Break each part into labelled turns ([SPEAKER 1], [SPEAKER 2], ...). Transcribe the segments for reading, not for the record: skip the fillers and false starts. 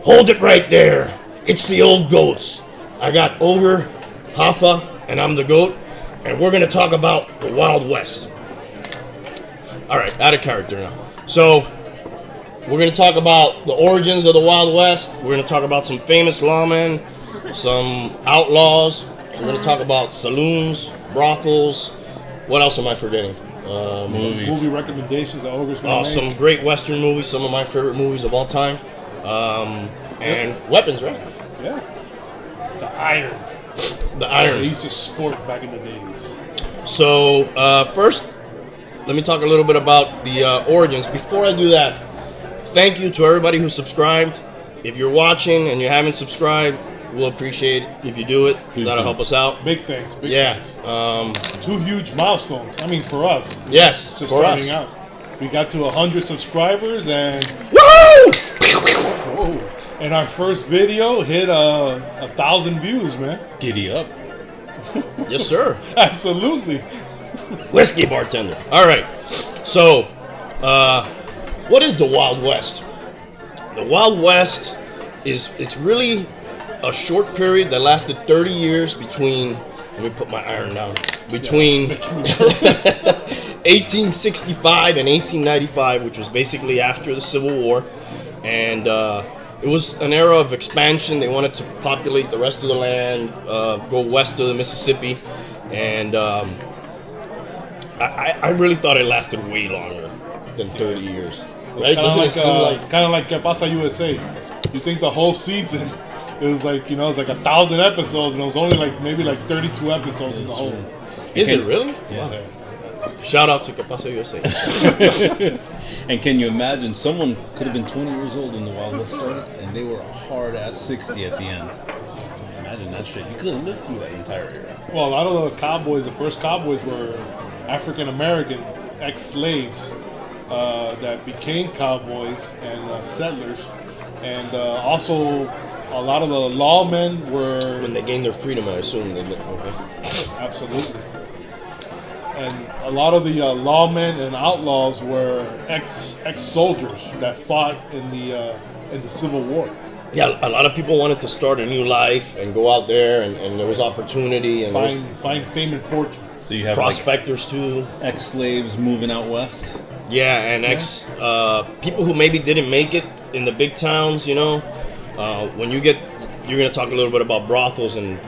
[SPEAKER 1] Hold it right there. It's the old goats. I got Ogre, Hoffa, and I'm the goat. And we're going to talk about the Wild West. All right, out of character now. So, we're going to talk about the origins of the Wild West. We're going to talk about some famous lawmen, some outlaws. We're going to talk about saloons, brothels. What else am I forgetting?
[SPEAKER 2] Movies. Movie recommendations that Ogre's going to make.
[SPEAKER 1] Some great Western movies, some of my favorite movies of all time. And weapons, right?
[SPEAKER 2] Yeah. The iron.
[SPEAKER 1] The iron.
[SPEAKER 2] They used to sport back in the days.
[SPEAKER 1] So, first, let me talk a little bit about the origins. Before I do that, thank you to everybody who subscribed. If you're watching and you haven't subscribed, we'll appreciate it if you do it. That'll help us out.
[SPEAKER 2] Big thanks. Thanks. 2 huge milestones. I mean, for us.
[SPEAKER 1] Yes,
[SPEAKER 2] just
[SPEAKER 1] for
[SPEAKER 2] starting
[SPEAKER 1] us.
[SPEAKER 2] out. We got to 100 subscribers and...
[SPEAKER 1] Woo!
[SPEAKER 2] Whoa. And our first video hit 1,000 views, man.
[SPEAKER 3] Giddy up.
[SPEAKER 1] Yes, sir.
[SPEAKER 2] Absolutely.
[SPEAKER 1] Whiskey bartender. All right. So, what is the Wild West? The Wild West it's really a short period that lasted 30 years between, let me put my iron down, between 1865 and 1895, which was basically after the Civil War. And it was an era of expansion. They wanted to populate the rest of the land, go west of the Mississippi. And I really thought it lasted way longer than 30 years. Right? Doesn't it seem like...
[SPEAKER 2] Kind of like Que Pasa USA. You think the whole season... It was like, it was like 1,000 episodes, and it was only maybe 32 episodes in the whole.
[SPEAKER 1] Is it really?
[SPEAKER 3] Yeah.
[SPEAKER 1] Wow. Shout out to Que Pasa USA.
[SPEAKER 3] And can you imagine, someone could have been 20 years old when the Wild West started, and they were a hard ass 60 at the end. Imagine that shit. You couldn't live through that entire era.
[SPEAKER 2] Well, a lot of the cowboys, the first cowboys were African American ex-slaves that became cowboys and settlers, and also. A lot of the lawmen were...
[SPEAKER 1] When they gained their freedom, I assume they did. Okay.
[SPEAKER 2] Absolutely. And a lot of the lawmen and outlaws were ex-soldiers that fought in the Civil War.
[SPEAKER 1] Yeah, a lot of people wanted to start a new life and go out there, and there was opportunity. And
[SPEAKER 2] find fame and fortune.
[SPEAKER 3] So you have
[SPEAKER 1] prospectors too.
[SPEAKER 3] Ex-slaves moving out west?
[SPEAKER 1] Yeah, and people who maybe didn't make it in the big towns, when you're going to talk a little bit about brothels, and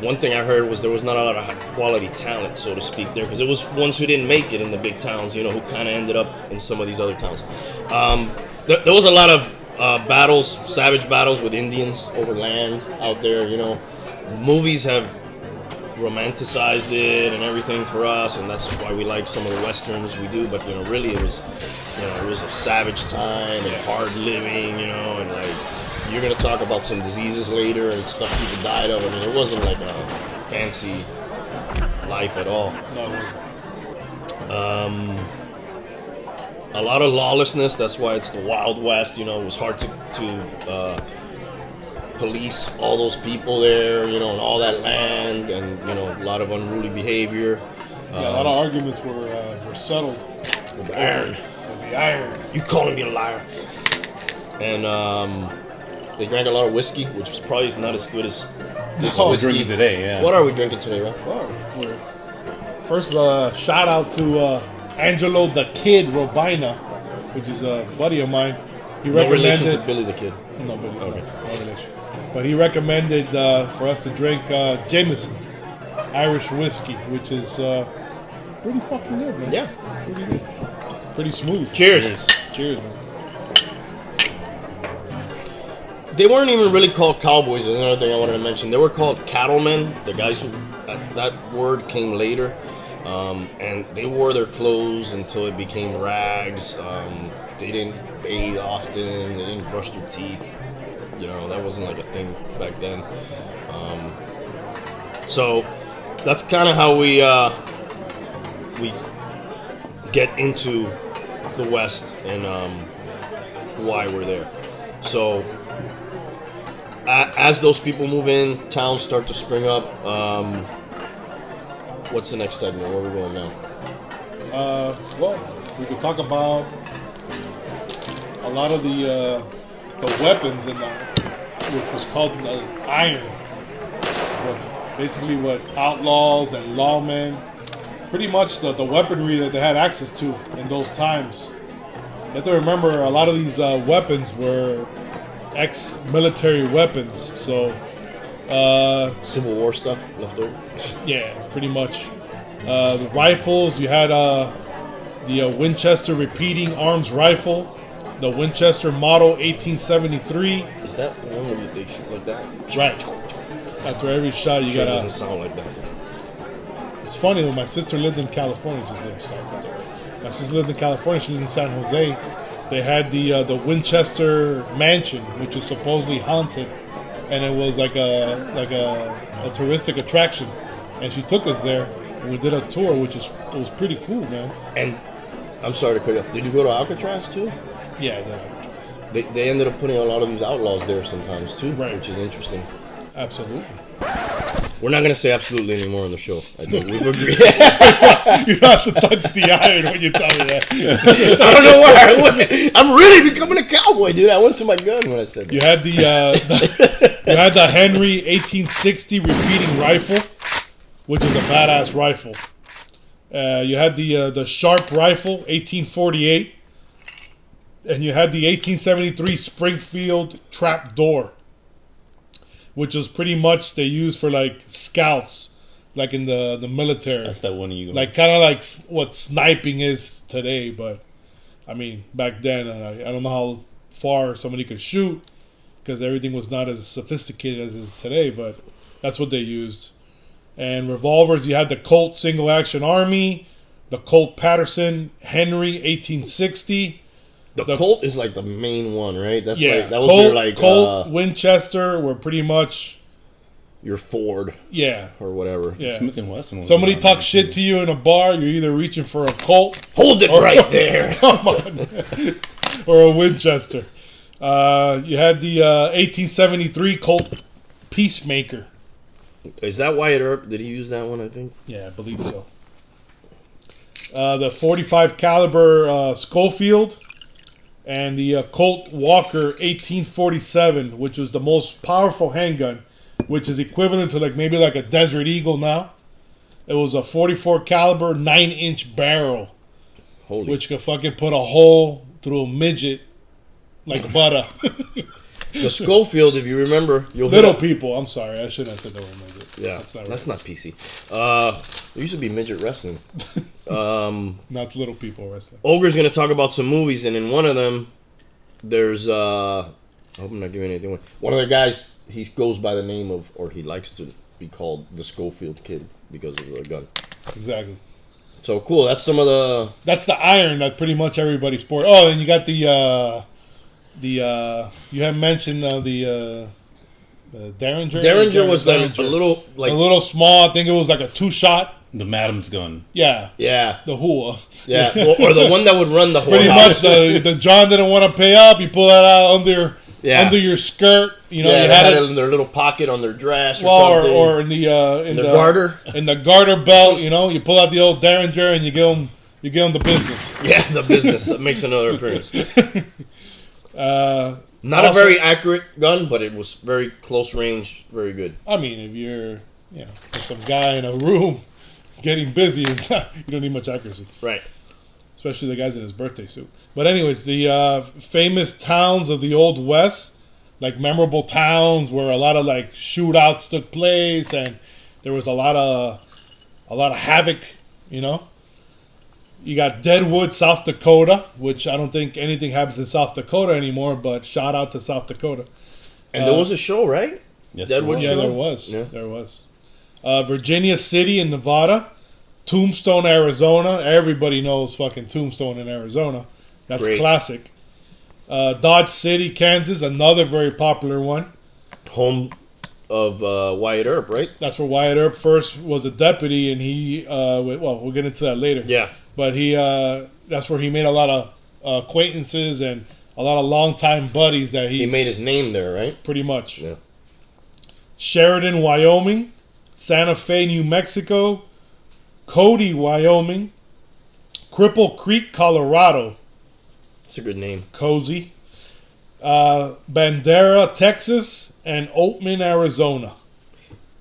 [SPEAKER 1] one thing I heard was there was not a lot of quality talent, so to speak, there, because it was ones who didn't make it in the big towns, who kind of ended up in some of these other towns. There was a lot of battles, savage battles with Indians over land out there. Movies have romanticized it and everything for us, and that's why we like some of the westerns we do. But really, it was a savage time and hard living, and you're gonna talk about some diseases later and stuff people died of. I mean, it wasn't like a fancy life at all.
[SPEAKER 2] No, it wasn't.
[SPEAKER 1] A lot of lawlessness. That's why it's the Wild West. It was hard to police all those people there, and all that land, and a lot of unruly behavior.
[SPEAKER 2] A lot of arguments were settled
[SPEAKER 1] with the iron.
[SPEAKER 2] With the iron.
[SPEAKER 1] You calling me a liar? And they drank a lot of whiskey, which was probably not as good as this whiskey.
[SPEAKER 3] Drinking today, yeah.
[SPEAKER 1] What are we drinking today, Ralph?
[SPEAKER 2] Well, first, shout out to Angelo the Kid Robina, which is a buddy of mine. He
[SPEAKER 1] No relation
[SPEAKER 2] recommended
[SPEAKER 1] to Billy the Kid.
[SPEAKER 2] no, Billy,
[SPEAKER 1] Okay.
[SPEAKER 2] no relation. But he recommended for us to drink Jameson Irish whiskey, which is pretty fucking good, man.
[SPEAKER 1] Yeah.
[SPEAKER 2] Pretty good. Pretty smooth.
[SPEAKER 1] Cheers.
[SPEAKER 2] Cheers, man.
[SPEAKER 1] They weren't even really called cowboys. That's another thing I wanted to mention. They were called cattlemen. The guys who that word came later, and they wore their clothes until it became rags. They didn't bathe often. They didn't brush their teeth. That wasn't like a thing back then. So that's kind of how we get into the West and why we're there. So as those people move in, towns start to spring up. What's the next segment? Where are we going now?
[SPEAKER 2] Well, we could talk about a lot of the the weapons in the, which was called the iron. Basically what Outlaws and Lawmen, pretty much the weaponry that they had access to in those times. You have to remember, a lot of these weapons were ex-military weapons, so
[SPEAKER 1] Civil War stuff left over.
[SPEAKER 2] yeah, pretty much. The rifles, you had the Winchester repeating arms rifle, the Winchester model 1873.
[SPEAKER 1] Is that the one where they shoot like that?
[SPEAKER 2] Right. After every shot, you
[SPEAKER 1] Sure, it
[SPEAKER 2] got
[SPEAKER 1] doesn't sound like that.
[SPEAKER 2] It's funny when my sister lived in California. Just a little side story. My sister lived in California. She lived in San Jose. They had the Winchester mansion, which was supposedly haunted, and it was like a touristic attraction. And she took us there, and we did a tour, which was pretty cool, man.
[SPEAKER 1] And I'm sorry to cut you off. Did you go to Alcatraz too?
[SPEAKER 2] Yeah, I did Alcatraz.
[SPEAKER 1] They ended up putting a lot of these outlaws there sometimes too,
[SPEAKER 2] Right.
[SPEAKER 1] which is interesting.
[SPEAKER 2] Absolutely.
[SPEAKER 1] We're not gonna say absolutely anymore on the show. I think we've agreed.
[SPEAKER 2] You don't have to touch the iron when you tell me that.
[SPEAKER 1] I don't know why I wouldn't. I'm really becoming a cowboy, dude. I went to my gun when I said that.
[SPEAKER 2] You had you had the Henry 1860 repeating rifle, which is a badass rifle. You had the Sharp rifle 1848, and you had the 1873 Springfield trap door, which was pretty much they used for like scouts, like in the military.
[SPEAKER 3] That's that one you go.
[SPEAKER 2] Like kind of like what sniping is today, but I mean back then I don't know how far somebody could shoot because everything was not as sophisticated as it is today, but that's what they used. And revolvers, you had the Colt Single Action Army, the Colt Patterson Henry 1860.
[SPEAKER 1] The Colt is like the main one, right? That's
[SPEAKER 2] Yeah,
[SPEAKER 1] like that was
[SPEAKER 2] Colt,
[SPEAKER 1] your like
[SPEAKER 2] Colt Winchester were pretty much
[SPEAKER 1] your Ford
[SPEAKER 2] yeah.
[SPEAKER 1] or whatever.
[SPEAKER 2] Yeah.
[SPEAKER 3] Smith and Wesson. was
[SPEAKER 2] Somebody
[SPEAKER 3] around
[SPEAKER 2] talks
[SPEAKER 3] there,
[SPEAKER 2] shit
[SPEAKER 3] too.
[SPEAKER 2] to you in a bar, you're either reaching for a Colt
[SPEAKER 1] Hold it right there.
[SPEAKER 2] come on, or a Winchester. You had the 1873 Colt Peacemaker.
[SPEAKER 1] Is that Wyatt Earp? Did he use that one? I think.
[SPEAKER 2] Yeah, I believe so. The 45 caliber Schofield, and the Colt Walker 1847, which was the most powerful handgun, which is equivalent to like maybe like a Desert Eagle now. It was a 44 caliber 9-inch barrel,
[SPEAKER 1] Holy.
[SPEAKER 2] which could fucking put a hole through a midget like butter.
[SPEAKER 1] The Schofield, if you remember, you'll hit
[SPEAKER 2] Little
[SPEAKER 1] up-
[SPEAKER 2] people. I'm sorry, I shouldn't have said the word midget.
[SPEAKER 1] Yeah,
[SPEAKER 2] that's
[SPEAKER 1] not
[SPEAKER 2] right.
[SPEAKER 1] PC. There used to be midget wrestling.
[SPEAKER 2] No, it's little people wrestling.
[SPEAKER 1] Ogre's gonna talk about some movies, and in one of them, there's I hope I'm not giving anything away. One of the guys, he goes by the name of, or he likes to be called, the Schofield Kid because of the gun.
[SPEAKER 2] Exactly.
[SPEAKER 1] So cool. That's some of the.
[SPEAKER 2] That's the iron that pretty much everybody sport. Oh, and you got the you have mentioned the Derringer.
[SPEAKER 1] Derringer was a
[SPEAKER 2] Derringer.
[SPEAKER 1] little like
[SPEAKER 2] a little small. I think it was like a 2-shot.
[SPEAKER 3] The Madam's gun.
[SPEAKER 2] Yeah,
[SPEAKER 1] yeah
[SPEAKER 2] the hua.
[SPEAKER 1] yeah or the one that would run the whole
[SPEAKER 2] Pretty
[SPEAKER 1] house.
[SPEAKER 2] much the John didn't want to pay up. You pull that out under
[SPEAKER 1] Yeah.
[SPEAKER 2] under your skirt. You know,
[SPEAKER 1] Yeah,
[SPEAKER 2] you
[SPEAKER 1] they
[SPEAKER 2] had
[SPEAKER 1] had
[SPEAKER 2] it.
[SPEAKER 1] it in their little pocket on their dress or
[SPEAKER 2] Well,
[SPEAKER 1] something.
[SPEAKER 2] or in the
[SPEAKER 1] garter.
[SPEAKER 2] in the garter belt. You know, you pull out the old Derringer and you give them the business.
[SPEAKER 1] Yeah, the business that makes another appearance. Not
[SPEAKER 2] Also-
[SPEAKER 1] a very accurate gun, but it was very close range, very good.
[SPEAKER 2] I mean, if you're, if some guy in a room getting busy, it's not, you don't need much accuracy,
[SPEAKER 1] Right.
[SPEAKER 2] especially the guys in his birthday suit. But anyways, the famous towns of the Old West, like memorable towns where a lot of like shootouts took place, and there was a lot of havoc. You know, you got Deadwood, South Dakota, which I don't think anything happens in South Dakota anymore. But shout out to South Dakota.
[SPEAKER 1] And there was a show, right?
[SPEAKER 3] Yes,
[SPEAKER 1] Deadwood
[SPEAKER 3] it
[SPEAKER 2] Yeah,
[SPEAKER 3] was.
[SPEAKER 1] show?
[SPEAKER 2] there was.
[SPEAKER 1] Yeah.
[SPEAKER 2] There was. Virginia City in Nevada. Tombstone, Arizona. Everybody knows fucking Tombstone in Arizona. That's
[SPEAKER 1] Great.
[SPEAKER 2] classic. Dodge City, Kansas. Another very popular one.
[SPEAKER 1] Home of Wyatt Earp, right?
[SPEAKER 2] That's where Wyatt Earp first was a deputy, and he, we'll get into that later.
[SPEAKER 1] Yeah.
[SPEAKER 2] But he, that's where he made a lot of acquaintances and a lot of longtime buddies that
[SPEAKER 1] He made his name there, right?
[SPEAKER 2] pretty much.
[SPEAKER 1] Yeah.
[SPEAKER 2] Sheridan, Wyoming. Santa Fe, New Mexico. Cody, Wyoming. Cripple Creek, Colorado.
[SPEAKER 1] It's a good name.
[SPEAKER 2] Cozy. Bandera, Texas, and Oatman, Arizona.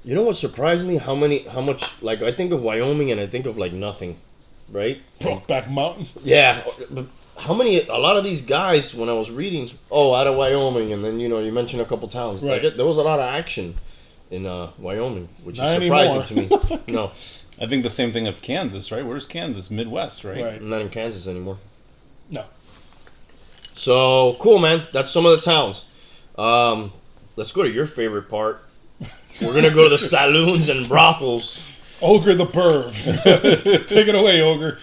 [SPEAKER 1] You know what surprised me? How much? Like I think of Wyoming and I think of like nothing, right?
[SPEAKER 2] Brokeback Mountain.
[SPEAKER 1] Yeah, but how many? A lot of these guys, when I was reading, out of Wyoming, and then you mentioned a couple towns.
[SPEAKER 2] Right.
[SPEAKER 1] There was a lot of action in Wyoming, which
[SPEAKER 2] Not
[SPEAKER 1] is surprising
[SPEAKER 2] anymore.
[SPEAKER 1] to me. No,
[SPEAKER 3] I think the same thing of Kansas, right? Where's Kansas? Midwest, right?
[SPEAKER 2] Right.
[SPEAKER 1] I'm not in Kansas anymore.
[SPEAKER 2] No.
[SPEAKER 1] So cool, man. That's some of the towns. Let's go to your favorite part. We're gonna go to the saloons and brothels.
[SPEAKER 2] Ogre the Perv. Take it away, Ogre.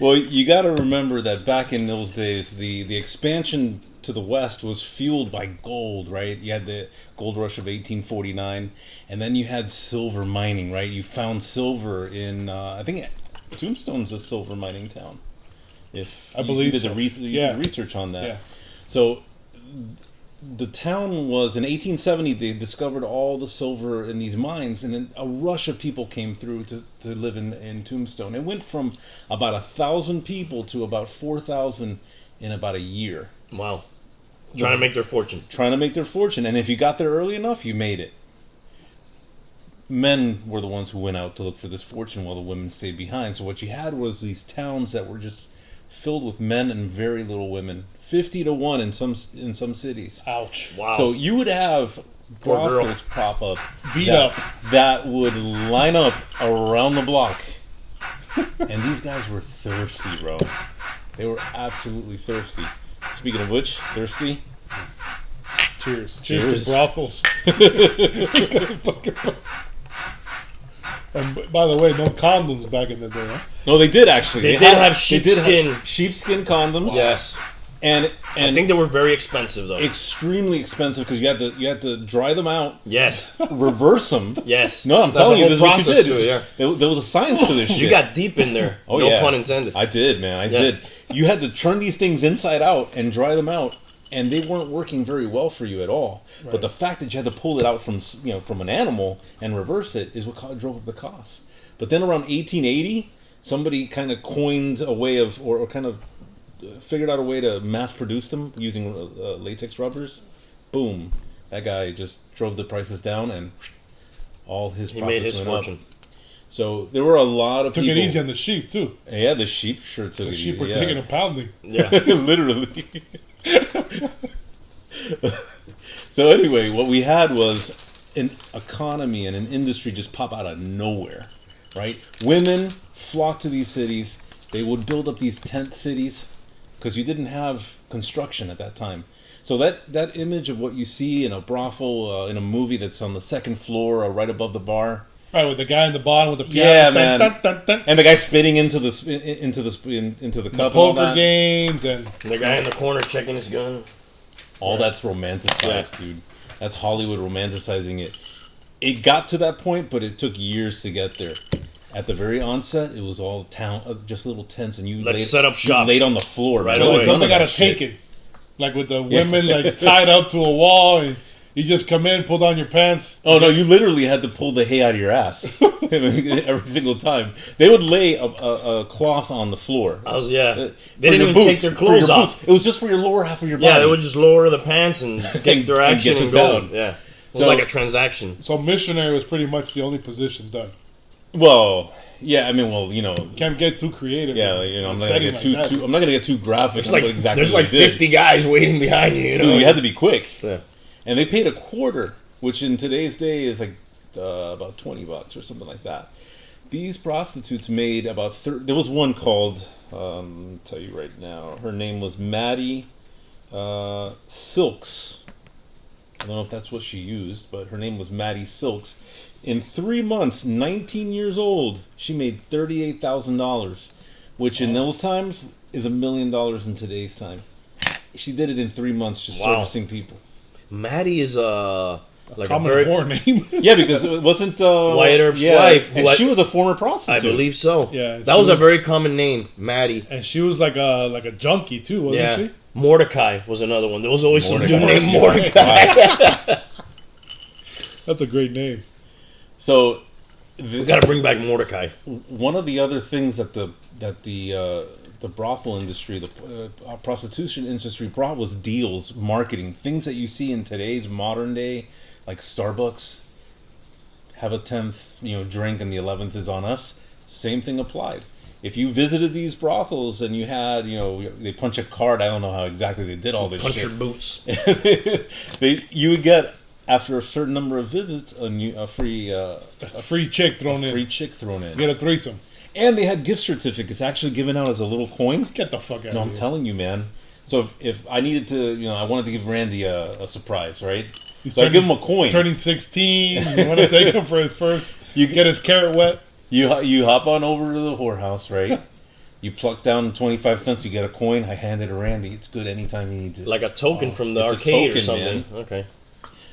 [SPEAKER 3] Well, you got to remember that back in those days, the expansion to the west was fueled by gold, right? You had the gold rush of 1849, and then you had silver mining, right? You found silver in, I think Tombstone's a silver mining town. If
[SPEAKER 2] I believe
[SPEAKER 3] you did
[SPEAKER 2] so.
[SPEAKER 3] did research on that.
[SPEAKER 2] Yeah.
[SPEAKER 3] So the town was, in 1870, they discovered all the silver in these mines, and then a rush of people came through to live in Tombstone. It went from about 1,000 people to about 4,000 in about a year.
[SPEAKER 1] Wow, trying to make their fortune.
[SPEAKER 3] Trying to make their fortune, and if you got there early enough, you made it. Men were the ones who went out to look for this fortune while the women stayed behind. So what you had was these towns that were just filled with men and very little women. 50 to 1 in some cities.
[SPEAKER 2] Ouch.
[SPEAKER 1] Wow.
[SPEAKER 3] So you would have
[SPEAKER 1] Poor girl.
[SPEAKER 3] brothels pop up,
[SPEAKER 2] Beat
[SPEAKER 3] that,
[SPEAKER 2] up.
[SPEAKER 3] that would line up around the block, and these guys were thirsty, bro. They were absolutely thirsty. Speaking of which, thirsty.
[SPEAKER 2] Cheers.
[SPEAKER 3] Cheers.
[SPEAKER 2] Cheers to brothels. This guy's a fucking... And by the way, no condoms back in the day, huh?
[SPEAKER 3] No, they did actually.
[SPEAKER 1] They did have sheepskin.
[SPEAKER 3] Sheepskin condoms.
[SPEAKER 1] Yes,
[SPEAKER 3] and
[SPEAKER 1] I think they were very expensive though.
[SPEAKER 3] extremely expensive because you had to dry them out,
[SPEAKER 1] Yes,
[SPEAKER 3] reverse them.
[SPEAKER 1] yes.
[SPEAKER 3] No, I'm
[SPEAKER 1] That's
[SPEAKER 3] telling
[SPEAKER 1] a
[SPEAKER 3] you,
[SPEAKER 1] whole
[SPEAKER 3] this is what you
[SPEAKER 1] process
[SPEAKER 3] did.
[SPEAKER 1] to it, yeah.
[SPEAKER 3] There was a science to this shit.
[SPEAKER 1] You got deep in there.
[SPEAKER 3] Oh,
[SPEAKER 1] no
[SPEAKER 3] yeah.
[SPEAKER 1] pun intended.
[SPEAKER 3] I did, man. I
[SPEAKER 1] Yeah.
[SPEAKER 3] did. You had to turn these things inside out and dry them out, and they weren't working very well for you at all.
[SPEAKER 2] Right.
[SPEAKER 3] But the fact that you had to pull it out from an animal and reverse it is what drove up the cost. But then around 1880, somebody kind of coined a way of, or kind of figured out a way to mass produce them using latex rubbers. Boom. That guy just drove the prices down, and all his
[SPEAKER 1] He
[SPEAKER 3] profits
[SPEAKER 1] made his
[SPEAKER 3] went
[SPEAKER 1] fortune.
[SPEAKER 3] up. So there were a lot of
[SPEAKER 2] Took
[SPEAKER 3] people.
[SPEAKER 2] it easy on the sheep, too.
[SPEAKER 3] Yeah, the sheep sure took
[SPEAKER 2] The
[SPEAKER 3] it
[SPEAKER 2] sheep
[SPEAKER 3] easy.
[SPEAKER 2] were taking a pounding.
[SPEAKER 1] Yeah.
[SPEAKER 3] Literally. So anyway, what we had was an economy and an industry just pop out of nowhere, right? Women flocked to these cities. They would build up these tent cities because you didn't have construction at that time. So that image of what you see in a brothel, in a movie that's on the second floor or right above the bar,
[SPEAKER 2] Right, with the guy in the bottom with the piano.
[SPEAKER 3] Yeah,
[SPEAKER 2] Dun,
[SPEAKER 3] man.
[SPEAKER 2] dun, dun, dun.
[SPEAKER 3] and the guy spitting into the
[SPEAKER 2] The
[SPEAKER 3] cup, and all
[SPEAKER 2] poker
[SPEAKER 3] that.
[SPEAKER 2] games and
[SPEAKER 1] The guy in the corner checking his gun.
[SPEAKER 3] All that's romanticized, dude. That's Hollywood romanticizing it. It got to that point, but it took years to get there. At the very onset, it was all just little tents, and you
[SPEAKER 1] Let's set up shop.
[SPEAKER 3] You laid on the floor,
[SPEAKER 1] Right
[SPEAKER 3] man.
[SPEAKER 1] away.
[SPEAKER 3] None of
[SPEAKER 2] something got
[SPEAKER 3] that
[SPEAKER 2] to
[SPEAKER 3] shit.
[SPEAKER 2] take it. Like with the women like tied up to a wall and you just come in, pull down your pants.
[SPEAKER 3] Oh no, you literally had to pull the hay out of your ass every single time. They would lay a cloth on the floor.
[SPEAKER 1] I was They
[SPEAKER 3] For
[SPEAKER 1] didn't
[SPEAKER 3] your
[SPEAKER 1] even
[SPEAKER 3] boots,
[SPEAKER 1] take their
[SPEAKER 3] for
[SPEAKER 1] clothes
[SPEAKER 3] your
[SPEAKER 1] off.
[SPEAKER 3] boots. It was just for your lower half of your body.
[SPEAKER 1] Yeah, they would just lower the pants and get their
[SPEAKER 3] And
[SPEAKER 1] action
[SPEAKER 3] get
[SPEAKER 1] and
[SPEAKER 3] to
[SPEAKER 1] go.
[SPEAKER 3] town.
[SPEAKER 1] Yeah, it was
[SPEAKER 3] So-
[SPEAKER 1] like a transaction.
[SPEAKER 2] So missionary was pretty much the only position done.
[SPEAKER 3] Well, yeah, I mean,
[SPEAKER 2] Can't get too creative.
[SPEAKER 3] yeah,
[SPEAKER 2] in
[SPEAKER 3] I'm
[SPEAKER 2] a
[SPEAKER 3] not gonna
[SPEAKER 2] setting
[SPEAKER 3] get
[SPEAKER 2] like that.
[SPEAKER 3] I'm not gonna get too graphic.
[SPEAKER 1] It's
[SPEAKER 3] on
[SPEAKER 1] like
[SPEAKER 3] what exactly
[SPEAKER 1] there's like
[SPEAKER 3] they did.
[SPEAKER 1] 50 guys waiting behind you. You know,
[SPEAKER 3] You had to be quick.
[SPEAKER 1] Yeah.
[SPEAKER 3] And they paid a quarter, which in today's day is like about $20 or something like that. These prostitutes made about there was one called, I'll tell you right now, her name was Maddie Silks. I don't know if that's what she used, but her name was Maddie Silks. In 3 months, 19 years old, she made $38,000, which in those times is $1 million in today's time. She did it in 3 months, just
[SPEAKER 1] Wow.
[SPEAKER 3] servicing people.
[SPEAKER 1] Maddie is like a
[SPEAKER 2] Common
[SPEAKER 1] very,
[SPEAKER 2] whore name.
[SPEAKER 3] Yeah, because it wasn't
[SPEAKER 1] Wyatt Earp's wife,
[SPEAKER 3] and
[SPEAKER 1] who
[SPEAKER 3] she was a former prostitute.
[SPEAKER 1] I believe so.
[SPEAKER 2] Yeah,
[SPEAKER 1] that
[SPEAKER 2] she
[SPEAKER 1] was a
[SPEAKER 2] was-
[SPEAKER 1] very common name, Maddie.
[SPEAKER 2] And she was like a junkie too, wasn't
[SPEAKER 1] Yeah,
[SPEAKER 2] she?
[SPEAKER 1] Mordecai was another one. There was always some dude
[SPEAKER 3] Mordecai.
[SPEAKER 1] named Mordecai.
[SPEAKER 2] That's a great name.
[SPEAKER 3] So,
[SPEAKER 1] We got to bring back Mordecai.
[SPEAKER 3] one of the other things that the the brothel industry, the prostitution industry brought was deals, marketing, things that you see in today's modern day, like Starbucks. Have a 10th, drink, and the 11th is on us. Same thing applied. If you visited these brothels and you had, they punch a card. I don't know how exactly they did all this
[SPEAKER 1] Punch
[SPEAKER 3] shit.
[SPEAKER 1] your boots.
[SPEAKER 3] You would get, after a certain number of visits, a free
[SPEAKER 2] chick thrown in.
[SPEAKER 3] Free chick thrown in.
[SPEAKER 2] Get a threesome.
[SPEAKER 3] And they had gift certificates actually given out as a little coin.
[SPEAKER 2] Get the fuck out
[SPEAKER 3] No,
[SPEAKER 2] of
[SPEAKER 3] I'm
[SPEAKER 2] here.
[SPEAKER 3] telling you, man. So if I needed to, I wanted to give Randy a surprise, right?
[SPEAKER 2] He's
[SPEAKER 3] So I give him a coin.
[SPEAKER 2] Turning 16. You want to take him for his first. You get his carrot wet.
[SPEAKER 3] You hop on over to the whorehouse, right? You pluck down 25 cents, you get a coin. I hand it to Randy. It's good anytime he needs it.
[SPEAKER 1] Like a token from the
[SPEAKER 3] It's a
[SPEAKER 1] arcade or
[SPEAKER 3] token,
[SPEAKER 1] something.
[SPEAKER 3] man.
[SPEAKER 1] Okay.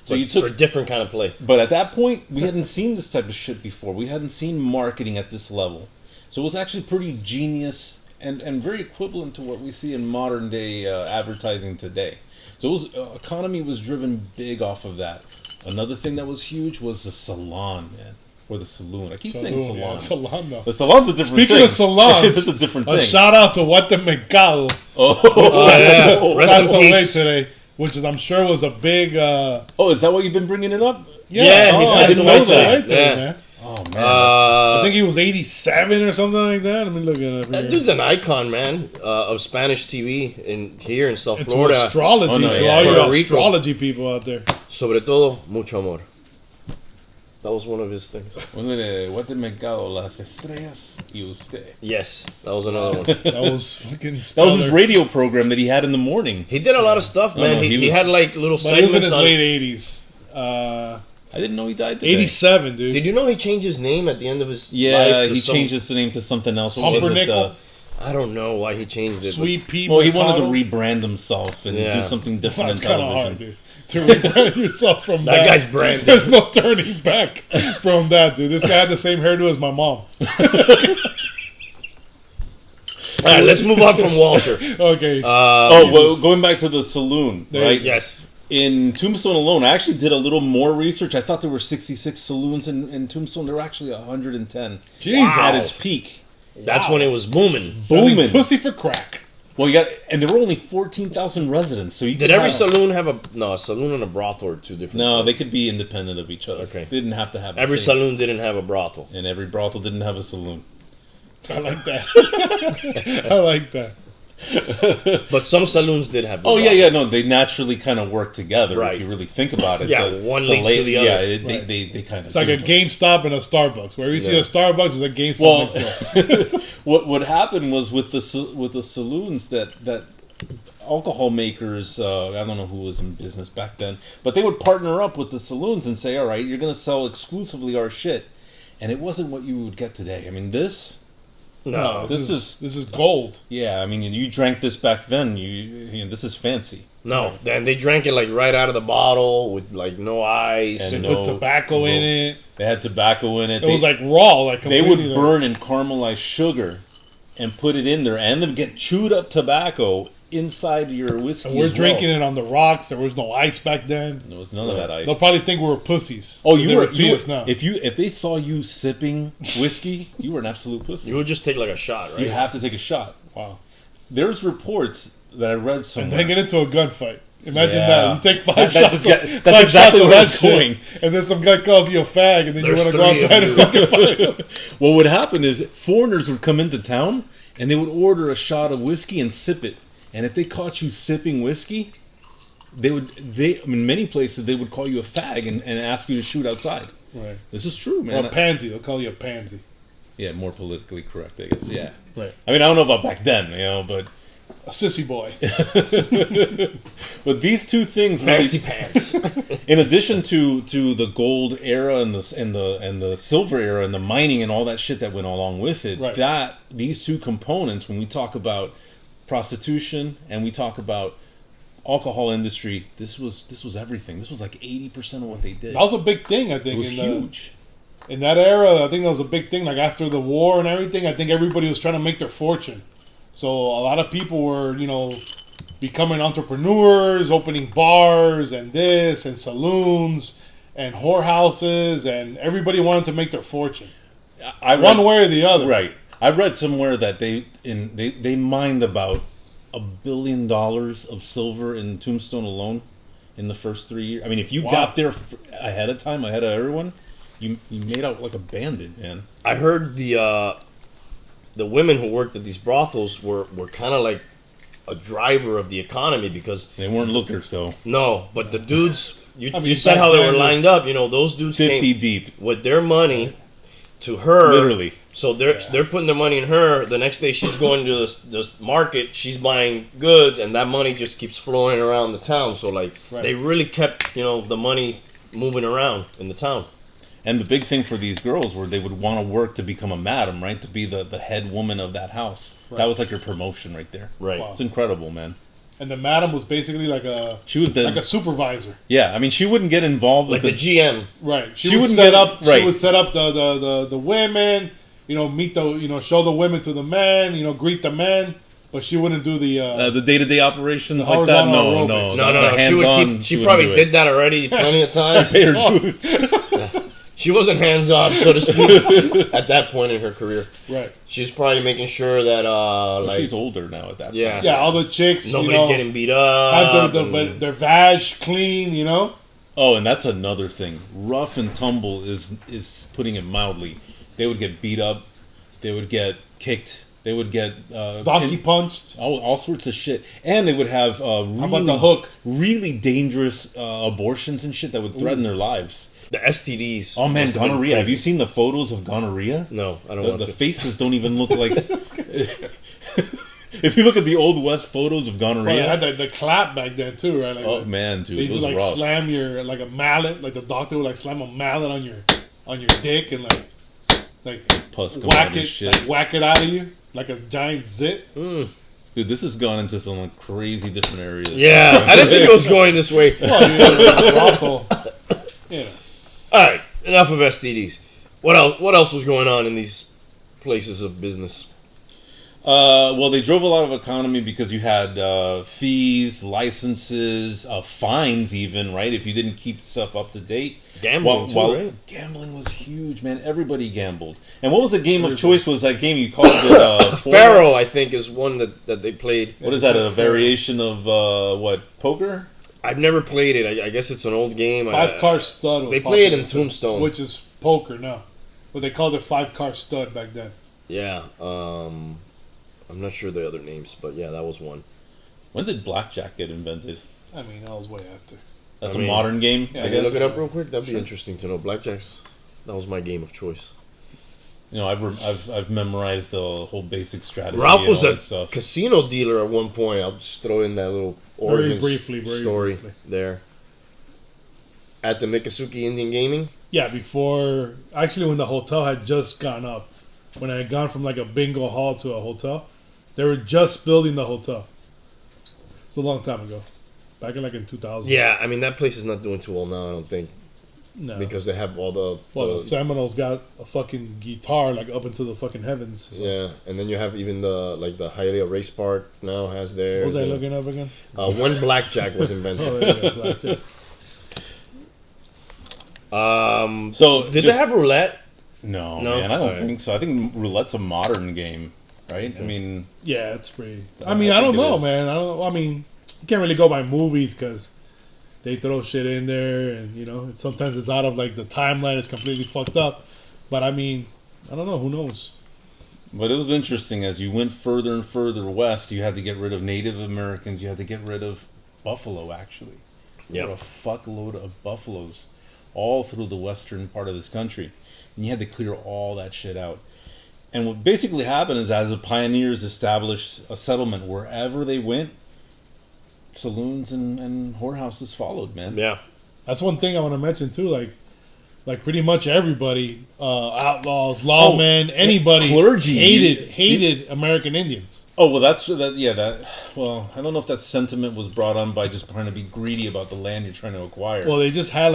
[SPEAKER 3] So
[SPEAKER 1] But
[SPEAKER 3] you took
[SPEAKER 1] for a different kind of play.
[SPEAKER 3] But at that point, we hadn't seen this type of shit before. We hadn't seen marketing at this level. So it was actually pretty genius and very equivalent to what we see in modern day advertising today. So it was, economy was driven big off of that. Another thing that was huge was the salon, man. Or the saloon. I keep saying salon.
[SPEAKER 2] Yeah, salon, no.
[SPEAKER 3] The salon's a different
[SPEAKER 2] Speaking
[SPEAKER 3] thing.
[SPEAKER 2] of salons,
[SPEAKER 3] it's a different
[SPEAKER 2] a
[SPEAKER 3] thing.
[SPEAKER 2] shout out to Walter Mercado.
[SPEAKER 1] Yeah. Rest
[SPEAKER 2] Passed
[SPEAKER 1] in
[SPEAKER 2] away
[SPEAKER 1] peace.
[SPEAKER 2] today, which is I'm sure was a big.
[SPEAKER 3] Oh, is that why you've been bringing it up?
[SPEAKER 1] Yeah, he
[SPEAKER 3] I
[SPEAKER 1] passed
[SPEAKER 3] didn't
[SPEAKER 1] away
[SPEAKER 3] know that.
[SPEAKER 1] today. Yeah.
[SPEAKER 2] man.
[SPEAKER 3] Oh, man. that's-
[SPEAKER 2] I think he was 87 or something like that. Let me look at it.
[SPEAKER 1] That dude's an icon, man, of Spanish TV here in South
[SPEAKER 2] It's
[SPEAKER 1] Florida.
[SPEAKER 2] astrology
[SPEAKER 3] Oh, no,
[SPEAKER 2] to
[SPEAKER 3] yeah.
[SPEAKER 2] all your
[SPEAKER 1] Puerto Rico.
[SPEAKER 2] astrology people out there.
[SPEAKER 1] Sobre todo, mucho amor. That was one of his things.
[SPEAKER 3] Walter Mercado, las estrellas y usted.
[SPEAKER 1] Yes, that was another one.
[SPEAKER 2] That was fucking
[SPEAKER 3] That
[SPEAKER 2] stellar.
[SPEAKER 3] was his radio program that he had in the morning.
[SPEAKER 1] He did a lot of stuff, man.
[SPEAKER 3] no,
[SPEAKER 1] he
[SPEAKER 3] he was-
[SPEAKER 1] had like little
[SPEAKER 2] But he was in
[SPEAKER 1] segments
[SPEAKER 2] his
[SPEAKER 1] on
[SPEAKER 2] late
[SPEAKER 1] it.
[SPEAKER 2] 80s.
[SPEAKER 3] I didn't know he died today.
[SPEAKER 2] 87, dude.
[SPEAKER 1] Did you know he changed his name at the end of his
[SPEAKER 3] Yeah,
[SPEAKER 1] life? To
[SPEAKER 3] he
[SPEAKER 1] some-
[SPEAKER 3] changed his name to something else. What was
[SPEAKER 2] Pumpernickel?
[SPEAKER 3] it,
[SPEAKER 1] I don't know why he changed it.
[SPEAKER 2] Sweet Pea.
[SPEAKER 3] well, he wanted to
[SPEAKER 2] Mercado?
[SPEAKER 3] rebrand himself and
[SPEAKER 1] Yeah.
[SPEAKER 3] do something different
[SPEAKER 2] That's
[SPEAKER 3] in
[SPEAKER 2] kind of
[SPEAKER 3] television.
[SPEAKER 2] hard, dude. To rebrand yourself from
[SPEAKER 1] That
[SPEAKER 2] that.
[SPEAKER 1] guy's branded.
[SPEAKER 2] There's no turning back from that, dude. This guy had the same hairdo as my mom.
[SPEAKER 1] All right, let's move on from Walter.
[SPEAKER 2] Okay.
[SPEAKER 3] Well, going back to the saloon,
[SPEAKER 2] There-
[SPEAKER 3] right?
[SPEAKER 1] Yes.
[SPEAKER 3] In Tombstone alone, I actually did a little more research. I thought there were 66 saloons in Tombstone. There were actually 110
[SPEAKER 2] Jesus.
[SPEAKER 3] at its peak.
[SPEAKER 1] That's when it was booming.
[SPEAKER 2] Selling
[SPEAKER 3] booming.
[SPEAKER 2] pussy for crack.
[SPEAKER 3] Well, and there were only 14,000 residents. So you
[SPEAKER 1] Did
[SPEAKER 3] could
[SPEAKER 1] every
[SPEAKER 3] have-
[SPEAKER 1] saloon have a saloon and a brothel or two different?
[SPEAKER 3] No, they could be independent of each other.
[SPEAKER 1] Okay.
[SPEAKER 3] They didn't have to have the
[SPEAKER 1] Every
[SPEAKER 3] same-
[SPEAKER 1] saloon didn't have a brothel.
[SPEAKER 3] and every brothel didn't have a saloon.
[SPEAKER 2] I like that. I like that.
[SPEAKER 1] But some saloons did have.
[SPEAKER 3] Oh yeah. No, they naturally kind of work together.
[SPEAKER 1] Right.
[SPEAKER 3] If you really think about it.
[SPEAKER 1] Yeah, one leads to the other.
[SPEAKER 3] Yeah,
[SPEAKER 2] Right.
[SPEAKER 3] they kind of.
[SPEAKER 2] It's like a GameStop and a Starbucks. Where you see
[SPEAKER 1] Yeah.
[SPEAKER 2] a Starbucks is a GameStop next door.
[SPEAKER 3] Well, what happened was with the saloons that alcohol makers, I don't know who was in business back then, but they would partner up with the saloons and say, all right, you're going to sell exclusively our shit. And it wasn't what you would get today. I mean, this,
[SPEAKER 1] No,
[SPEAKER 3] this
[SPEAKER 2] this is gold.
[SPEAKER 3] yeah, I mean, you drank this back then, this is fancy.
[SPEAKER 1] no. Then they drank it like right out of the bottle with like no ice.
[SPEAKER 3] And
[SPEAKER 2] They put tobacco in it.
[SPEAKER 3] They had tobacco in it.
[SPEAKER 2] It was like raw, like
[SPEAKER 3] They
[SPEAKER 2] completely
[SPEAKER 3] would burn and caramelize sugar and put it in there and then get chewed up tobacco inside your whiskey.
[SPEAKER 2] And we're
[SPEAKER 3] as well.
[SPEAKER 2] drinking it on the rocks. There was no ice back then.
[SPEAKER 3] There was none of that ice.
[SPEAKER 2] They'll probably think we were pussies.
[SPEAKER 3] Oh,
[SPEAKER 2] They
[SPEAKER 3] you were.
[SPEAKER 2] would see
[SPEAKER 3] You
[SPEAKER 2] us now.
[SPEAKER 3] If they saw you sipping whiskey, you were an absolute pussy.
[SPEAKER 1] You would just take like a shot, right?
[SPEAKER 3] You have to take a shot.
[SPEAKER 2] Wow.
[SPEAKER 3] There's reports that I read
[SPEAKER 2] And
[SPEAKER 3] somewhere.
[SPEAKER 2] then get into a gunfight. Imagine
[SPEAKER 3] Yeah.
[SPEAKER 2] that. You take
[SPEAKER 3] That's
[SPEAKER 2] five shots.
[SPEAKER 3] exa- that's
[SPEAKER 2] five
[SPEAKER 3] exactly
[SPEAKER 2] shots of
[SPEAKER 3] where
[SPEAKER 2] that
[SPEAKER 3] it's going.
[SPEAKER 2] shit, and then some guy calls you a fag, and then
[SPEAKER 1] There's
[SPEAKER 2] you want to go
[SPEAKER 1] three of
[SPEAKER 2] outside and
[SPEAKER 1] you.
[SPEAKER 2] fucking fight him.
[SPEAKER 3] What would happen is foreigners would come into town and they would order a shot of whiskey and sip it. And if they caught you sipping whiskey, in many places they would call you a fag and ask you to shoot outside.
[SPEAKER 2] Right.
[SPEAKER 3] This is true,
[SPEAKER 2] Or
[SPEAKER 3] man.
[SPEAKER 2] a pansy. They'll call you a pansy.
[SPEAKER 3] Yeah, more politically correct, I guess. Yeah.
[SPEAKER 2] Right.
[SPEAKER 3] I mean, I don't know about back then, but
[SPEAKER 2] A sissy boy.
[SPEAKER 3] but these two things,
[SPEAKER 1] Fancy pants.
[SPEAKER 3] in addition to the gold era and the silver era and the mining and all that shit that went along with it,
[SPEAKER 2] Right.
[SPEAKER 3] these two components, when we talk about prostitution and we talk about alcohol industry, this was everything. This was like 80% of what they did.
[SPEAKER 2] That was a big thing, I think.
[SPEAKER 3] It was huge.
[SPEAKER 2] In that era, I think that was a big thing. Like after the war and everything, I think everybody was trying to make their fortune. So a lot of people were, becoming entrepreneurs, opening bars and this and saloons and whorehouses, and everybody wanted to make their fortune.
[SPEAKER 3] I read,
[SPEAKER 2] One way or the other.
[SPEAKER 3] Right. I read somewhere that they mined about $1 billion of silver in Tombstone alone in the first 3 years. I mean, if you got there ahead of time, ahead of everyone, you made out like a bandit, man.
[SPEAKER 1] I heard the women who worked at these brothels were kind of like a driver of the economy because
[SPEAKER 3] They weren't lookers, though.
[SPEAKER 1] no, but the dudes you
[SPEAKER 2] I mean,
[SPEAKER 1] you said
[SPEAKER 2] back
[SPEAKER 1] how they were
[SPEAKER 2] then,
[SPEAKER 1] lined up. You know, those dudes
[SPEAKER 3] 50
[SPEAKER 1] came
[SPEAKER 3] deep,
[SPEAKER 1] with their money to her.
[SPEAKER 3] literally.
[SPEAKER 1] So they're putting their money in her. The next day she's going to this market. She's buying goods, and that money just keeps flowing around the town. So like they really kept the money moving around in the town.
[SPEAKER 3] And the big thing for these girls were they would want to work to become a madam, right? To be the head woman of that house.
[SPEAKER 2] Right.
[SPEAKER 3] That was like your promotion right there.
[SPEAKER 1] Right.
[SPEAKER 2] Wow.
[SPEAKER 3] It's incredible, man.
[SPEAKER 2] And the madam was basically like a supervisor.
[SPEAKER 3] Yeah, I mean, she wouldn't get involved
[SPEAKER 1] Like
[SPEAKER 3] with
[SPEAKER 1] the GM.
[SPEAKER 2] Right.
[SPEAKER 3] She wouldn't set up.
[SPEAKER 2] She would set up the women. Meet the show the women to the men. Greet the men. But she wouldn't do
[SPEAKER 3] the day-to-day operations
[SPEAKER 2] the
[SPEAKER 3] like that.
[SPEAKER 2] horizontal
[SPEAKER 3] No,
[SPEAKER 2] aerobics.
[SPEAKER 1] No.
[SPEAKER 3] The
[SPEAKER 1] She would
[SPEAKER 3] hands-on,
[SPEAKER 1] keep. She
[SPEAKER 3] wouldn't
[SPEAKER 1] probably
[SPEAKER 3] do it.
[SPEAKER 1] did that already plenty of times.
[SPEAKER 3] Pay her dues.
[SPEAKER 1] She wasn't hands off, so to speak, at that point in her career.
[SPEAKER 2] Right.
[SPEAKER 1] She's probably making sure that like
[SPEAKER 3] She's older now at that
[SPEAKER 1] Yeah.
[SPEAKER 3] point.
[SPEAKER 2] Yeah, all the chicks.
[SPEAKER 1] nobody's getting beat up.
[SPEAKER 2] Had
[SPEAKER 1] and-
[SPEAKER 2] their vag clean.
[SPEAKER 3] Oh, and that's another thing. Rough and tumble is putting it mildly. They would get beat up. They would get kicked. They would get
[SPEAKER 2] Donkey punched.
[SPEAKER 3] all sorts of shit. And they would have
[SPEAKER 2] How about the hook?
[SPEAKER 3] really dangerous abortions and shit that would threaten their lives.
[SPEAKER 1] the STDs.
[SPEAKER 3] Oh man,
[SPEAKER 1] must have been
[SPEAKER 3] gonorrhea. Have
[SPEAKER 1] crazy.
[SPEAKER 3] you seen the photos of gonorrhea?
[SPEAKER 1] No, I don't
[SPEAKER 3] The,
[SPEAKER 1] want
[SPEAKER 3] the
[SPEAKER 1] to.
[SPEAKER 3] faces don't even look like. If you look at the old West photos of
[SPEAKER 2] Well,
[SPEAKER 3] gonorrhea,
[SPEAKER 2] they had the clap back then too, right? Like
[SPEAKER 3] oh man, dude,
[SPEAKER 2] they
[SPEAKER 3] it
[SPEAKER 2] used
[SPEAKER 3] was
[SPEAKER 2] to like
[SPEAKER 3] rough.
[SPEAKER 2] slam your like a mallet, like the doctor would like slam a mallet on your dick and like
[SPEAKER 3] Pus coming out
[SPEAKER 2] whack
[SPEAKER 3] of
[SPEAKER 2] it,
[SPEAKER 3] his shit.
[SPEAKER 2] like whack it out of you like a giant zit.
[SPEAKER 1] Mm.
[SPEAKER 3] Dude, this has gone into some like, crazy different areas.
[SPEAKER 1] Yeah, I didn't think it was going this way.
[SPEAKER 2] Well, brothel. Yeah.
[SPEAKER 1] All right, enough of STDs. What else? What else was going on in these places of business?
[SPEAKER 3] Well, they drove a lot of economy because you had fees, licenses, fines, even right if you didn't keep stuff up to date.
[SPEAKER 1] Gambling too, right?
[SPEAKER 3] Gambling was huge, man. Everybody gambled. And what was the game of choice? Was that game you called it?
[SPEAKER 1] Pharaoh, I think, is one that they played.
[SPEAKER 3] What is that? A variation of what? Poker?
[SPEAKER 1] I've never played it. I guess it's an old game.
[SPEAKER 2] 5-car stud. Was
[SPEAKER 1] They play it
[SPEAKER 2] popular,
[SPEAKER 1] in Tombstone.
[SPEAKER 2] which is poker now, but they called it 5-car stud back then.
[SPEAKER 1] Yeah. I'm not sure the other names, but yeah, that was one.
[SPEAKER 3] When did blackjack get invented?
[SPEAKER 2] I mean, that was way after.
[SPEAKER 3] That's
[SPEAKER 1] I
[SPEAKER 3] a
[SPEAKER 1] mean,
[SPEAKER 3] modern game,
[SPEAKER 2] yeah,
[SPEAKER 3] I
[SPEAKER 1] Can you
[SPEAKER 3] guess.
[SPEAKER 1] look it up real quick? That'd be
[SPEAKER 2] Sure.
[SPEAKER 1] interesting to know. Blackjack's. That was my game of choice.
[SPEAKER 3] You know, I've memorized the whole basic strategy.
[SPEAKER 1] Ralph
[SPEAKER 3] and
[SPEAKER 1] was
[SPEAKER 3] all
[SPEAKER 1] a
[SPEAKER 3] that stuff.
[SPEAKER 1] casino dealer at one point. I'll just throw in that little origin
[SPEAKER 2] Very
[SPEAKER 1] story
[SPEAKER 2] briefly.
[SPEAKER 1] there. At the Miccosukee Indian Gaming.
[SPEAKER 2] Yeah, before actually when the hotel had just gone up, when I had gone from like a bingo hall to a hotel, they were just building the hotel. It's a long time ago, back in 2000.
[SPEAKER 1] Yeah, I mean that place is not doing too well now. I don't think
[SPEAKER 2] no.
[SPEAKER 1] because they have all the
[SPEAKER 2] the Seminoles got a fucking guitar like up into the fucking heavens. So.
[SPEAKER 1] yeah, and then you have even the Hialeah Race Park now has theirs.
[SPEAKER 2] What was I
[SPEAKER 1] and,
[SPEAKER 2] looking up again?
[SPEAKER 1] When blackjack was invented.
[SPEAKER 2] Oh yeah, blackjack.
[SPEAKER 1] So did they
[SPEAKER 3] just-
[SPEAKER 1] have roulette?
[SPEAKER 3] No,
[SPEAKER 1] No?
[SPEAKER 3] man, I don't
[SPEAKER 1] Alright.
[SPEAKER 3] think so. I think roulette's a modern game, right? I mean,
[SPEAKER 2] Yeah, it's pretty.
[SPEAKER 3] I
[SPEAKER 2] I mean, I don't
[SPEAKER 3] think it
[SPEAKER 2] know,
[SPEAKER 3] is.
[SPEAKER 2] man. I don't know. I mean, you can't really go by movies because they throw shit in there, and sometimes it's out of like the timeline. It's completely fucked up. But I mean, I don't know. Who knows?
[SPEAKER 3] but it was interesting as you went further and further west. You had to get rid of Native Americans. You had to get rid of buffalo. Actually, there were a fuckload of buffaloes all through the western part of this country, and you had to clear all that shit out. And what basically happened is, as the pioneers established a settlement wherever they went, saloons and whorehouses followed, man.
[SPEAKER 1] Yeah.
[SPEAKER 2] That's one thing I want to mention too. Like pretty much everybody, outlaws, lawmen, anybody,
[SPEAKER 3] clergy.
[SPEAKER 2] hated American Indians.
[SPEAKER 3] Oh well, well, I don't know if that sentiment was brought on by just trying to be greedy about the land you're trying to acquire.
[SPEAKER 2] Well, they just had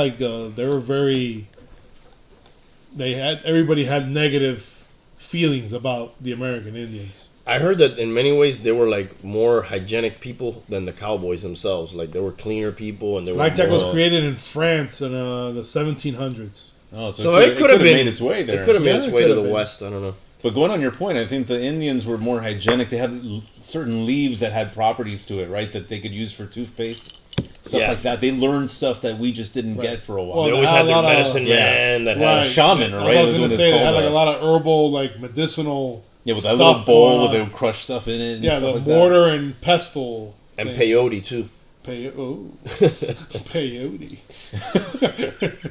[SPEAKER 2] everybody had negative feelings about the American Indians.
[SPEAKER 1] I heard that in many ways they were like more hygienic people than the cowboys themselves. Like they were cleaner people and they were
[SPEAKER 2] Blackjack was
[SPEAKER 1] more-
[SPEAKER 2] created in France in the 1700s.
[SPEAKER 3] Oh,
[SPEAKER 1] So it could have
[SPEAKER 3] made its way there.
[SPEAKER 1] It could have made
[SPEAKER 2] Yeah,
[SPEAKER 1] its
[SPEAKER 2] it
[SPEAKER 1] way to
[SPEAKER 2] could
[SPEAKER 1] the
[SPEAKER 2] have been.
[SPEAKER 1] west. I don't know.
[SPEAKER 3] But going on your point, I think the Indians were more hygienic. They had certain leaves that had properties to it, right? That they could use for toothpaste, stuff
[SPEAKER 1] Yeah.
[SPEAKER 3] like that. They learned stuff that we just didn't get for a while.
[SPEAKER 2] Well,
[SPEAKER 1] They always
[SPEAKER 2] they
[SPEAKER 1] had
[SPEAKER 2] had a
[SPEAKER 1] their
[SPEAKER 2] lot of-
[SPEAKER 1] medicine man that
[SPEAKER 3] Right.
[SPEAKER 1] had
[SPEAKER 3] shaman,
[SPEAKER 2] I
[SPEAKER 3] right?
[SPEAKER 2] was
[SPEAKER 3] Is
[SPEAKER 2] going
[SPEAKER 3] what
[SPEAKER 2] to
[SPEAKER 3] it's
[SPEAKER 2] say they had
[SPEAKER 3] called,
[SPEAKER 2] like a lot of herbal, like medicinal.
[SPEAKER 3] Yeah, with that
[SPEAKER 2] stuff
[SPEAKER 3] little bowl
[SPEAKER 2] going
[SPEAKER 3] where
[SPEAKER 2] on.
[SPEAKER 3] they would crush stuff in it. And
[SPEAKER 2] Yeah,
[SPEAKER 3] stuff
[SPEAKER 2] the
[SPEAKER 3] like
[SPEAKER 2] mortar and pestle.
[SPEAKER 1] and
[SPEAKER 2] thing.
[SPEAKER 1] peyote too.
[SPEAKER 2] Peyote.
[SPEAKER 3] that.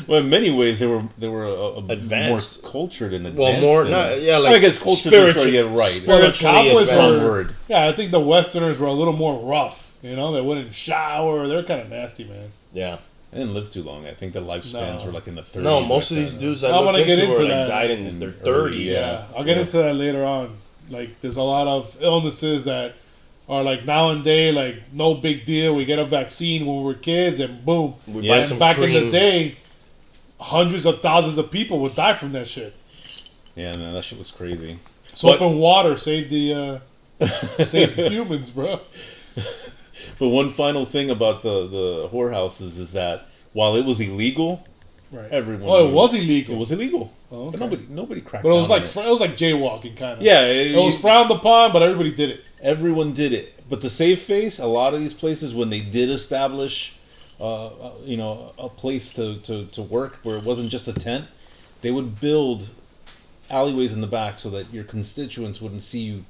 [SPEAKER 3] Well, in many ways, they were more
[SPEAKER 1] Advanced.
[SPEAKER 3] cultured and advanced.
[SPEAKER 1] Well, more
[SPEAKER 3] than-
[SPEAKER 1] not yeah,
[SPEAKER 3] I
[SPEAKER 1] like
[SPEAKER 3] guess cultured is where you get it right.
[SPEAKER 2] Well, the
[SPEAKER 1] Spiritually
[SPEAKER 2] Cowboys
[SPEAKER 1] advanced.
[SPEAKER 2] were.
[SPEAKER 3] Word.
[SPEAKER 2] Yeah, I think the Westerners were a little more rough. You know, they wouldn't shower. They're kind of nasty, man.
[SPEAKER 1] Yeah.
[SPEAKER 3] They didn't live too long. I think the lifespans
[SPEAKER 2] No.
[SPEAKER 3] were like in the 30s.
[SPEAKER 1] No, most of
[SPEAKER 3] back
[SPEAKER 1] these
[SPEAKER 3] then.
[SPEAKER 1] dudes
[SPEAKER 2] I
[SPEAKER 1] I
[SPEAKER 2] wanna
[SPEAKER 1] looked
[SPEAKER 2] get
[SPEAKER 1] into
[SPEAKER 2] into
[SPEAKER 1] were, like,
[SPEAKER 2] that.
[SPEAKER 1] died in their 30s.
[SPEAKER 2] Yeah, I'll get into that later on. Like, there's a lot of illnesses that are like now and day, like no big deal. We get a vaccine when we're kids, and boom.
[SPEAKER 1] We
[SPEAKER 3] Yeah.
[SPEAKER 1] buy
[SPEAKER 3] And
[SPEAKER 1] some
[SPEAKER 2] Back in the
[SPEAKER 1] cream.
[SPEAKER 2] day, hundreds of thousands of people would die from that shit.
[SPEAKER 3] Yeah, no, that shit was crazy.
[SPEAKER 2] Soap
[SPEAKER 3] But-
[SPEAKER 2] and water saved the humans, bro.
[SPEAKER 3] But one final thing about the whorehouses is that while it was illegal,
[SPEAKER 2] Right.
[SPEAKER 3] everyone
[SPEAKER 2] Oh, it
[SPEAKER 3] knew
[SPEAKER 2] was illegal.
[SPEAKER 3] It was illegal.
[SPEAKER 2] Oh,
[SPEAKER 3] But
[SPEAKER 2] okay.
[SPEAKER 3] nobody cracked
[SPEAKER 2] But it was
[SPEAKER 3] down
[SPEAKER 2] like
[SPEAKER 3] on
[SPEAKER 2] it was like jaywalking kind of.
[SPEAKER 3] yeah,
[SPEAKER 2] It was frowned upon, but everybody did it.
[SPEAKER 3] everyone did it. But to save face, a lot of these places when they did establish, a place to work where it wasn't just a tent, they would build alleyways in the back so that your constituents wouldn't see you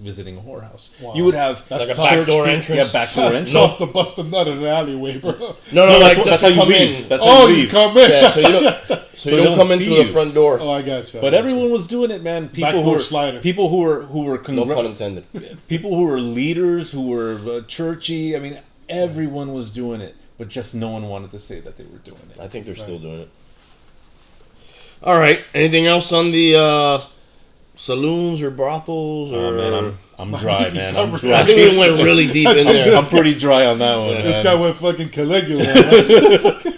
[SPEAKER 3] visiting a whorehouse.
[SPEAKER 2] Wow.
[SPEAKER 3] You would have
[SPEAKER 2] That's
[SPEAKER 1] Like a
[SPEAKER 2] tough.
[SPEAKER 1] backdoor
[SPEAKER 3] Yeah,
[SPEAKER 1] entrance.
[SPEAKER 3] backdoor
[SPEAKER 2] That's
[SPEAKER 3] entrance.
[SPEAKER 2] tough to bust a nut in an alleyway, bro.
[SPEAKER 1] No,
[SPEAKER 3] No,
[SPEAKER 1] like
[SPEAKER 3] that's
[SPEAKER 1] just
[SPEAKER 3] how
[SPEAKER 1] to
[SPEAKER 3] you
[SPEAKER 1] come
[SPEAKER 3] leave.
[SPEAKER 1] in.
[SPEAKER 3] That's how
[SPEAKER 2] Oh,
[SPEAKER 3] you
[SPEAKER 2] you
[SPEAKER 3] leave.
[SPEAKER 2] come in.
[SPEAKER 1] Yeah, so you don't
[SPEAKER 3] they
[SPEAKER 1] don't
[SPEAKER 3] don't
[SPEAKER 1] come in
[SPEAKER 3] see
[SPEAKER 1] through
[SPEAKER 3] you.
[SPEAKER 1] the front door.
[SPEAKER 2] Oh, I got you.
[SPEAKER 3] But everyone was doing it, man. People
[SPEAKER 2] Backdoor
[SPEAKER 3] who were
[SPEAKER 2] slider.
[SPEAKER 3] people who were
[SPEAKER 1] No pun intended.
[SPEAKER 3] people who were leaders, who were churchy. I mean, everyone was doing it, but just no one wanted to say that they were doing it.
[SPEAKER 1] I think they're still doing it. All right. Anything else on the saloons or brothels? Or
[SPEAKER 3] Oh man, I'm dry, man. I'm
[SPEAKER 1] I
[SPEAKER 3] dry.
[SPEAKER 1] think we went really deep in there.
[SPEAKER 3] I'm pretty dry on that one.
[SPEAKER 2] This
[SPEAKER 3] man.
[SPEAKER 2] guy went fucking Caligula. That's-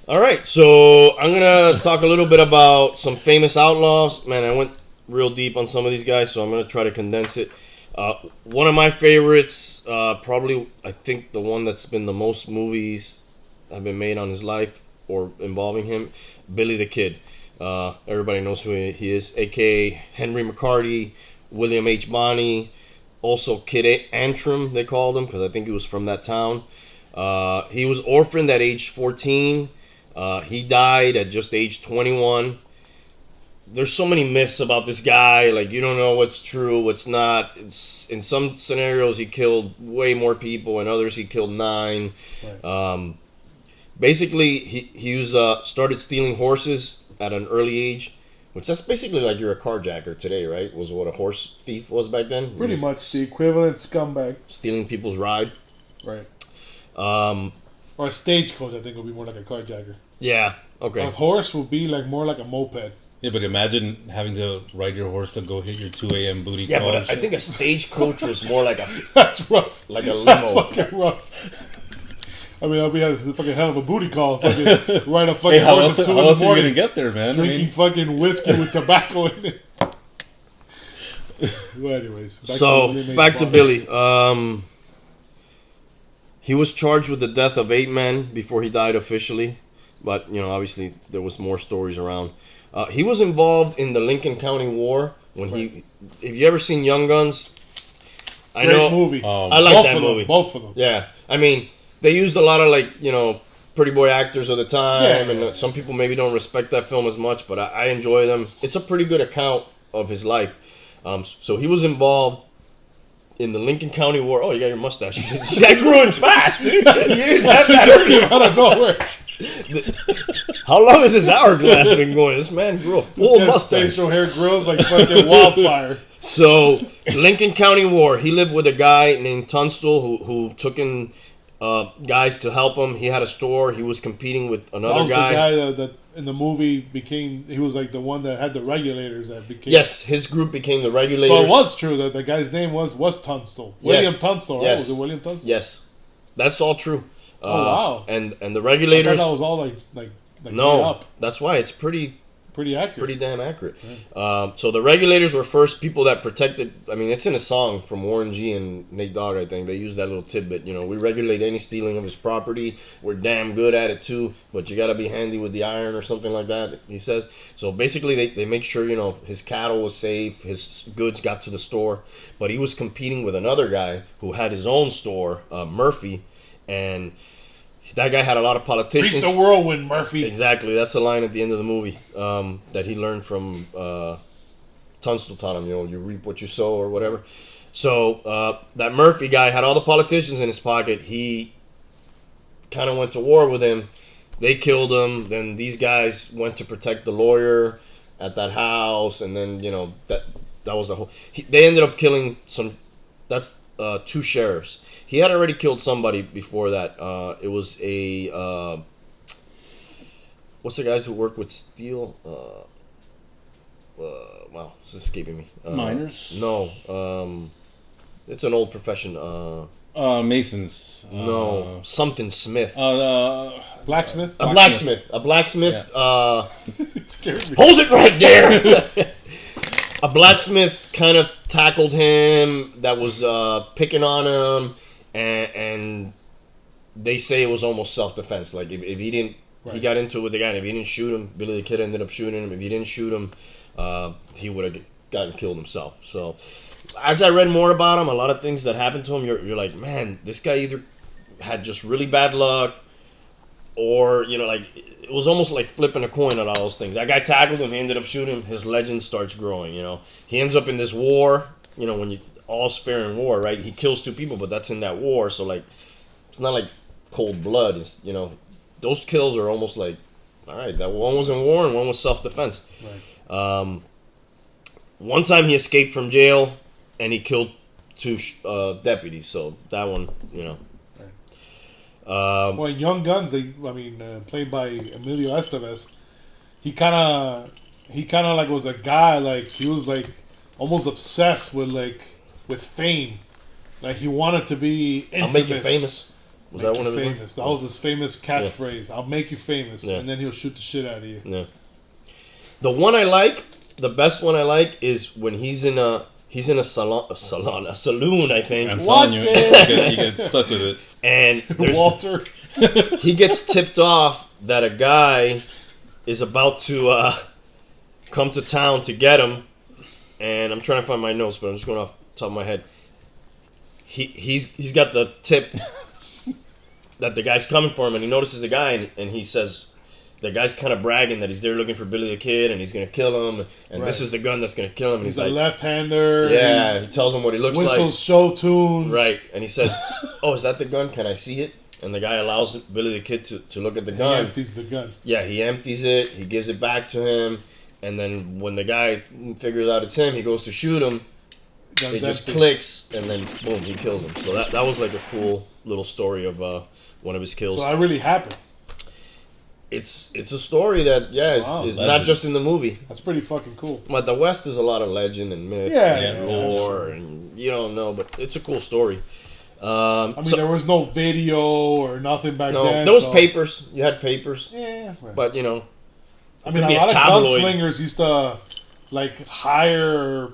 [SPEAKER 1] All right, so I'm gonna talk a little bit about some famous outlaws. Man, I went real deep on some of these guys, so I'm gonna try to condense it. One of my favorites, probably I think the one that's been the most movies have been made on his life or involving him, Billy the Kid. Everybody knows who he is, aka Henry McCarty, William H. Bonney, also Kid Antrim they called him because I think he was from that town. He was orphaned at age 14. He died at just age 21. There's so many myths about this guy. Like, you don't know what's true, what's not. In some scenarios, he killed way more people. In others, he killed 9.
[SPEAKER 2] Right.
[SPEAKER 1] Basically, he was started stealing horses at an early age, which that's basically like you're a carjacker today, right? Was what a horse thief was back then.
[SPEAKER 2] Pretty
[SPEAKER 1] He was
[SPEAKER 2] much the equivalent scumbag.
[SPEAKER 1] stealing people's ride.
[SPEAKER 2] Right.
[SPEAKER 1] Um,
[SPEAKER 2] Or a stagecoach, I think, would be more like a carjacker.
[SPEAKER 1] yeah. Okay.
[SPEAKER 2] A horse would be like more like a moped.
[SPEAKER 3] Yeah, but imagine having to ride your horse to go hit your 2 a.m. booty
[SPEAKER 1] Yeah,
[SPEAKER 3] call.
[SPEAKER 1] but I think a stagecoach was more like a
[SPEAKER 2] That's rough.
[SPEAKER 1] like a
[SPEAKER 2] That's
[SPEAKER 1] limo.
[SPEAKER 2] fucking rough. I mean, I'll be a fucking hell of a booty call. Fucking ride a fucking
[SPEAKER 3] Hey, how
[SPEAKER 2] horse
[SPEAKER 3] else,
[SPEAKER 2] at 2
[SPEAKER 3] how
[SPEAKER 2] in
[SPEAKER 3] else
[SPEAKER 2] the
[SPEAKER 3] are you
[SPEAKER 2] morning,
[SPEAKER 3] gonna get there, man?
[SPEAKER 2] drinking fucking whiskey with tobacco in it. Well, anyways,
[SPEAKER 1] Back to Billy. He was charged with the death of 8 men before he died officially, but obviously there was more stories around. He was involved in the Lincoln County War when he. If you ever seen Young Guns, I
[SPEAKER 2] Great
[SPEAKER 1] know
[SPEAKER 2] movie.
[SPEAKER 1] I like
[SPEAKER 2] both
[SPEAKER 1] that
[SPEAKER 2] of
[SPEAKER 1] movie.
[SPEAKER 2] Them, both of them.
[SPEAKER 1] Yeah, I mean they used a lot of pretty boy actors of the time,
[SPEAKER 2] Yeah.
[SPEAKER 1] and some people maybe don't respect that film as much, but I enjoy them. It's a pretty good account of his life. So he was involved in the Lincoln County War. Oh, you got your mustache. That grew in fast, dude. You didn't have that earlier.
[SPEAKER 2] Came out of nowhere.
[SPEAKER 1] How long has his hourglass been going? This man grew a full
[SPEAKER 2] This
[SPEAKER 1] mustache.
[SPEAKER 2] facial hair grows like fucking wildfire.
[SPEAKER 1] So, Lincoln County War. He lived with a guy named Tunstall who took in guys to help him. He had a store. He was competing with
[SPEAKER 2] That
[SPEAKER 1] another
[SPEAKER 2] was
[SPEAKER 1] guy.
[SPEAKER 2] the guy that in the movie became. He was like the one that had the regulators that became.
[SPEAKER 1] Yes, his group became the regulators.
[SPEAKER 2] So it was true that the guy's name was Tunstall. William
[SPEAKER 1] Yes.
[SPEAKER 2] Tunstall, right?
[SPEAKER 1] Yes.
[SPEAKER 2] Was it William Tunstall?
[SPEAKER 1] Yes, that's all true.
[SPEAKER 2] Oh, wow.
[SPEAKER 1] And the
[SPEAKER 2] I thought
[SPEAKER 1] regulators.
[SPEAKER 2] that was all like made
[SPEAKER 1] No,
[SPEAKER 2] up.
[SPEAKER 1] that's why it's pretty
[SPEAKER 2] pretty accurate.
[SPEAKER 1] Pretty damn accurate. So the regulators were first people that protected. I mean, it's in a song from Warren G and Nate Dogg. I think they used that little tidbit. We regulate any stealing of his property. We're damn good at it too, but you got to be handy with the iron or something like that. He says. So basically, they make sure his cattle was safe, his goods got to the store, but he was competing with another guy who had his own store, Murphy, and that guy had a lot of politicians.
[SPEAKER 2] Reap the whirlwind, Murphy.
[SPEAKER 1] Exactly. That's the line at the end of the movie that he learned from Tunstall taught him. You reap what you sow or whatever. So that Murphy guy had all the politicians in his pocket. He kind of went to war with him. They killed him. Then these guys went to protect the lawyer at that house. And then, that was the whole... They ended up killing some... That's 2 sheriffs. He had already killed somebody before that. It was a... what's the guys who work with steel? Wow, it's escaping me.
[SPEAKER 3] Miners?
[SPEAKER 1] No. It's an old profession.
[SPEAKER 3] Masons.
[SPEAKER 1] No. Something Smith.
[SPEAKER 2] Blacksmith?
[SPEAKER 1] A blacksmith. A blacksmith.
[SPEAKER 3] Yeah.
[SPEAKER 2] Scared me.
[SPEAKER 1] Hold it right there! A blacksmith kind of tackled him that was picking on him, and they say it was almost self-defense. Like, if he didn't, he got into it with the guy, and if he didn't shoot him, Billy the Kid ended up shooting him. If he didn't shoot him, he would have gotten killed himself. So, as I read more about him, a lot of things that happened to him, you're like, man, this guy either had just really bad luck, or, it was almost like flipping a coin on all those things. That guy tackled him, he ended up shooting him, his legend starts growing, He ends up in this war, when all's fair in war, right? He kills 2 people, but that's in that war, so, it's not like cold blood. It's, those kills are almost like, all right, that one was in war and one was self-defense.
[SPEAKER 2] Right.
[SPEAKER 1] One time he escaped from jail, and he killed 2 deputies, so that one,
[SPEAKER 2] Well, Young Guns, played by Emilio Estevez, he kind of was a guy, he was almost obsessed with fame. Like, he wanted to be infamous.
[SPEAKER 1] I'll make you famous. Was that one of his
[SPEAKER 2] famous? That was his famous catchphrase. I'll make you famous, and then he'll shoot the shit out of you.
[SPEAKER 1] Yeah. The one I like, the best one I like, is when he's in a saloon, I think.
[SPEAKER 3] I'm telling you, you get stuck with it.
[SPEAKER 1] And
[SPEAKER 2] Walter,
[SPEAKER 1] he gets tipped off that a guy is about to come to town to get him. And I'm trying to find my notes, but I'm just going off the top of my head. He's got the tip that the guy's coming for him, and he notices a guy, and he says, the guy's kind of bragging that he's there looking for Billy the Kid, and he's going to kill him, and this is the gun that's going to kill him. And
[SPEAKER 2] he's
[SPEAKER 1] like,
[SPEAKER 2] a left-hander.
[SPEAKER 1] Yeah, he tells him what he looks like.
[SPEAKER 2] Whistles show tunes.
[SPEAKER 1] Right, and he says, oh, is that the gun? Can I see it? And the guy allows Billy the Kid to look at the gun.
[SPEAKER 2] He empties the gun.
[SPEAKER 1] Yeah, he empties it, he gives it back to him, and then when the guy figures out it's him, he goes to shoot him. It just clicks, and then boom, he kills him. So that was like a cool little story of one of his kills.
[SPEAKER 2] So that really happened.
[SPEAKER 1] It's a story that is not just in the movie.
[SPEAKER 2] That's pretty fucking cool.
[SPEAKER 1] But the West is a lot of legend and myth and lore, and you don't know, but it's a cool story.
[SPEAKER 2] There was no video or nothing back then.
[SPEAKER 1] No, there was papers. You had papers.
[SPEAKER 2] Yeah, right.
[SPEAKER 1] But
[SPEAKER 2] a lot of gunslingers used to hire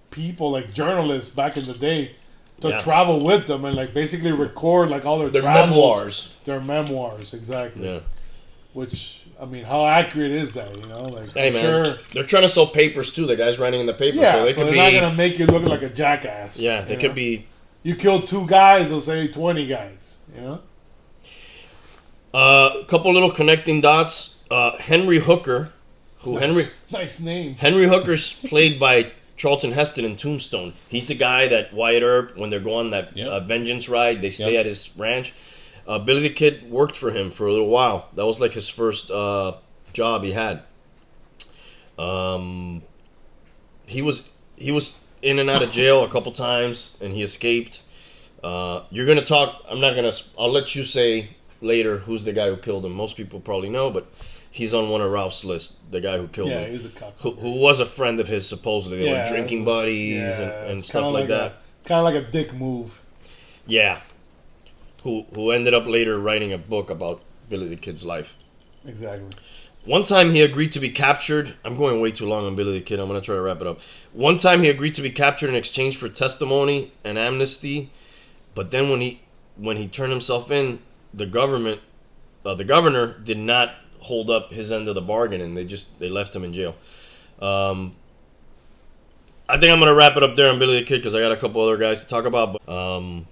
[SPEAKER 2] people, journalists back in the day, to travel with them and basically record all their travels.
[SPEAKER 1] Memoirs.
[SPEAKER 2] Their memoirs, exactly.
[SPEAKER 1] Yeah.
[SPEAKER 2] Which, how accurate is that?
[SPEAKER 1] Hey, man,
[SPEAKER 2] sure
[SPEAKER 1] they're trying to sell papers too. The guy's writing in the paper,
[SPEAKER 2] yeah,
[SPEAKER 1] so
[SPEAKER 2] they're not gonna make you look like a jackass.
[SPEAKER 1] Yeah, they could be.
[SPEAKER 2] You killed 2 guys, they'll say 20 guys.
[SPEAKER 1] A couple little connecting dots. Henry Hooker,
[SPEAKER 2] nice name.
[SPEAKER 1] Henry Hooker's played by Charlton Heston in Tombstone. He's the guy that Wyatt Earp, when they're going on that vengeance ride, they stay at his ranch. Billy the Kid worked for him for a little while. That was his first job he had. He was in and out of jail a couple times, and he escaped. You're gonna talk. I'll let you say later who's the guy who killed him. Most people probably know, but he's on one of Ralph's list. The guy who killed him.
[SPEAKER 2] Yeah, he's a cop.
[SPEAKER 1] Who was a friend of his supposedly. They were drinking buddies and stuff like that.
[SPEAKER 2] Kind of like a dick move.
[SPEAKER 1] Yeah. Who ended up later writing a book about Billy the Kid's life.
[SPEAKER 2] Exactly.
[SPEAKER 1] One time he agreed to be captured. I'm going way too long on Billy the Kid. I'm going to try to wrap it up. One time he agreed to be captured in exchange for testimony and amnesty. But then when he turned himself in, the governor did not hold up his end of the bargain, and they left him in jail. I think I'm going to wrap it up there on Billy the Kid because I got a couple other guys to talk about. But,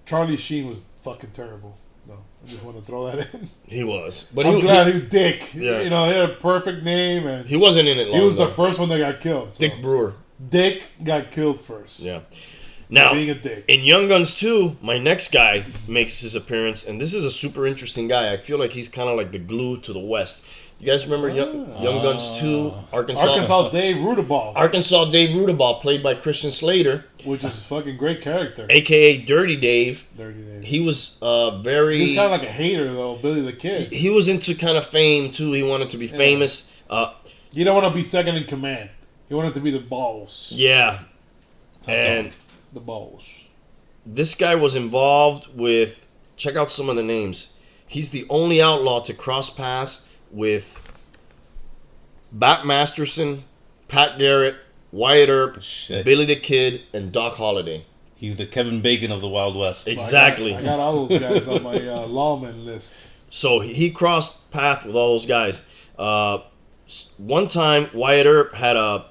[SPEAKER 2] Charlie Sheen was fucking terrible. No, I just want to throw that in.
[SPEAKER 1] he was. But
[SPEAKER 2] I'm glad he was Dick.
[SPEAKER 1] Yeah.
[SPEAKER 2] You know, he had a perfect name. And
[SPEAKER 1] he wasn't in it long.
[SPEAKER 2] he was
[SPEAKER 1] though.
[SPEAKER 2] the first one that got killed. So.
[SPEAKER 1] Dick Brewer.
[SPEAKER 2] Dick got killed first.
[SPEAKER 1] Yeah. Now,
[SPEAKER 2] being a dick.
[SPEAKER 1] In Young Guns 2, my next guy makes his appearance, and this is a super interesting guy. I feel like he's kind of like the glue to the West. You guys remember Young Guns 2,
[SPEAKER 2] Arkansas Dave Rudaball.
[SPEAKER 1] Arkansas Dave Rudaball, played by Christian Slater.
[SPEAKER 2] Which is a fucking great character.
[SPEAKER 1] A.K.A. Dirty Dave.
[SPEAKER 2] Dirty Dave.
[SPEAKER 1] He was very...
[SPEAKER 2] He was kind of like a hater, though, Billy the Kid.
[SPEAKER 1] He was into kind of fame, too. He wanted to be famous.
[SPEAKER 2] You don't want to be second in command. You wanted to be the boss.
[SPEAKER 1] Yeah. And...
[SPEAKER 2] the boss.
[SPEAKER 1] This guy was involved with... Check out some of the names. He's the only outlaw to cross paths with Bat Masterson, Pat Garrett, Wyatt Earp, Billy the Kid, and Doc Holliday.
[SPEAKER 3] He's the Kevin Bacon of the Wild West.
[SPEAKER 1] Exactly.
[SPEAKER 2] I got all those guys on my Lawmen list.
[SPEAKER 1] So he crossed paths with all those guys. One time, Wyatt Earp had a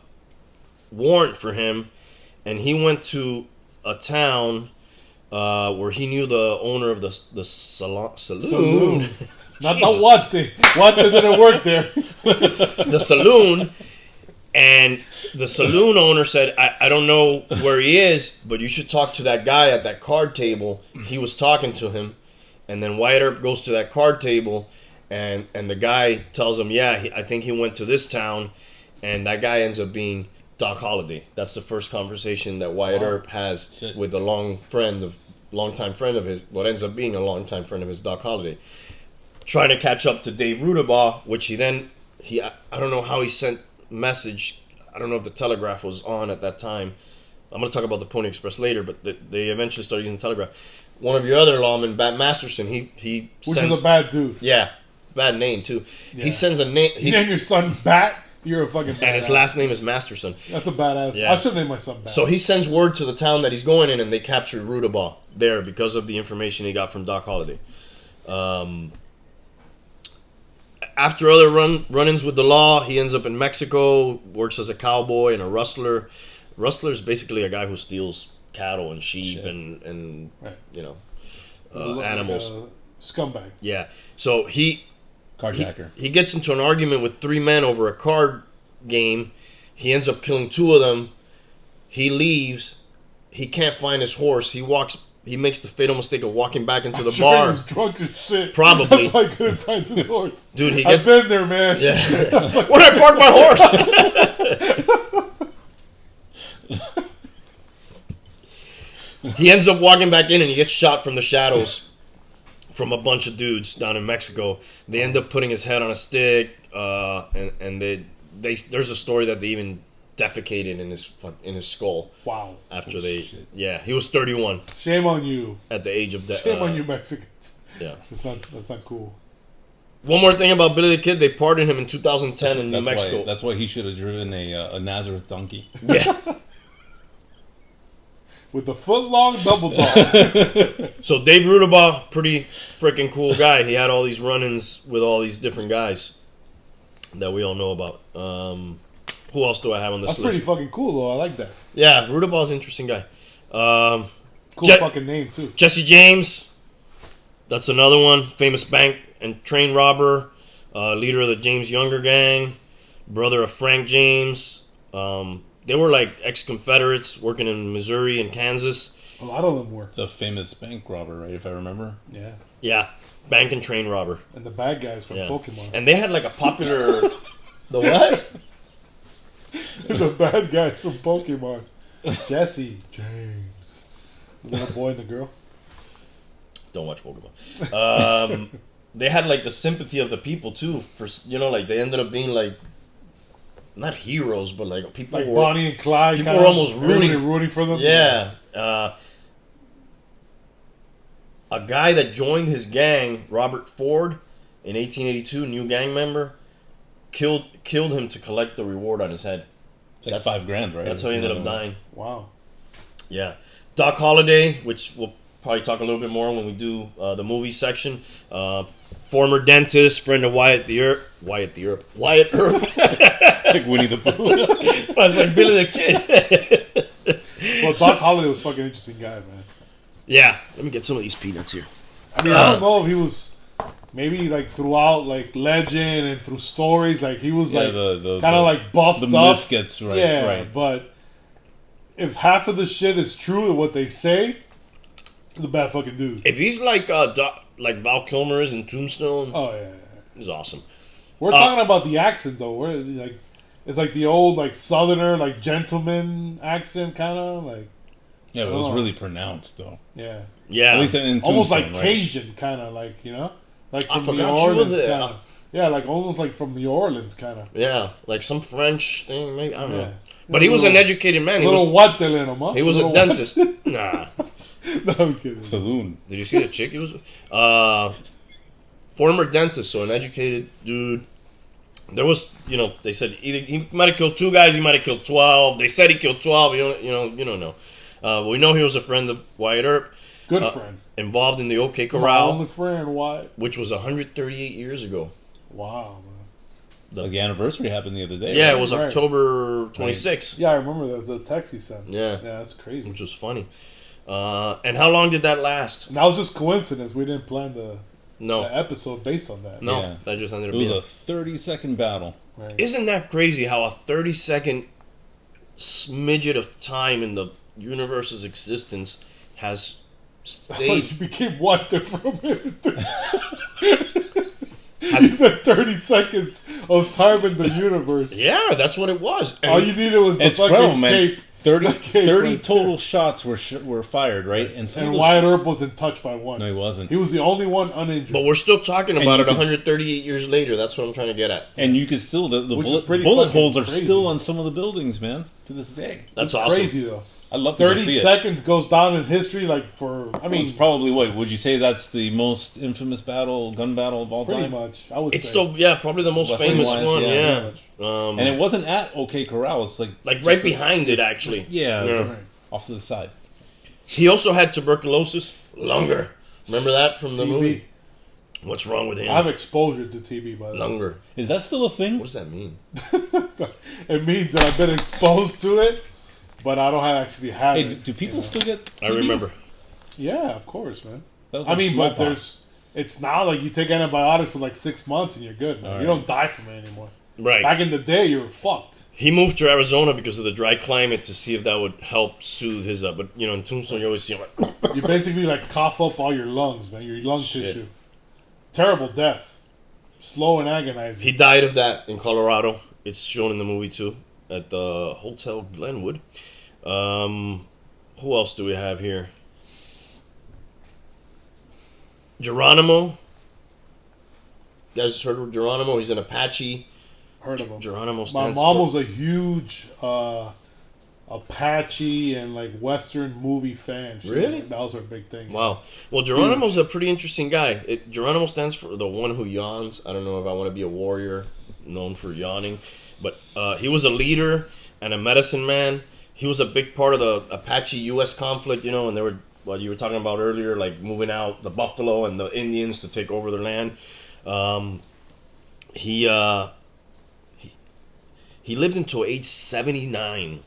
[SPEAKER 1] warrant for him, and he went to a town where he knew the owner of the saloon.
[SPEAKER 2] Not the Wante. Wante didn't work there.
[SPEAKER 1] The saloon. And the saloon owner said, I don't know where he is, but you should talk to that guy at that card table. He was talking to him. And then Wyatt Earp goes to that card table, and the guy tells him, I think he went to this town. And that guy ends up being Doc Holliday. That's the first conversation that Wyatt Earp has with a longtime friend of his, what ends up being a longtime friend of his, Doc Holliday. Trying to catch up to Dave Rudaball, which I don't know how he sent message. I don't know if the telegraph was on at that time. I'm going to talk about the Pony Express later, but they eventually started using the telegraph. One of your other lawmen, Bat Masterson, he
[SPEAKER 2] which
[SPEAKER 1] sends,
[SPEAKER 2] is a bad dude.
[SPEAKER 1] Yeah, bad name too. Yeah. He sends a name.
[SPEAKER 2] You name your son Bat, you're a fucking badass.
[SPEAKER 1] And his last name is Masterson.
[SPEAKER 2] That's a badass.
[SPEAKER 1] Yeah.
[SPEAKER 2] I should name my son Bat.
[SPEAKER 1] So he sends word to the town that he's going in, and they captured Rudaball there because of the information he got from Doc Holliday. After other run-ins with the law, he ends up in Mexico, works as a cowboy and a rustler. Rustler is basically a guy who steals cattle and sheep and
[SPEAKER 2] right.
[SPEAKER 1] Animals.
[SPEAKER 2] Like scumbag.
[SPEAKER 1] Yeah. So
[SPEAKER 3] Carjacker.
[SPEAKER 1] He gets into an argument with three men over a card game. He ends up killing two of them. He leaves. He can't find his horse. He makes the fatal mistake of walking back into the bar.
[SPEAKER 2] He was drunk as shit.
[SPEAKER 1] Probably.
[SPEAKER 2] That's why I couldn't find his horse.
[SPEAKER 1] Dude,
[SPEAKER 2] I've been there, man.
[SPEAKER 1] Yeah. Where'd I park my horse? He ends up walking back in, and he gets shot from the shadows from a bunch of dudes down in Mexico. They end up putting his head on a stick, and there's a story that they even defecated in his skull.
[SPEAKER 2] Wow.
[SPEAKER 1] After he was 31.
[SPEAKER 2] Shame on you.
[SPEAKER 1] At the age of death.
[SPEAKER 2] Shame on you Mexicans.
[SPEAKER 1] Yeah.
[SPEAKER 2] That's not cool.
[SPEAKER 1] One more thing about Billy the Kid, they pardoned him in 2010 in New Mexico.
[SPEAKER 3] That's why he should have driven a Nazareth donkey.
[SPEAKER 1] Yeah.
[SPEAKER 2] With the foot-long double dog.
[SPEAKER 1] So Dave Rudaball, pretty freaking cool guy. He had all these run-ins with all these different guys that we all know about. Who else do I have on this list?
[SPEAKER 2] That's pretty fucking cool, though. I like that.
[SPEAKER 1] Yeah, Rudaball's an interesting guy.
[SPEAKER 2] Cool fucking name, too.
[SPEAKER 1] Jesse James. That's another one. Famous bank and train robber. Leader of the James Younger gang. Brother of Frank James. They were like ex-Confederates working in Missouri and Kansas.
[SPEAKER 2] A lot of them were.
[SPEAKER 3] It's a famous bank robber, right, if I remember?
[SPEAKER 2] Yeah.
[SPEAKER 1] Yeah, bank and train robber.
[SPEAKER 2] And the bad guys from Pokemon.
[SPEAKER 1] And they had like a popular... The what?
[SPEAKER 2] The bad guys from Pokemon. Jesse James. The little boy and the girl.
[SPEAKER 1] Don't watch Pokemon. They had like the sympathy of the people too. For like they ended up being like not heroes, but like people
[SPEAKER 2] like
[SPEAKER 1] were
[SPEAKER 2] Bonnie and Clyde.
[SPEAKER 1] People were almost
[SPEAKER 2] rooting for them.
[SPEAKER 1] Yeah. A guy that joined his gang, Robert Ford, in 1882, new gang member. killed him to collect the reward on his head.
[SPEAKER 3] It's like $5,000, right?
[SPEAKER 1] That's how he ended up dying.
[SPEAKER 2] Wow.
[SPEAKER 1] Yeah. Doc Holliday, which we'll probably talk a little bit more when we do the movie section. Former dentist, friend of Wyatt Earp.
[SPEAKER 3] Like Winnie the Pooh.
[SPEAKER 1] I was like Billy the Kid.
[SPEAKER 2] Well, Doc Holliday was a fucking interesting guy, man.
[SPEAKER 1] Yeah. Let me get some of these peanuts here.
[SPEAKER 2] I mean, I don't know if he was maybe like throughout like legend and through stories, like he was like kind of like buffed up.
[SPEAKER 3] The myth gets right.
[SPEAKER 2] Yeah,
[SPEAKER 3] right.
[SPEAKER 2] But if half of the shit is true of what they say, he's a bad fucking dude.
[SPEAKER 1] If he's like Val Kilmer is in Tombstone,
[SPEAKER 2] Oh yeah.
[SPEAKER 1] he's awesome.
[SPEAKER 2] We're talking about the accent though. We're like, it's like the old like Southerner like gentleman accent kind of like.
[SPEAKER 3] Yeah, but it was really pronounced though.
[SPEAKER 2] Yeah.
[SPEAKER 1] Yeah.
[SPEAKER 3] At least in
[SPEAKER 2] Almost like
[SPEAKER 3] Tombstone, right?
[SPEAKER 2] Cajun kind of like, you know, like
[SPEAKER 1] I
[SPEAKER 2] from New
[SPEAKER 1] forgot you were
[SPEAKER 2] Orleans
[SPEAKER 1] there.
[SPEAKER 2] kind of. Yeah, like almost like from New Orleans kind of.
[SPEAKER 1] Yeah, like some French thing, maybe. I don't know.
[SPEAKER 2] Yeah.
[SPEAKER 1] But he was an educated man.
[SPEAKER 2] He was
[SPEAKER 1] A dentist. Nah.
[SPEAKER 2] No, I'm kidding.
[SPEAKER 3] Saloon.
[SPEAKER 1] Did you see the chick he was with? Former dentist, so an educated dude. There was, they said either he might have killed 2 guys, he might have killed 12. They said he killed 12. You don't know. But we know he was a friend of Wyatt Earp.
[SPEAKER 2] Good friend.
[SPEAKER 1] Involved in the OK
[SPEAKER 2] My
[SPEAKER 1] Corral,
[SPEAKER 2] only friend, Wyatt.
[SPEAKER 1] which was 138 years ago.
[SPEAKER 2] Wow, man.
[SPEAKER 3] Like the anniversary happened the other day.
[SPEAKER 1] Yeah,
[SPEAKER 3] right?
[SPEAKER 1] it was
[SPEAKER 2] Right.
[SPEAKER 1] October 26th.
[SPEAKER 2] Yeah, I remember the text he sent.
[SPEAKER 1] Yeah.
[SPEAKER 2] Yeah, that's crazy.
[SPEAKER 1] Which was funny. And how long did that last?
[SPEAKER 2] And that was just coincidence. We didn't plan the
[SPEAKER 1] No.
[SPEAKER 2] episode based on that.
[SPEAKER 1] No,
[SPEAKER 3] Yeah.
[SPEAKER 1] that just ended
[SPEAKER 3] It
[SPEAKER 1] up
[SPEAKER 3] was
[SPEAKER 1] being.
[SPEAKER 3] a 30-second battle.
[SPEAKER 2] Right.
[SPEAKER 1] Isn't that crazy how a 30-second smidget of time in the universe's existence has stayed?
[SPEAKER 2] You became what for a minute? You said 30 seconds of time in the universe.
[SPEAKER 1] Yeah, that's what it was. And
[SPEAKER 2] All you needed was the
[SPEAKER 3] It's incredible,
[SPEAKER 2] fucking
[SPEAKER 3] man.
[SPEAKER 2] cape.
[SPEAKER 3] 30
[SPEAKER 2] The cape right
[SPEAKER 3] total shots were fired, right? some
[SPEAKER 2] And
[SPEAKER 3] of those
[SPEAKER 2] Wyatt Earp wasn't touched by one.
[SPEAKER 3] No, he wasn't.
[SPEAKER 2] He was the only one uninjured.
[SPEAKER 1] But we're still talking
[SPEAKER 3] And
[SPEAKER 1] about
[SPEAKER 3] you
[SPEAKER 1] it
[SPEAKER 3] can
[SPEAKER 1] 138 years later. That's what I'm trying to get at.
[SPEAKER 3] And you could still the
[SPEAKER 2] Which is
[SPEAKER 3] bullet,
[SPEAKER 2] pretty
[SPEAKER 3] bullet
[SPEAKER 2] fucking
[SPEAKER 3] holes are
[SPEAKER 2] crazy.
[SPEAKER 3] still on some of the buildings, man, to this day.
[SPEAKER 1] That's
[SPEAKER 2] It's
[SPEAKER 1] awesome.
[SPEAKER 2] crazy though.
[SPEAKER 3] I'd love to go
[SPEAKER 2] 30
[SPEAKER 3] see it.
[SPEAKER 2] seconds goes down in history, like for I mean,
[SPEAKER 3] It's probably what would you say that's the most infamous gun battle of all
[SPEAKER 2] pretty
[SPEAKER 3] time?
[SPEAKER 2] much. I would
[SPEAKER 1] It's
[SPEAKER 2] say.
[SPEAKER 1] still, probably the most famous
[SPEAKER 3] Wrestling-wise,
[SPEAKER 1] one.
[SPEAKER 3] yeah,
[SPEAKER 1] Yeah.
[SPEAKER 3] And it wasn't at OK Corral. It's like
[SPEAKER 1] Right
[SPEAKER 3] just
[SPEAKER 1] behind it, actually.
[SPEAKER 3] Yeah,
[SPEAKER 1] Yeah.
[SPEAKER 3] it's like off to the side.
[SPEAKER 1] He also had tuberculosis. Lunger. Remember that from the
[SPEAKER 2] TB.
[SPEAKER 1] movie? What's wrong with him?
[SPEAKER 2] I have exposure to TB, by the way.
[SPEAKER 1] Lunger.
[SPEAKER 3] Is that still a thing?
[SPEAKER 1] What does that mean?
[SPEAKER 2] It means that I've been exposed to it, but I don't actually have
[SPEAKER 3] Hey,
[SPEAKER 2] it.
[SPEAKER 3] do people
[SPEAKER 2] you know?
[SPEAKER 3] still get TB?
[SPEAKER 1] I remember.
[SPEAKER 2] Yeah, of course, man.
[SPEAKER 3] That was
[SPEAKER 2] I
[SPEAKER 3] like
[SPEAKER 2] mean, but
[SPEAKER 3] smallpox.
[SPEAKER 2] it's now like you take antibiotics for like 6 months and you're good, man.
[SPEAKER 3] All
[SPEAKER 2] You
[SPEAKER 3] right.
[SPEAKER 2] don't die from it anymore.
[SPEAKER 1] Right.
[SPEAKER 2] Back in the day, you were fucked.
[SPEAKER 1] He moved to Arizona because of the dry climate to see if that would help soothe his. But in Tombstone, you always see him like.
[SPEAKER 2] You basically like cough up all your lungs, man. Your lung
[SPEAKER 1] Shit.
[SPEAKER 2] tissue. Terrible death. Slow and agonizing.
[SPEAKER 1] He died of that in Colorado. It's shown in the movie too at the Hotel Glenwood. Who else do we have here? Geronimo. You guys heard of Geronimo? He's an Apache.
[SPEAKER 2] Heard of him.
[SPEAKER 1] Geronimo
[SPEAKER 2] My
[SPEAKER 1] stands
[SPEAKER 2] mom
[SPEAKER 1] for.
[SPEAKER 2] was a huge Apache and like Western movie fan.
[SPEAKER 1] Really?
[SPEAKER 2] That was her big thing.
[SPEAKER 1] Wow. Well, Geronimo's a pretty interesting guy. Geronimo stands for the one who yawns. I don't know if I want to be a warrior known for yawning. But he was a leader and a medicine man. He was a big part of the Apache-U.S. conflict, and they were, what you were talking about earlier, like moving out the buffalo and the Indians to take over their land. He lived until age 79.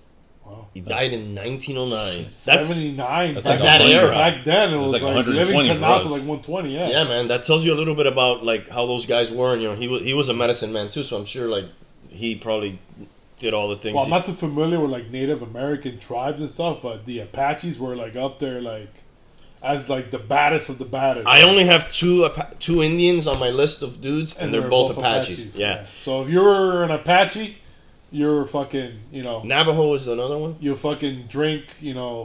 [SPEAKER 2] Wow.
[SPEAKER 1] He died in 1909.
[SPEAKER 2] 79.
[SPEAKER 3] That's
[SPEAKER 2] back
[SPEAKER 3] like
[SPEAKER 1] that era.
[SPEAKER 2] Back then, it
[SPEAKER 3] It's
[SPEAKER 2] was
[SPEAKER 3] like
[SPEAKER 2] like
[SPEAKER 3] 120
[SPEAKER 2] living to
[SPEAKER 3] for
[SPEAKER 2] now
[SPEAKER 3] us.
[SPEAKER 2] to like 120. Yeah.
[SPEAKER 1] Yeah, man, that tells you a little bit about like how those guys were, and he was a medicine man too. So I'm sure like he probably did all the things.
[SPEAKER 2] Well, I'm not too familiar with like Native American tribes and stuff, but the Apaches were like up there like as like the baddest of the baddest.
[SPEAKER 1] I only have two Indians on my list of dudes, and they're both Apaches.
[SPEAKER 2] Apaches.
[SPEAKER 1] Yeah.
[SPEAKER 2] So if you're an Apache, you're fucking,
[SPEAKER 1] Navajo is another one.
[SPEAKER 2] you fucking drink,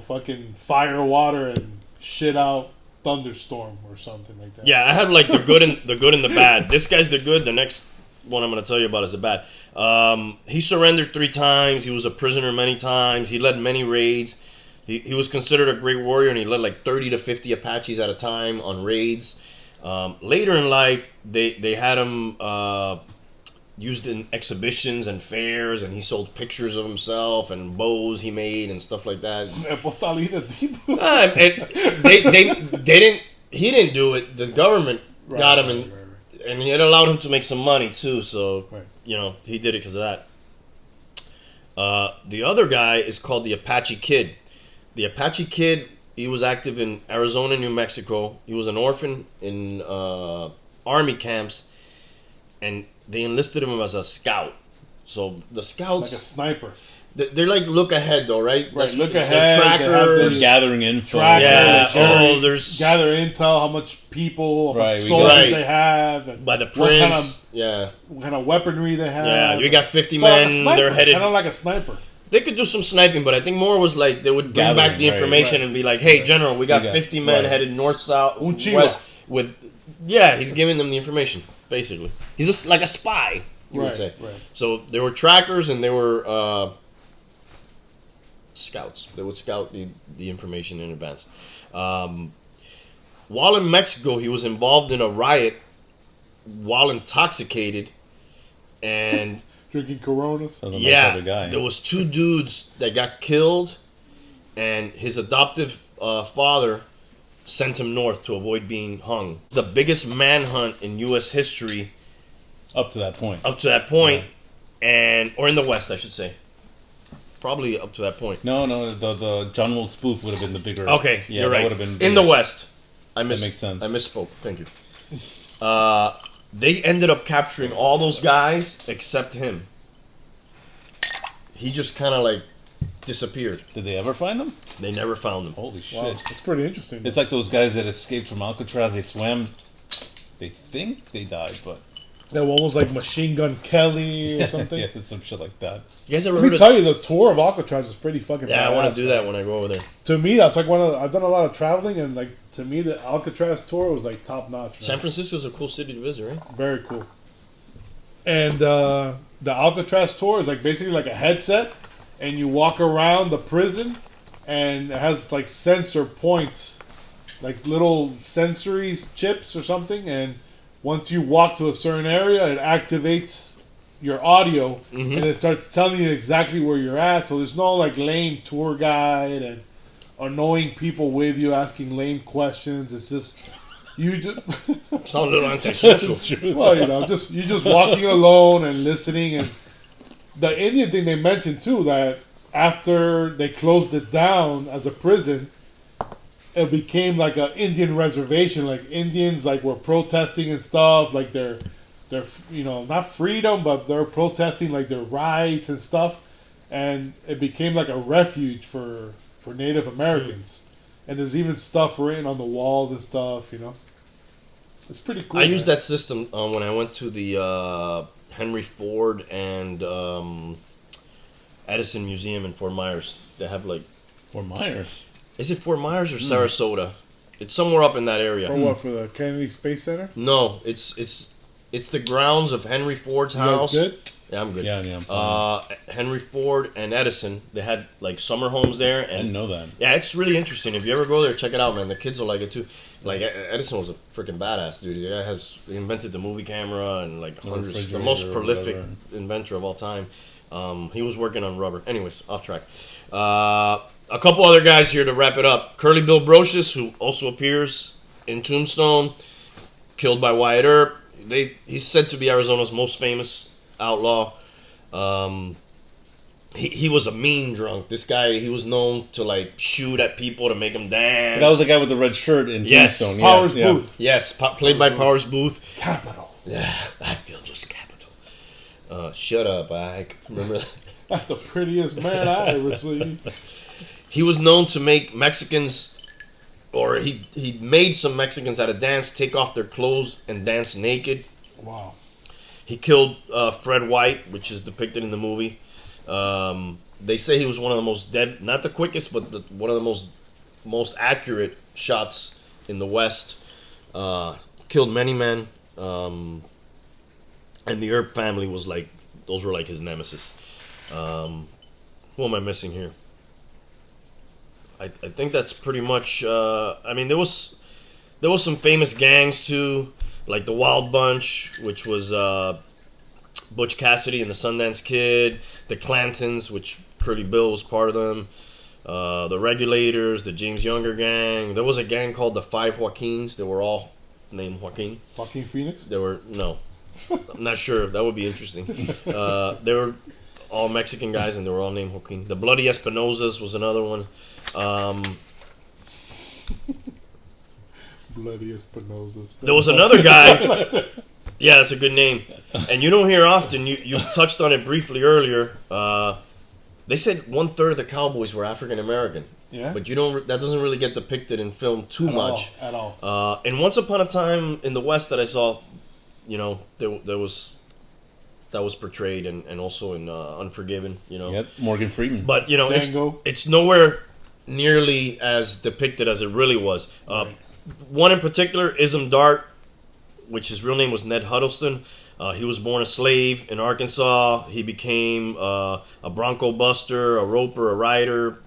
[SPEAKER 2] fucking fire water and shit out thunderstorm or something like that.
[SPEAKER 1] Yeah, I have like the good and the bad. This guy's the good. The next one I'm going to tell you about is the bad. He surrendered 3 times. He was a prisoner many times. He led many raids. He was considered a great warrior, and he led like 30 to 50 Apaches at a time on raids. Later in life, they had him used in exhibitions and fairs, and he sold pictures of himself and bows he made and stuff like that. They didn't. He didn't do it. The government got him, and it allowed him to make some money too. So he did it because of that. The other guy is called the Apache Kid. The Apache Kid, he was active in Arizona, New Mexico. He was an orphan in army camps, and they enlisted him as a scout. So the scouts,
[SPEAKER 2] like a sniper.
[SPEAKER 1] They're like look ahead though, right?
[SPEAKER 2] Right, look ahead.
[SPEAKER 1] Trackers,
[SPEAKER 3] gathering info.
[SPEAKER 1] There's
[SPEAKER 2] gather intel, how much people, how much
[SPEAKER 3] we
[SPEAKER 2] soldiers they have, and
[SPEAKER 1] by the prints.
[SPEAKER 2] What kind of weaponry they have.
[SPEAKER 1] Yeah, you got 50 men. They're headed
[SPEAKER 2] kind of like a sniper.
[SPEAKER 1] They could do some sniping, but I think more was like they would bring back the information and be like, "Hey, General, we got 50 men headed north, south, west." He's giving them the information basically. He's just like a spy, you would say.
[SPEAKER 2] Right.
[SPEAKER 1] So there were trackers and there were scouts. They would scout the information in advance. While in Mexico, he was involved in a riot while intoxicated and
[SPEAKER 2] drinking Coronas.
[SPEAKER 1] There was 2 dudes that got killed, and his adoptive father sent him north to avoid being hung. The biggest manhunt in U.S. history
[SPEAKER 3] up to that point.
[SPEAKER 1] Or in the West, I should say. Probably up to that point.
[SPEAKER 3] No, the John Wilkes Booth would have been the bigger.
[SPEAKER 1] Okay, you're right.
[SPEAKER 3] Would have been
[SPEAKER 1] in the West.
[SPEAKER 3] That makes sense.
[SPEAKER 1] I misspoke. Thank you. They ended up capturing all those guys except him. He just kind of like disappeared.
[SPEAKER 3] Did they ever find him?
[SPEAKER 1] They never found him.
[SPEAKER 3] Holy shit!
[SPEAKER 2] Wow, that's pretty interesting.
[SPEAKER 3] It's like those guys that escaped from Alcatraz. They swam. They think they died, but
[SPEAKER 2] that one was like Machine Gun Kelly or something.
[SPEAKER 3] Yeah, some shit like that.
[SPEAKER 1] You guys ever
[SPEAKER 2] Let
[SPEAKER 1] heard
[SPEAKER 2] me
[SPEAKER 1] of?
[SPEAKER 2] tell you, the tour of Alcatraz is pretty fucking.
[SPEAKER 1] Yeah,
[SPEAKER 2] badass,
[SPEAKER 1] I want to do that when I go over there.
[SPEAKER 2] To me, that's like I've done a lot of traveling, and like to me, the Alcatraz tour was like top notch. Man.
[SPEAKER 1] San Francisco is a cool city to visit, right?
[SPEAKER 2] Very cool. And the Alcatraz tour is like basically like a headset, and you walk around the prison, and it has like sensor points, like little sensory chips or something, and once you walk to a certain area, it activates your audio, and it starts telling you exactly where you're at. So there's no like lame tour guide and annoying people with you asking lame questions. It's just you just
[SPEAKER 1] it's not a little antisocial.
[SPEAKER 2] Well, you just walking alone and listening. And the Indian thing they mentioned too, that after they closed it down as a prison, it became like an Indian reservation. Like Indians were protesting and stuff. Like they're not freedom, but they're protesting like their rights and stuff. And it became like a refuge for Native Americans. And there's even stuff written on the walls and stuff. It's pretty cool.
[SPEAKER 1] I used that system when I went to the Henry Ford and Edison Museum in Fort Myers. They have like
[SPEAKER 3] Fort Myers.
[SPEAKER 1] Is it Fort Myers or Sarasota? It's somewhere up in that area.
[SPEAKER 2] For what? For the Kennedy Space Center?
[SPEAKER 1] No, it's the grounds of Henry Ford's house.
[SPEAKER 2] You guys good?
[SPEAKER 1] Yeah, I'm good.
[SPEAKER 3] Yeah, I'm fine.
[SPEAKER 1] Henry Ford and Edison, they had like summer homes there. And
[SPEAKER 3] I didn't know that.
[SPEAKER 1] Yeah, it's really interesting. If you ever go there, check it out, man. The kids will like it too. Like Edison was a freaking badass, dude. The guy he invented the movie camera and like hundreds, the most prolific inventor of all time. He was working on rubber. Anyways, off track. A couple other guys here to wrap it up. Curly Bill Brocious, who also appears in Tombstone, killed by Wyatt Earp. He's said to be Arizona's most famous outlaw. He was a mean drunk. This guy, he was known to like shoot at people to make them dance.
[SPEAKER 3] That was the guy with the red shirt in Tombstone.
[SPEAKER 2] Powers Booth.
[SPEAKER 1] Yes, played by Powers Booth.
[SPEAKER 2] Capital.
[SPEAKER 1] Yeah, I feel just capital. Shut up, Ike. Remember that?
[SPEAKER 2] That's the prettiest man I ever seen.
[SPEAKER 1] He was known to make Mexicans, or he made some Mexicans at a dance take off their clothes and dance naked.
[SPEAKER 2] Wow.
[SPEAKER 1] He killed Fred White, which is depicted in the movie. They say he was one of the most not the quickest, but one of the most accurate shots in the West. Killed many men, and the Earp family those were like his nemesis. Who am I missing here? I think that's pretty much. I mean, there was some famous gangs too, like the Wild Bunch, which was Butch Cassidy and the Sundance Kid, the Clantons, which Curly Bill was part of them, the Regulators, the James Younger gang. There was a gang called the Five Joaquins. They were all named Joaquin.
[SPEAKER 2] Joaquin Phoenix?
[SPEAKER 1] They were, no. I'm not sure. That would be interesting. They were all Mexican guys, and they were all named Joaquin. The Bloody Espinosas was another one.
[SPEAKER 2] Bloody Espinosas.
[SPEAKER 1] There was another guy. Yeah, that's a good name. And you don't hear often. You touched on it briefly earlier. They said 1/3 of the cowboys were African American.
[SPEAKER 2] Yeah.
[SPEAKER 1] But you don't. That doesn't really get depicted in film too much.
[SPEAKER 2] At all.
[SPEAKER 1] And Once Upon a Time in the West that I saw, there was that was portrayed, and also in Unforgiven.
[SPEAKER 3] Yep, Morgan Freeman.
[SPEAKER 1] But
[SPEAKER 2] Django.
[SPEAKER 1] it's nowhere nearly as depicted as it really was. One in particular, Ism Dart, which his real name was Ned Huddleston. He was born a slave in Arkansas. He became a bronco buster, a roper, a rider.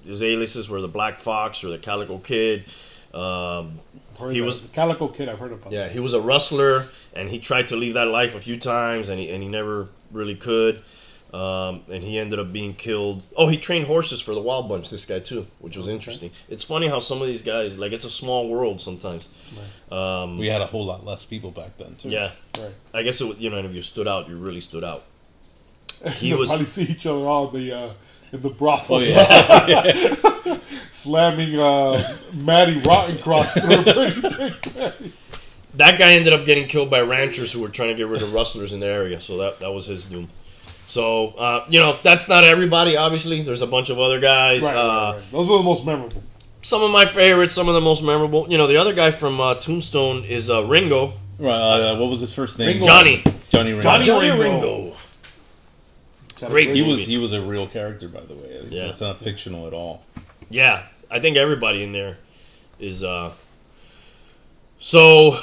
[SPEAKER 1] His aliases were the Black Fox or the Calico Kid. He was
[SPEAKER 2] the Calico Kid. I've heard about.
[SPEAKER 1] Yeah, he was a rustler, and he tried to leave that life a few times, and he never really could. And he ended up being killed. Oh, he trained horses for the Wild Bunch, this guy too, which was interesting. It's funny how some of these guys, like, it's a small world sometimes.
[SPEAKER 2] Right.
[SPEAKER 3] We had a whole lot less people back then too.
[SPEAKER 1] Yeah.
[SPEAKER 2] Right.
[SPEAKER 1] I guess, and if you stood out, you really stood out. He
[SPEAKER 2] They'll
[SPEAKER 1] was...
[SPEAKER 2] probably see each other all in the brothel.
[SPEAKER 3] Oh, yeah.
[SPEAKER 2] Slamming Matty Rottencross through a pretty big pennies.
[SPEAKER 1] That guy ended up getting killed by ranchers who were trying to get rid of rustlers in the area, so that was his doom. So, that's not everybody, obviously. There's a bunch of other guys.
[SPEAKER 2] Right. Those are the most memorable.
[SPEAKER 1] Some of my favorites, some of the most memorable. The other guy from Tombstone is Ringo.
[SPEAKER 3] Right, what was his first name?
[SPEAKER 2] Ringo.
[SPEAKER 1] Johnny
[SPEAKER 3] Ringo.
[SPEAKER 1] Johnny Ringo. Great movie.
[SPEAKER 3] He was a real character, by the way.
[SPEAKER 1] Yeah.
[SPEAKER 3] It's not fictional at all.
[SPEAKER 1] Yeah, I think everybody in there is... So,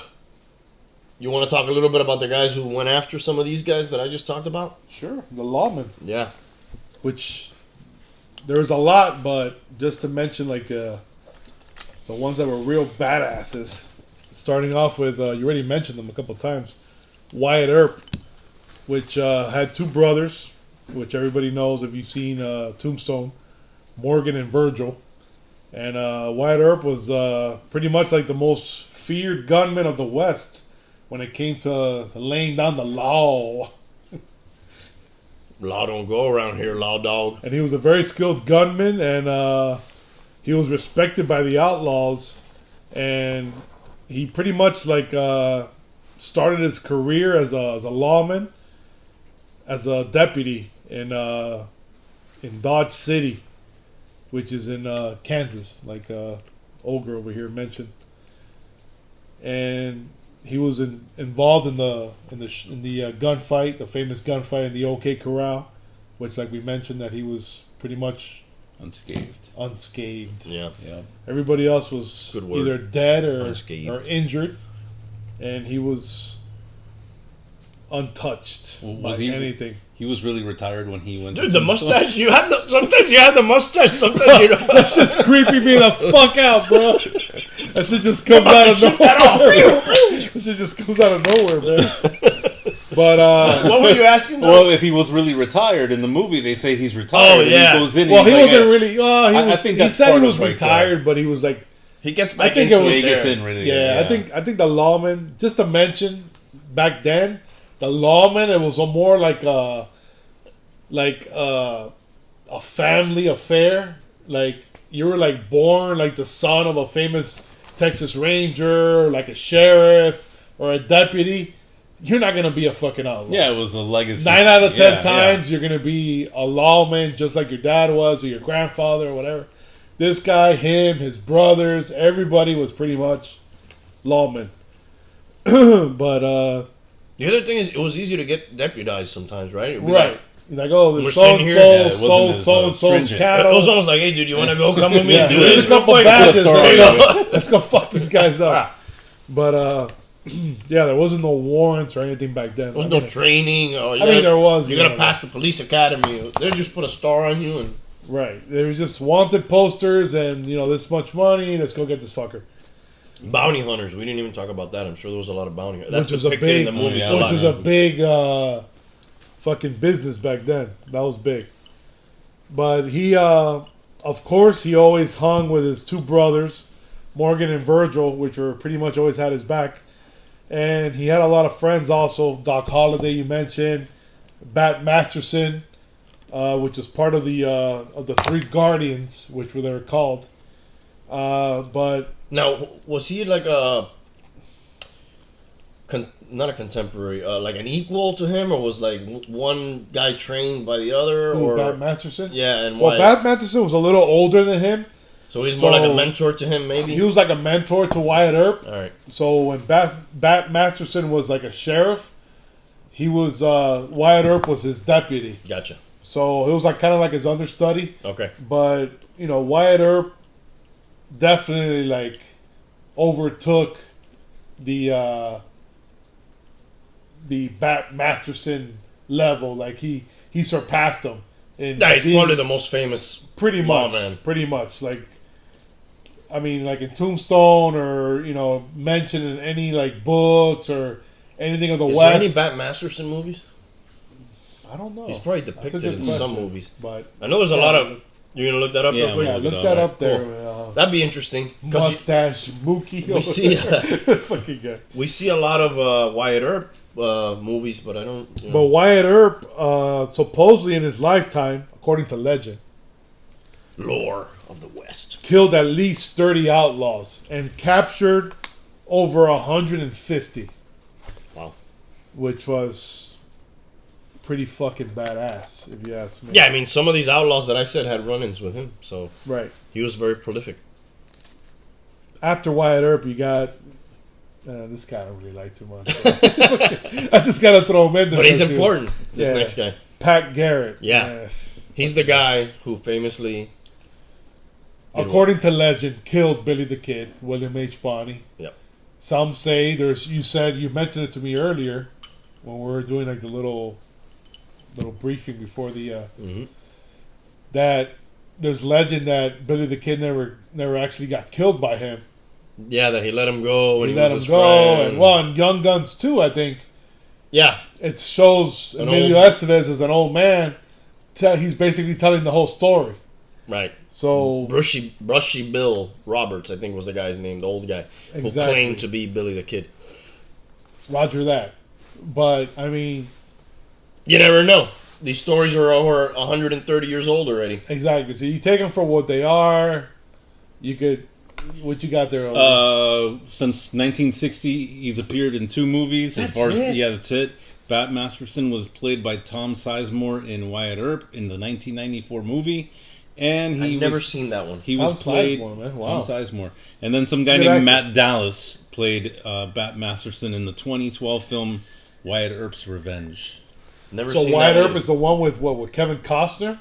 [SPEAKER 1] you want to talk a little bit about the guys who went after some of these guys that I just talked about?
[SPEAKER 2] Sure, the Lawmen.
[SPEAKER 1] Yeah.
[SPEAKER 2] Which there's a lot, but just to mention like the ones that were real badasses. Starting off with you already mentioned them a couple times, Wyatt Earp, which had two brothers, which everybody knows if you've seen Tombstone, Morgan and Virgil. And Wyatt Earp was pretty much like the most feared gunman of the West when it came to laying down the law.
[SPEAKER 1] Law don't go around here, law dog.
[SPEAKER 2] And he was a very skilled gunman, and he was respected by the Outlaws. And he pretty much started his career as a lawman, as a deputy in Dodge City, which is in Kansas, like Olga over here mentioned. And he was involved in the gunfight, the famous gunfight in the OK Corral, which, like we mentioned, that he was pretty much unscathed.
[SPEAKER 1] Yeah.
[SPEAKER 2] Everybody else was either dead or injured, and he was untouched by anything.
[SPEAKER 3] He was really retired when he went.
[SPEAKER 1] Dude, the mustache. Sometimes you have the mustache. Sometimes you don't.
[SPEAKER 2] That's just creepy me the fuck out, bro. That shit just comes out of nowhere. That shit just comes out of nowhere, man. But
[SPEAKER 1] what were you asking?
[SPEAKER 3] Well, if he was really retired in the movie, they say he's retired.
[SPEAKER 1] Oh yeah.
[SPEAKER 3] He goes in.
[SPEAKER 2] Well, he wasn't really.
[SPEAKER 3] I think
[SPEAKER 2] he said he was retired, but he was like.
[SPEAKER 1] He gets back.
[SPEAKER 3] He gets in really.
[SPEAKER 2] Yeah, I think the lawman. Just to mention, back then, the lawman, it was a more like a family affair. Like you were like born like the son of a famous Texas Ranger, or like a sheriff or a deputy. You're not gonna be a fucking outlaw.
[SPEAKER 3] Yeah, it was a legacy.
[SPEAKER 2] 9 out of 10 times you're gonna be a lawman, just like your dad was or your grandfather or whatever. This guy, him, his brothers, everybody was pretty much lawmen. But
[SPEAKER 1] the other thing is, it was easy to get deputized sometimes, right?
[SPEAKER 2] Right. Like, oh,
[SPEAKER 1] We're
[SPEAKER 2] there's
[SPEAKER 1] sitting here.
[SPEAKER 2] so-and-so's cattle.
[SPEAKER 1] It was almost like, hey, dude, you want to go come with me and do
[SPEAKER 2] There's
[SPEAKER 1] this?
[SPEAKER 2] a couple badges. Let's go fuck these guys up. But, yeah, there wasn't no warrants or anything back then.
[SPEAKER 1] There was no training.
[SPEAKER 2] There was.
[SPEAKER 1] You got to pass the police academy. They just put a star on you. And
[SPEAKER 2] right. There was just wanted posters and, this much money. Let's go get this fucker.
[SPEAKER 1] Bounty hunters. We didn't even talk about that. I'm sure there was a lot of bounty hunters. That's
[SPEAKER 2] Which was a
[SPEAKER 1] depicted
[SPEAKER 2] big,
[SPEAKER 1] in the movie.
[SPEAKER 2] which was a big fucking business back then. That was big. But he, of course, he always hung with his two brothers, Morgan and Virgil, which were pretty much always had his back. And he had a lot of friends also. Doc Holliday, you mentioned, Bat Masterson, which is part of the Three Guardians, which they were called. But
[SPEAKER 1] Now, was he like a not a contemporary, like an equal to him, or was like one guy trained by the other, or
[SPEAKER 2] Bat Masterson?
[SPEAKER 1] Yeah, and
[SPEAKER 2] well,
[SPEAKER 1] why?
[SPEAKER 2] Bat Masterson was a little older than him.
[SPEAKER 1] So he's more like a mentor to him, maybe.
[SPEAKER 2] He was like a mentor to Wyatt Earp.
[SPEAKER 1] All right.
[SPEAKER 2] So when Bat Masterson was like a sheriff, he was Wyatt Earp was his deputy.
[SPEAKER 1] Gotcha.
[SPEAKER 2] So it was like kind of like his understudy.
[SPEAKER 1] Okay.
[SPEAKER 2] But Wyatt Earp definitely like overtook the Bat Masterson level. Like he surpassed him.
[SPEAKER 1] Yeah, he's probably the most famous.
[SPEAKER 2] Pretty much.
[SPEAKER 1] Lawman.
[SPEAKER 2] Pretty much. Like, I mean, like in Tombstone, or mentioned in any like books or anything of the
[SPEAKER 1] Is
[SPEAKER 2] West.
[SPEAKER 1] there any Bat Masterson movies?
[SPEAKER 2] I don't know.
[SPEAKER 1] He's probably depicted in some movies.
[SPEAKER 2] But
[SPEAKER 1] I know there's a lot of. You're gonna look that up real quick.
[SPEAKER 2] Yeah, look that up there.
[SPEAKER 1] Cool. That'd be interesting.
[SPEAKER 2] Mustache Mookie.
[SPEAKER 1] We see.
[SPEAKER 2] Fucking guy.
[SPEAKER 1] We see a lot of Wyatt Earp movies, but I don't.
[SPEAKER 2] But Wyatt Earp, supposedly in his lifetime, according to legend,
[SPEAKER 1] lore of the West,
[SPEAKER 2] killed at least 30 outlaws and captured over 150.
[SPEAKER 1] Wow.
[SPEAKER 2] Which was pretty fucking badass, if you ask me.
[SPEAKER 1] Yeah, I mean, some of these outlaws that I said had run-ins with him, so
[SPEAKER 2] right.
[SPEAKER 1] He was very prolific.
[SPEAKER 2] After Wyatt Earp, you got this guy I don't really like too much. I just gotta throw him in there.
[SPEAKER 1] But he's important. This next guy,
[SPEAKER 2] Pat Garrett.
[SPEAKER 1] Yeah, he's the guy who famously,
[SPEAKER 2] according to legend, killed Billy the Kid, William H. Bonney.
[SPEAKER 1] Yep.
[SPEAKER 2] Some say you mentioned it to me earlier when we were doing like the little briefing before the that there's legend that Billy the Kid never actually got killed by him.
[SPEAKER 1] Yeah, that he let him go.
[SPEAKER 2] He let him go, and Young Guns too, I think.
[SPEAKER 1] Yeah,
[SPEAKER 2] it shows Emilio Estevez as an old man. He's basically telling the whole story.
[SPEAKER 1] Right.
[SPEAKER 2] So
[SPEAKER 1] Brushy Bill Roberts, I think was the guy's name, the old guy who claimed to be Billy the Kid.
[SPEAKER 2] Roger that. But I mean,
[SPEAKER 1] you never know. These stories are over 130 years old already.
[SPEAKER 2] Exactly. So you take them for what they are. You could. What you got there?
[SPEAKER 3] Since 1960, he's appeared in 2 movies.
[SPEAKER 1] That's it?
[SPEAKER 3] Yeah, that's it. Bat Masterson was played by Tom Sizemore in Wyatt Earp in the 1994 movie, and I've
[SPEAKER 1] never seen that one.
[SPEAKER 3] He was played
[SPEAKER 2] Sizemore, wow.
[SPEAKER 3] Tom Sizemore, and then some guy named Matt Dallas played Bat Masterson in the 2012 film Wyatt Earp's Revenge.
[SPEAKER 1] Never seen
[SPEAKER 2] Wyatt
[SPEAKER 1] that
[SPEAKER 2] Earp is the one with Kevin Costner?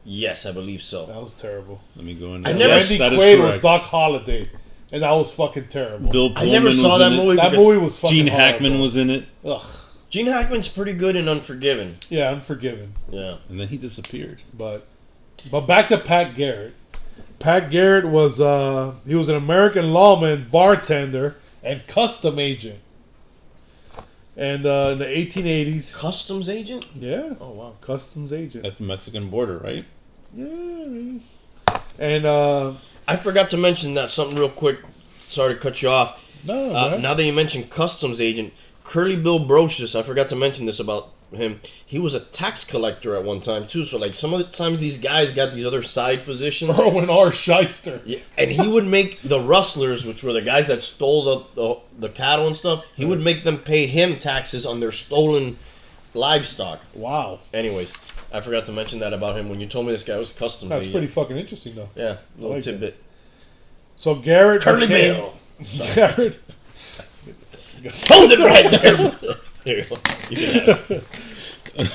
[SPEAKER 1] Yes, I believe so.
[SPEAKER 2] That was terrible.
[SPEAKER 3] Let me go in.
[SPEAKER 1] I never.
[SPEAKER 2] Randy Quaid was Doc Holliday, and that was fucking terrible.
[SPEAKER 3] Bill Pullman
[SPEAKER 1] I never saw that movie.
[SPEAKER 2] That movie was fucking
[SPEAKER 3] Gene
[SPEAKER 2] horrible.
[SPEAKER 3] Hackman was in it.
[SPEAKER 2] Ugh.
[SPEAKER 1] Gene Hackman's pretty good in Unforgiven.
[SPEAKER 2] Yeah, Unforgiven.
[SPEAKER 1] Yeah.
[SPEAKER 3] And then he disappeared.
[SPEAKER 2] But back to Pat Garrett. Pat Garrett was he was an American lawman, bartender, and custom agent. And in the 1880s,
[SPEAKER 1] Customs agent?
[SPEAKER 2] Yeah.
[SPEAKER 1] Oh wow.
[SPEAKER 2] Customs agent.
[SPEAKER 3] That's the Mexican border, right?
[SPEAKER 2] Yeah. I mean, and
[SPEAKER 1] I forgot to mention that something real quick. Sorry to cut you off.
[SPEAKER 2] No.
[SPEAKER 1] Now that you mentioned customs agent, Curly Bill Brocious, I forgot to mention this about him. He was a tax collector at one time too. So like some of the times these guys got these other side positions.
[SPEAKER 2] Erwin R. Shyster.
[SPEAKER 1] Yeah, and he would make the rustlers, which were the guys that stole the cattle and stuff, he would make them pay him taxes on their stolen livestock.
[SPEAKER 2] Wow.
[SPEAKER 1] Anyways, I forgot to mention that about him when you told me this guy was customs
[SPEAKER 2] That's
[SPEAKER 1] agent.
[SPEAKER 2] pretty fucking interesting though.
[SPEAKER 1] Yeah, little
[SPEAKER 2] like
[SPEAKER 1] tidbit.
[SPEAKER 2] So Garrett
[SPEAKER 1] Curly Bill.
[SPEAKER 2] Garrett.
[SPEAKER 1] Hold it right there. Here you go. You can have it.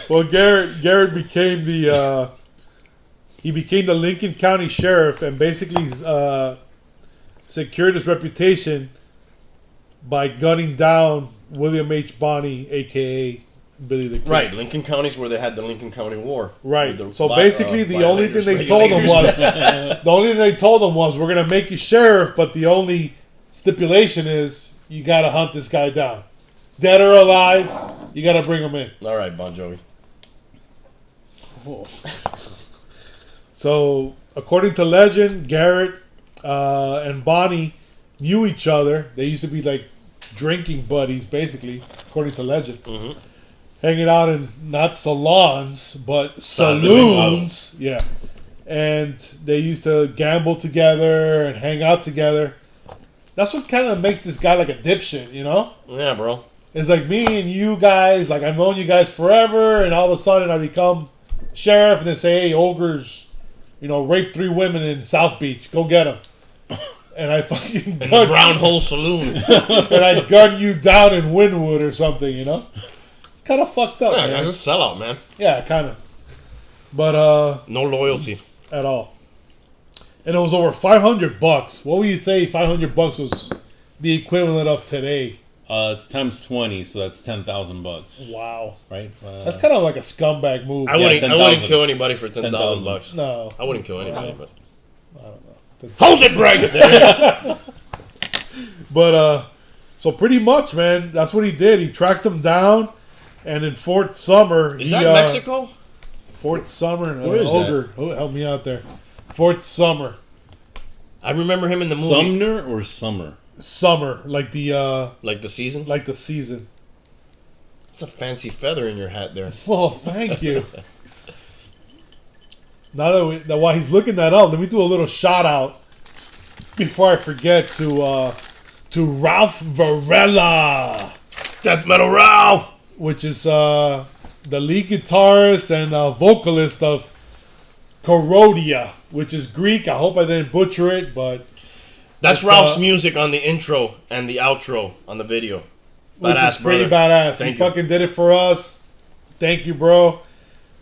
[SPEAKER 2] Well, Garrett became the Lincoln County Sheriff and basically secured his reputation by gunning down William H. Bonney, a.k.a. Billy the Kid.
[SPEAKER 1] Right, Lincoln County's where they had the Lincoln County War.
[SPEAKER 2] Right. So basically, the only thing they told him was, we're gonna make you sheriff, but the only stipulation is you gotta hunt this guy down, dead or alive. You gotta bring him in.
[SPEAKER 1] All right, Bon Jovi.
[SPEAKER 2] Oh. So, according to legend, Garrett and Bonnie knew each other. They used to be like drinking buddies, basically, according to legend.
[SPEAKER 1] Mm-hmm.
[SPEAKER 2] Hanging out in not salons, but
[SPEAKER 1] Sound
[SPEAKER 2] saloons. Yeah. And they used to gamble together and hang out together. That's what kind of makes this guy like a dipshit, you know?
[SPEAKER 1] Yeah, bro.
[SPEAKER 2] It's like me and you guys, like I've known you guys forever, and all of a sudden I become sheriff, and they say, hey, Ogre's, raped 3 women in South Beach. Go get them. And I fucking
[SPEAKER 1] In the Brown Hole Saloon.
[SPEAKER 2] and I gun you down in Wynwood or something, It's kind of fucked up,
[SPEAKER 1] Yeah,
[SPEAKER 2] man.
[SPEAKER 1] that's a sellout, man.
[SPEAKER 2] Yeah, kind of. But,
[SPEAKER 1] No loyalty.
[SPEAKER 2] at all. And it was over $500. What would you say $500 was the equivalent of today?
[SPEAKER 3] It's times 20, so that's $10,000.
[SPEAKER 2] Wow.
[SPEAKER 3] Right?
[SPEAKER 2] That's kind of like a scumbag move.
[SPEAKER 1] I wouldn't
[SPEAKER 3] 10,000.
[SPEAKER 1] kill anybody for $10,000
[SPEAKER 3] $10,000.
[SPEAKER 1] bucks.
[SPEAKER 2] No.
[SPEAKER 1] I wouldn't kill anybody, but
[SPEAKER 2] I don't know.
[SPEAKER 1] hold it, Greg.
[SPEAKER 2] But, so pretty much, man, that's what he did. He tracked him down, and in Fort Summer...
[SPEAKER 1] Is that Mexico?
[SPEAKER 2] Fort Summer.
[SPEAKER 3] Where is
[SPEAKER 2] Ogre. Oh, help me out there. Fort Summer.
[SPEAKER 1] I remember him in the movie.
[SPEAKER 3] Sumner or Summer?
[SPEAKER 2] Summer. Like the
[SPEAKER 1] season?
[SPEAKER 2] like the season.
[SPEAKER 1] It's a fancy feather in your hat there.
[SPEAKER 2] Well, thank you. Now that while he's looking that up, let me do a little shout out before I forget to Ralph Varela,
[SPEAKER 1] Death Metal Ralph!
[SPEAKER 2] which is the lead guitarist and vocalist of Korodia, which is Greek. I hope I didn't butcher it, but
[SPEAKER 1] That's
[SPEAKER 2] it's,
[SPEAKER 1] Ralph's music on the intro and the outro on the video.
[SPEAKER 2] which
[SPEAKER 1] Badass,
[SPEAKER 2] is pretty
[SPEAKER 1] brother.
[SPEAKER 2] badass.
[SPEAKER 1] Thank
[SPEAKER 2] He
[SPEAKER 1] you.
[SPEAKER 2] fucking did it for us. Thank you, bro.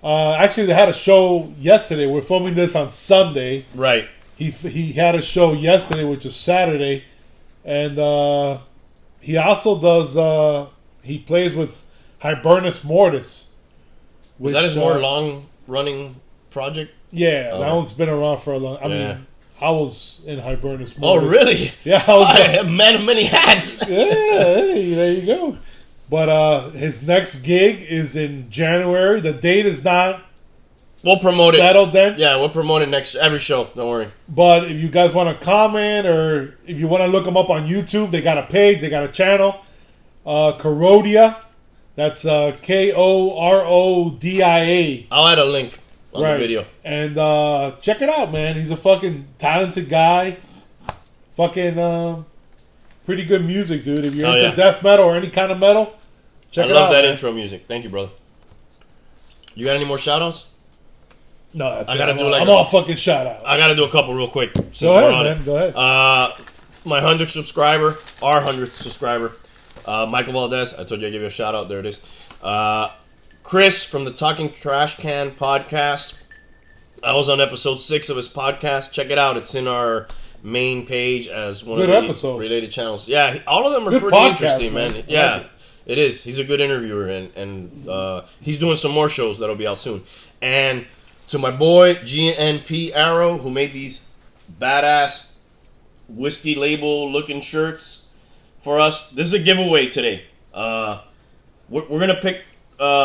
[SPEAKER 2] Actually, they had a show yesterday. We're filming this on Sunday.
[SPEAKER 1] Right.
[SPEAKER 2] He had a show yesterday, which is Saturday, and he also does. He plays with Hibernus Mortis.
[SPEAKER 1] Was that his more
[SPEAKER 2] uh,
[SPEAKER 1] long-running project?
[SPEAKER 2] Yeah,
[SPEAKER 1] Oh.
[SPEAKER 2] that one's been around for a long. I
[SPEAKER 1] Yeah.
[SPEAKER 2] mean, I was in Hibernus
[SPEAKER 1] Oh,
[SPEAKER 2] Mortis.
[SPEAKER 1] really?
[SPEAKER 2] Yeah, I was.
[SPEAKER 1] I am man of many hats.
[SPEAKER 2] Yeah, hey, there you go. But his next gig is in January. The date is not
[SPEAKER 1] We'll promote it.
[SPEAKER 2] settled then.
[SPEAKER 1] Yeah, we'll promote it every show. Don't worry.
[SPEAKER 2] But if you guys want to comment or if you want to look them up on YouTube, they got a page, they got a channel. Korodia. That's Korodia.
[SPEAKER 1] I'll add a link on
[SPEAKER 2] Right.
[SPEAKER 1] the video.
[SPEAKER 2] And check it out, man. He's a fucking talented guy. Fucking pretty good music, dude. If you're
[SPEAKER 1] Oh,
[SPEAKER 2] into
[SPEAKER 1] yeah.
[SPEAKER 2] death metal or any kind of metal, check
[SPEAKER 1] I
[SPEAKER 2] it
[SPEAKER 1] love
[SPEAKER 2] out.
[SPEAKER 1] that
[SPEAKER 2] man.
[SPEAKER 1] intro music. Thank you, brother. You got any more shout-outs?
[SPEAKER 2] No, that's
[SPEAKER 1] I
[SPEAKER 2] it.
[SPEAKER 1] gotta do like
[SPEAKER 2] I'm
[SPEAKER 1] a-
[SPEAKER 2] all fucking shout out.
[SPEAKER 1] I got to do a couple real quick. since
[SPEAKER 2] Go
[SPEAKER 1] we're
[SPEAKER 2] ahead,
[SPEAKER 1] on
[SPEAKER 2] man.
[SPEAKER 1] it.
[SPEAKER 2] Go ahead.
[SPEAKER 1] My 100th subscriber, our 100th subscriber, Michael Valdez. I told you I'd give you a shout out. There it is. Chris from the Talking Trash Can podcast. I was on episode 6 of his podcast. Check it out. It's in our main page as one
[SPEAKER 2] Good
[SPEAKER 1] of the
[SPEAKER 2] episode.
[SPEAKER 1] related channels. Yeah, all of them are
[SPEAKER 2] Good
[SPEAKER 1] pretty
[SPEAKER 2] podcast,
[SPEAKER 1] interesting, man.
[SPEAKER 2] man. I
[SPEAKER 1] Yeah,
[SPEAKER 2] like
[SPEAKER 1] it is. He's a good interviewer, and he's doing some more shows that'll be out soon. And to my boy GNP Arrow, who made these badass whiskey label looking shirts for us. This is a giveaway today. We're gonna pick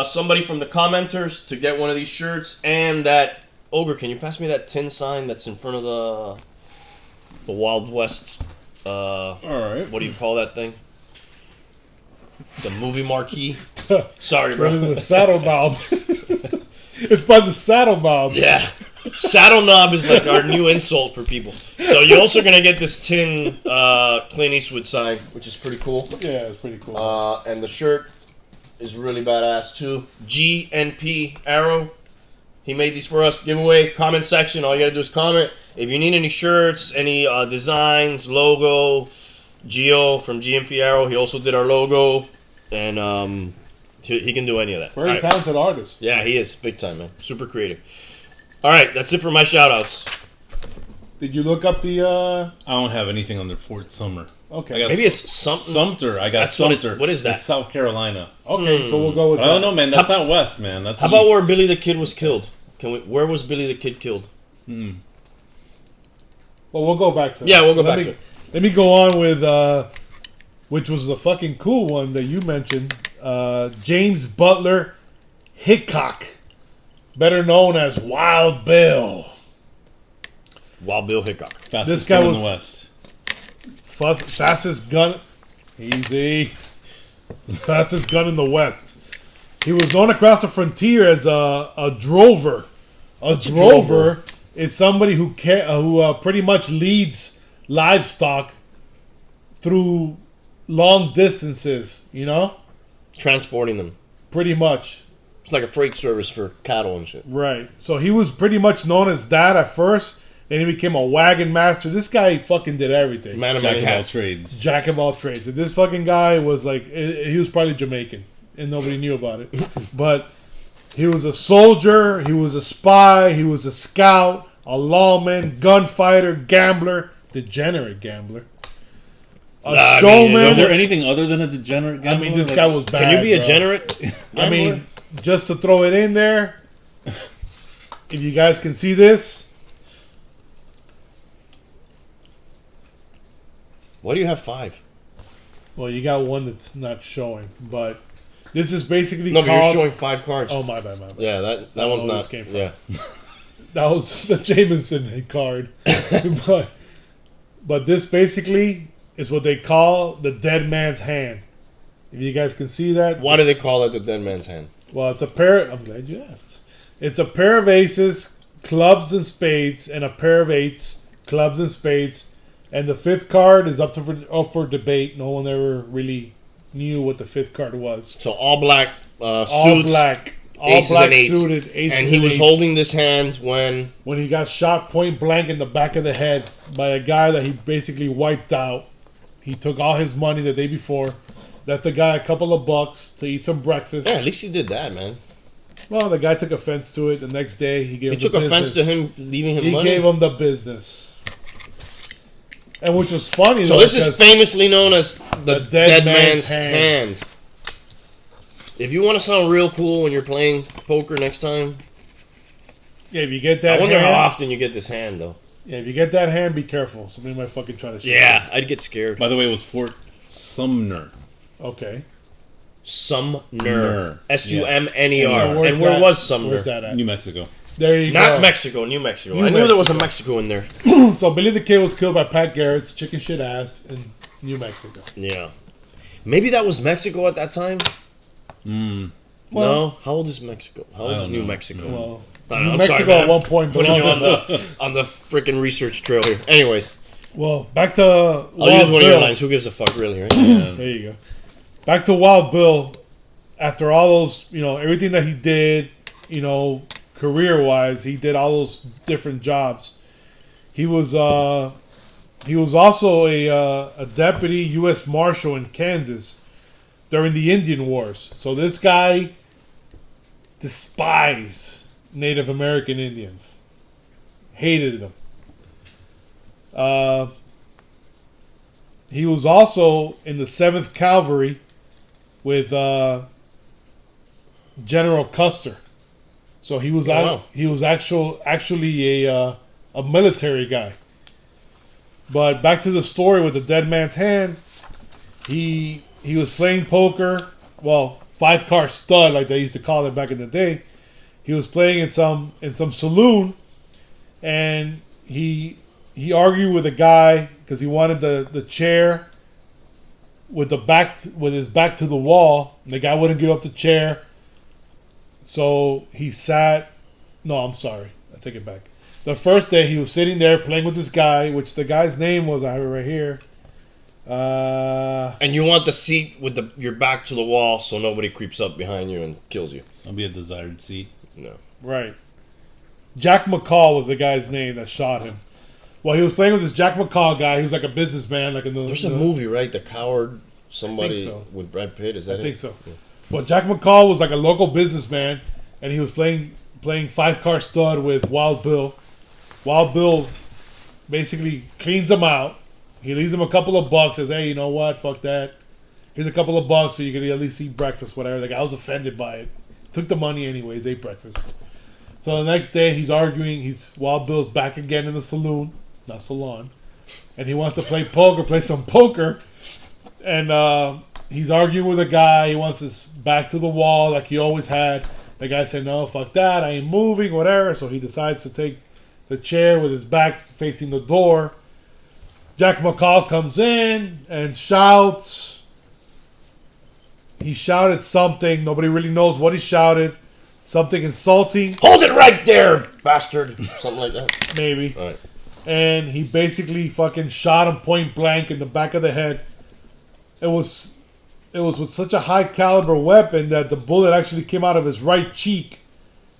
[SPEAKER 1] somebody from the commenters to get one of these shirts, and that Ogre. Can you pass me that tin sign that's in front of the Wild West?
[SPEAKER 3] All right.
[SPEAKER 1] What do you call that thing? The movie marquee. Sorry,
[SPEAKER 2] What is
[SPEAKER 1] bro.
[SPEAKER 2] it, the saddle knob? It's by the saddle knob.
[SPEAKER 1] Yeah. Saddle knob is like our new insult for people. So you're also going to get this tin Clint Eastwood sign, which is pretty cool.
[SPEAKER 2] Yeah, it's pretty cool.
[SPEAKER 1] And the shirt is really badass too. GNP Arrow. He made these for us. Giveaway, comment section. All you got to do is comment. If you need any shirts, any designs, logo, Gio from GNP Arrow. He also did our logo. And he can do any of that.
[SPEAKER 2] Very
[SPEAKER 1] All right.
[SPEAKER 2] talented artist.
[SPEAKER 1] Yeah, he is. Big time, man. Super creative. All right, that's it for my shout-outs.
[SPEAKER 2] Did you look up the...
[SPEAKER 3] I don't have anything on the Fort Summer.
[SPEAKER 2] Okay.
[SPEAKER 3] I got
[SPEAKER 1] Maybe it's something.
[SPEAKER 3] Sumter. I got
[SPEAKER 1] That's what it-
[SPEAKER 3] Sumter.
[SPEAKER 1] what is that?
[SPEAKER 3] It's South Carolina.
[SPEAKER 2] Okay, so we'll go with
[SPEAKER 3] I
[SPEAKER 2] that.
[SPEAKER 3] don't know, man. That's not west, man. That's
[SPEAKER 1] How about
[SPEAKER 3] east.
[SPEAKER 1] where Billy the Kid was killed? Where was Billy the Kid killed?
[SPEAKER 2] Well, we'll go back to that.
[SPEAKER 1] Yeah, we'll go
[SPEAKER 2] Let
[SPEAKER 1] back
[SPEAKER 2] me-
[SPEAKER 1] to it.
[SPEAKER 2] Let me go on with... which was the fucking cool one that you mentioned. James Butler Hickok. better known as Wild Bill.
[SPEAKER 1] Wild Bill Hickok.
[SPEAKER 3] Fastest
[SPEAKER 2] This guy
[SPEAKER 3] gun in
[SPEAKER 2] was-
[SPEAKER 3] the West.
[SPEAKER 2] Fastest gun. Easy. Fastest gun in the West. He was known across the frontier as a drover. A drover is somebody who pretty much leads livestock through long distances, you know?
[SPEAKER 1] Transporting them.
[SPEAKER 2] Pretty much.
[SPEAKER 1] It's like a freight service for cattle and shit.
[SPEAKER 2] Right. So he was pretty much known as that at first. Then he became a wagon master. This guy fucking did everything.
[SPEAKER 1] Man of
[SPEAKER 3] Jack
[SPEAKER 1] many
[SPEAKER 3] of all
[SPEAKER 1] hats.
[SPEAKER 3] trades.
[SPEAKER 2] Jack of all trades. This fucking guy was like, he was probably Jamaican. And nobody knew about it. But he was a soldier. He was a spy. He was a scout. A lawman. Gunfighter. Gambler. Degenerate gambler. A showman.
[SPEAKER 3] Was there anything other than a degenerate gambler?
[SPEAKER 2] I mean, this guy was bad.
[SPEAKER 1] Can you be a
[SPEAKER 2] bro.
[SPEAKER 1] degenerate?
[SPEAKER 2] I mean, just to throw it in there, if you guys can see this,
[SPEAKER 1] Why do you have 5?
[SPEAKER 2] well, you got one that's not showing, but this is basically
[SPEAKER 1] No, but
[SPEAKER 2] called.
[SPEAKER 1] you're showing 5 cards.
[SPEAKER 2] Oh, my bad.
[SPEAKER 1] Yeah, that
[SPEAKER 2] don't
[SPEAKER 1] one's
[SPEAKER 2] know where
[SPEAKER 1] not.
[SPEAKER 2] this came from.
[SPEAKER 1] Yeah.
[SPEAKER 2] That was the Jameson card. but this basically is what they call the dead man's hand. If you guys can see that.
[SPEAKER 1] Why do they call it the dead man's hand?
[SPEAKER 2] Well, it's a pair. I'm glad you asked. It's a pair of aces, clubs and spades, and a pair of eights, clubs and spades. And the 5th card is up for debate. No one ever really knew what the 5th card was.
[SPEAKER 1] So all black
[SPEAKER 2] All
[SPEAKER 1] suits,
[SPEAKER 2] black, all
[SPEAKER 1] aces
[SPEAKER 2] black
[SPEAKER 1] and eights.
[SPEAKER 2] suited, aces
[SPEAKER 1] and he was
[SPEAKER 2] eights.
[SPEAKER 1] holding this hand when
[SPEAKER 2] When he got shot point blank in the back of the head by a guy that he basically wiped out. He took all his money the day before, left the guy a couple of bucks to eat some breakfast.
[SPEAKER 1] yeah, at least he did that, man.
[SPEAKER 2] Well, the guy took offense to it. The next day, he gave
[SPEAKER 1] He
[SPEAKER 2] him
[SPEAKER 1] took
[SPEAKER 2] the
[SPEAKER 1] offense to
[SPEAKER 2] business.
[SPEAKER 1] him leaving him
[SPEAKER 2] He
[SPEAKER 1] money.
[SPEAKER 2] gave him the business. And which was funny,
[SPEAKER 1] So
[SPEAKER 2] though,
[SPEAKER 1] this is
[SPEAKER 2] because-
[SPEAKER 1] famously known as the dead man's hand. If you want to sound real cool when you're playing poker next time,
[SPEAKER 2] Yeah, if you get that
[SPEAKER 1] I wonder
[SPEAKER 2] hand,
[SPEAKER 1] how often you get this hand, though.
[SPEAKER 2] yeah, if you get that hand, be careful. Somebody might fucking try to shoot
[SPEAKER 1] Yeah, I'd get scared.
[SPEAKER 3] By the way, it was Fort Sumner.
[SPEAKER 2] you. Okay.
[SPEAKER 1] Sumner.
[SPEAKER 3] Ner.
[SPEAKER 1] Sumner.
[SPEAKER 3] Yeah.
[SPEAKER 1] And
[SPEAKER 2] Where's
[SPEAKER 1] where
[SPEAKER 2] that-
[SPEAKER 1] was Sumner?
[SPEAKER 2] Where's that at?
[SPEAKER 3] New Mexico.
[SPEAKER 2] There you
[SPEAKER 1] Not
[SPEAKER 2] go.
[SPEAKER 1] Mexico, New Mexico.
[SPEAKER 2] New
[SPEAKER 1] I knew there was a
[SPEAKER 2] Mexico.
[SPEAKER 1] Mexico in there.
[SPEAKER 2] So Billy the Kid was killed by Pat Garrett's chicken shit ass in New Mexico.
[SPEAKER 1] Yeah. Maybe that was Mexico at that time?
[SPEAKER 3] Mm.
[SPEAKER 2] Well-
[SPEAKER 1] No? How old is Mexico? How
[SPEAKER 3] I
[SPEAKER 1] old is
[SPEAKER 3] don't
[SPEAKER 1] New
[SPEAKER 3] know.
[SPEAKER 1] Mexico?
[SPEAKER 2] Well,
[SPEAKER 1] I don't know,
[SPEAKER 2] New
[SPEAKER 1] I'm
[SPEAKER 2] Mexico
[SPEAKER 1] sorry, man.
[SPEAKER 2] at one point
[SPEAKER 1] Putting you
[SPEAKER 2] belonged
[SPEAKER 1] on the freaking research trail here. Anyways,
[SPEAKER 2] Well, back to
[SPEAKER 1] I'll use
[SPEAKER 2] Wild
[SPEAKER 1] one of your
[SPEAKER 2] Bill.
[SPEAKER 1] lines. Who gives a fuck, really, right?
[SPEAKER 2] There you go. Back to Wild Bill. After all those, everything that he did, career-wise, he did all those different jobs. He was also a deputy U.S. Marshal in Kansas during the Indian Wars. So this guy despised Native American Indians, hated them. He was also in the 7th Cavalry with General Custer. So he was
[SPEAKER 1] wow.
[SPEAKER 2] he was actually a military guy. But back to the story with the dead man's hand. He was playing poker. Well, 5-card stud, like they used to call it back in the day. He was playing in some saloon, and he argued with a guy because he wanted the chair with his back to the wall. And the guy wouldn't give up the chair, so he sat. No, I'm sorry, I take it back. The first day he was sitting there playing with this guy, which the guy's name was, I have it right here.
[SPEAKER 1] And you want the seat with your back to the wall so nobody creeps up behind you and kills you.
[SPEAKER 3] That'll be a desired seat.
[SPEAKER 1] No.
[SPEAKER 2] Right. Jack McCall was the guy's name that shot him. Well, he was playing with this Jack McCall guy. He was like a businessman, like in the.
[SPEAKER 1] There's a movie, right? The Coward. Somebody
[SPEAKER 2] so.
[SPEAKER 1] with Brad Pitt. Is that
[SPEAKER 2] I
[SPEAKER 1] it?
[SPEAKER 2] think so.
[SPEAKER 1] Yeah.
[SPEAKER 2] Well, Jack McCall was like a local businessman, and he was playing 5-card stud with Wild Bill. Wild Bill basically cleans him out. He leaves him a couple of bucks. Says, "Hey, you know what? Fuck that. Here's a couple of bucks so you can at least eat breakfast, whatever." The guy was offended by it. Took the money anyways. Ate breakfast. So the next day he's arguing. Wild Bill's back again in the saloon, not salon, and he wants to play some poker. And he's arguing with a guy. He wants his back to the wall like he always had. The guy said, no, fuck that, I ain't moving, whatever. So he decides to take the chair with his back facing the door. Jack McCall comes in and shouts. He shouted something. Nobody really knows what he shouted. Something insulting.
[SPEAKER 1] Hold it right there, bastard. Something like that.
[SPEAKER 2] Maybe.
[SPEAKER 1] All right.
[SPEAKER 2] And he basically fucking shot him point blank in the back of the head. It was with such a high caliber weapon that the bullet actually came out of his right cheek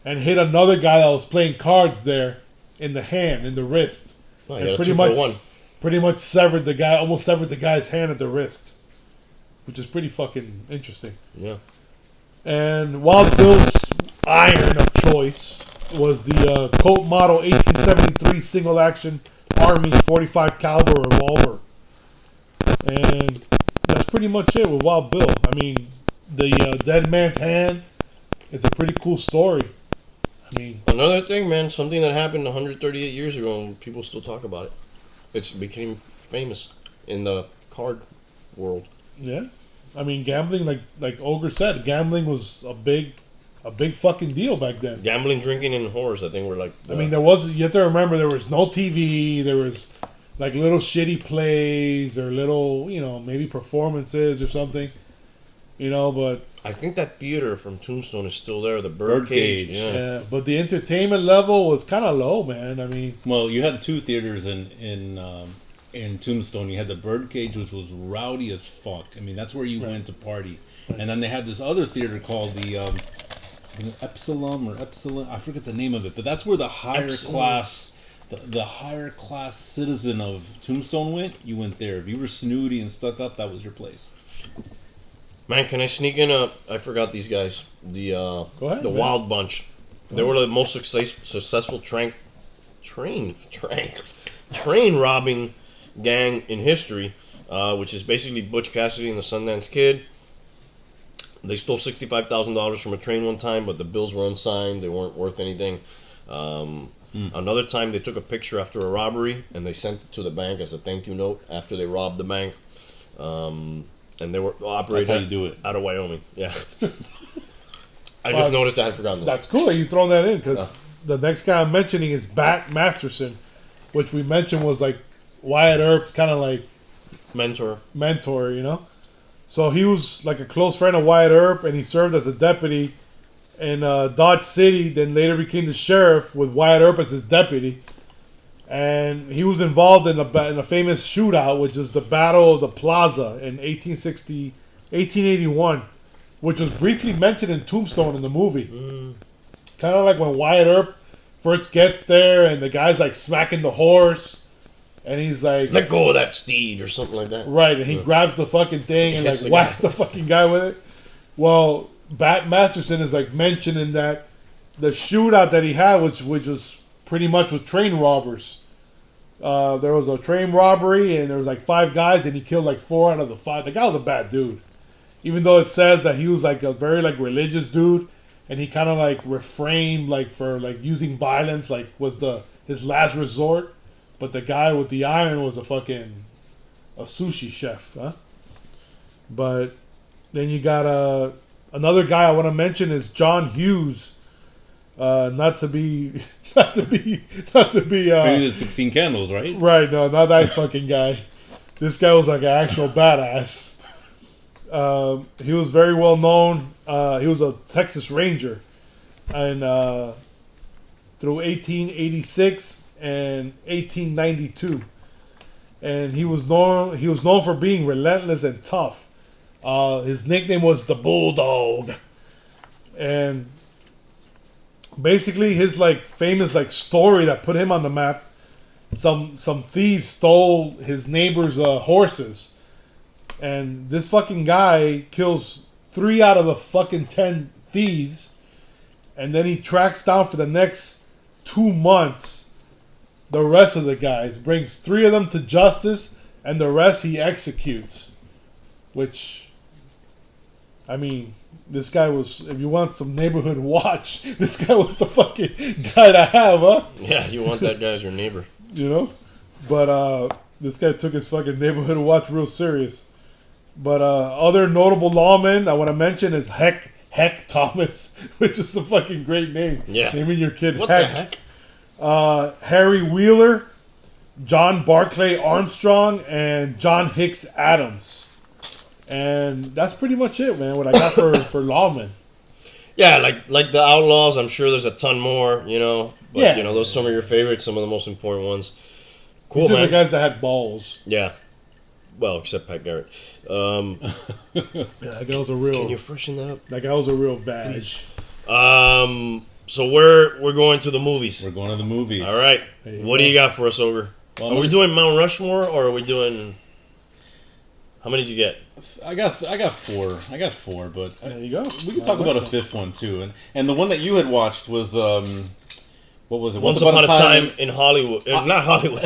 [SPEAKER 2] and hit another guy that was playing cards there in the hand, in the wrist.
[SPEAKER 1] Oh,
[SPEAKER 2] And pretty much severed the guy, almost severed the guy's hand at the wrist. Which is pretty fucking interesting.
[SPEAKER 1] Yeah.
[SPEAKER 2] And Wild Bill's iron of choice was the Colt Model 1873 single action Army 45 caliber revolver. And that's pretty much it with Wild Bill. I mean, the Dead Man's Hand is a pretty cool story. I mean,
[SPEAKER 1] another thing, man, something that happened 138 years ago and people still talk about it. It became famous in the card world.
[SPEAKER 2] yeah. I mean, gambling, like Ogre said, gambling was a big fucking deal back then.
[SPEAKER 1] Gambling, drinking, and whores, I think, were like...
[SPEAKER 2] I mean, you have to remember, there was no TV, there was like little shitty plays or little, maybe performances or something, but...
[SPEAKER 1] I think that theater from Tombstone is still there, the Birdcage.
[SPEAKER 2] Yeah, but the entertainment level was kind of low, man. I mean...
[SPEAKER 3] Well, you had two theaters in Tombstone. You had the Birdcage, which was rowdy as fuck. I mean, that's where you went to party. Right. And then they had this other theater called the Epsilon. I forget the name of it, but that's where the higher class, the higher class citizen of Tombstone went. You went there. If you were snooty and stuck up, that was your place.
[SPEAKER 1] Man, can I sneak in I forgot these guys.
[SPEAKER 2] Go ahead,
[SPEAKER 1] the
[SPEAKER 2] man.
[SPEAKER 1] Wild Bunch. They were the most successful train robbing gang in history, which is basically Butch Cassidy and the Sundance Kid. They stole $65,000 from a train one time, but the bills were unsigned. They weren't worth anything. Another time, they took a picture after a robbery, and they sent it to the bank as a thank you note after they robbed the bank. And they were operating
[SPEAKER 3] That's how you do it.
[SPEAKER 1] out of Wyoming. Yeah. I just noticed I had forgotten that.
[SPEAKER 2] That's cool that you thrown that in, because the next guy I'm mentioning is Bat Masterson, which we mentioned was like Wyatt Earp's kind of like
[SPEAKER 1] mentor.
[SPEAKER 2] So he was like a close friend of Wyatt Earp, and he served as a deputy in Dodge City, then later became the sheriff with Wyatt Earp as his deputy. And he was involved in a famous shootout, which is the Battle of the Plaza in 1881, which was briefly mentioned in Tombstone in the movie. Kind of like when Wyatt Earp first gets there, and the guy's like smacking the horse, and he's like,
[SPEAKER 1] let go of that steed or something like that.
[SPEAKER 2] Right, and he grabs the fucking thing and like whacks the fucking guy with it. Well, Bat Masterson is like mentioning that the shootout that he had, which was pretty much with train robbers. There was a train robbery, and there was like 5 guys, and he killed like 4 out of the 5. The guy was a bad dude, even though it says that he was like a very like religious dude, and he kind of like refrained like for like using violence, like was his last resort. But the guy with the iron was a sushi chef, huh? But then you got another guy I want to mention is John Hughes. Not to be
[SPEAKER 3] Maybe the 16 Candles, right?
[SPEAKER 2] Right, no, not that fucking guy. This guy was like an actual badass. He was very well known. He was a Texas Ranger, and through 1886 and 1892, and he was known for being relentless and tough. His nickname was the Bulldog, and basically his like famous like story that put him on the map. Some thieves stole his neighbor's horses, and this fucking guy kills 3 out of the fucking 10 thieves, and then he tracks down for the next 2 months the rest of the guys, brings 3 of them to justice, and the rest he executes. Which, I mean, this guy was, if you want some neighborhood watch, this guy was the fucking guy to have, huh?
[SPEAKER 1] Yeah, you want that guy as your neighbor.
[SPEAKER 2] But this guy took his fucking neighborhood watch real serious. But other notable lawmen I want to mention is Heck Heck Thomas, which is a fucking great name.
[SPEAKER 1] Yeah.
[SPEAKER 2] Naming your kid
[SPEAKER 1] What
[SPEAKER 2] Heck.
[SPEAKER 1] the heck?
[SPEAKER 2] Harry Wheeler, John Barclay Armstrong, and John Hicks Adams. And that's pretty much it, man, what I got for Lawmen.
[SPEAKER 1] Yeah, like the Outlaws, I'm sure there's a ton more, you know. But,
[SPEAKER 2] Yeah.
[SPEAKER 1] you know, those are some of your favorites, some of the most important ones. Cool,
[SPEAKER 2] These are
[SPEAKER 1] man.
[SPEAKER 2] the guys that had balls.
[SPEAKER 1] Yeah. Well, except Pat Garrett.
[SPEAKER 2] Yeah, that guy was a real.
[SPEAKER 1] Can you freshen that up?
[SPEAKER 2] That guy was a real vag.
[SPEAKER 1] So we're going to the movies.
[SPEAKER 3] We're going to the movies.
[SPEAKER 1] All right.
[SPEAKER 2] There you
[SPEAKER 1] What
[SPEAKER 2] go.
[SPEAKER 1] do you got for us, Ogre?
[SPEAKER 3] Well,
[SPEAKER 1] Are we doing Mount Rushmore or are we doing? How many did you get?
[SPEAKER 3] I got four. I got four, but
[SPEAKER 2] There you go.
[SPEAKER 3] we can talk about a fifth one too. And the one that you had watched was what was it?
[SPEAKER 1] Once Upon a Time in Hollywood. Not Hollywood.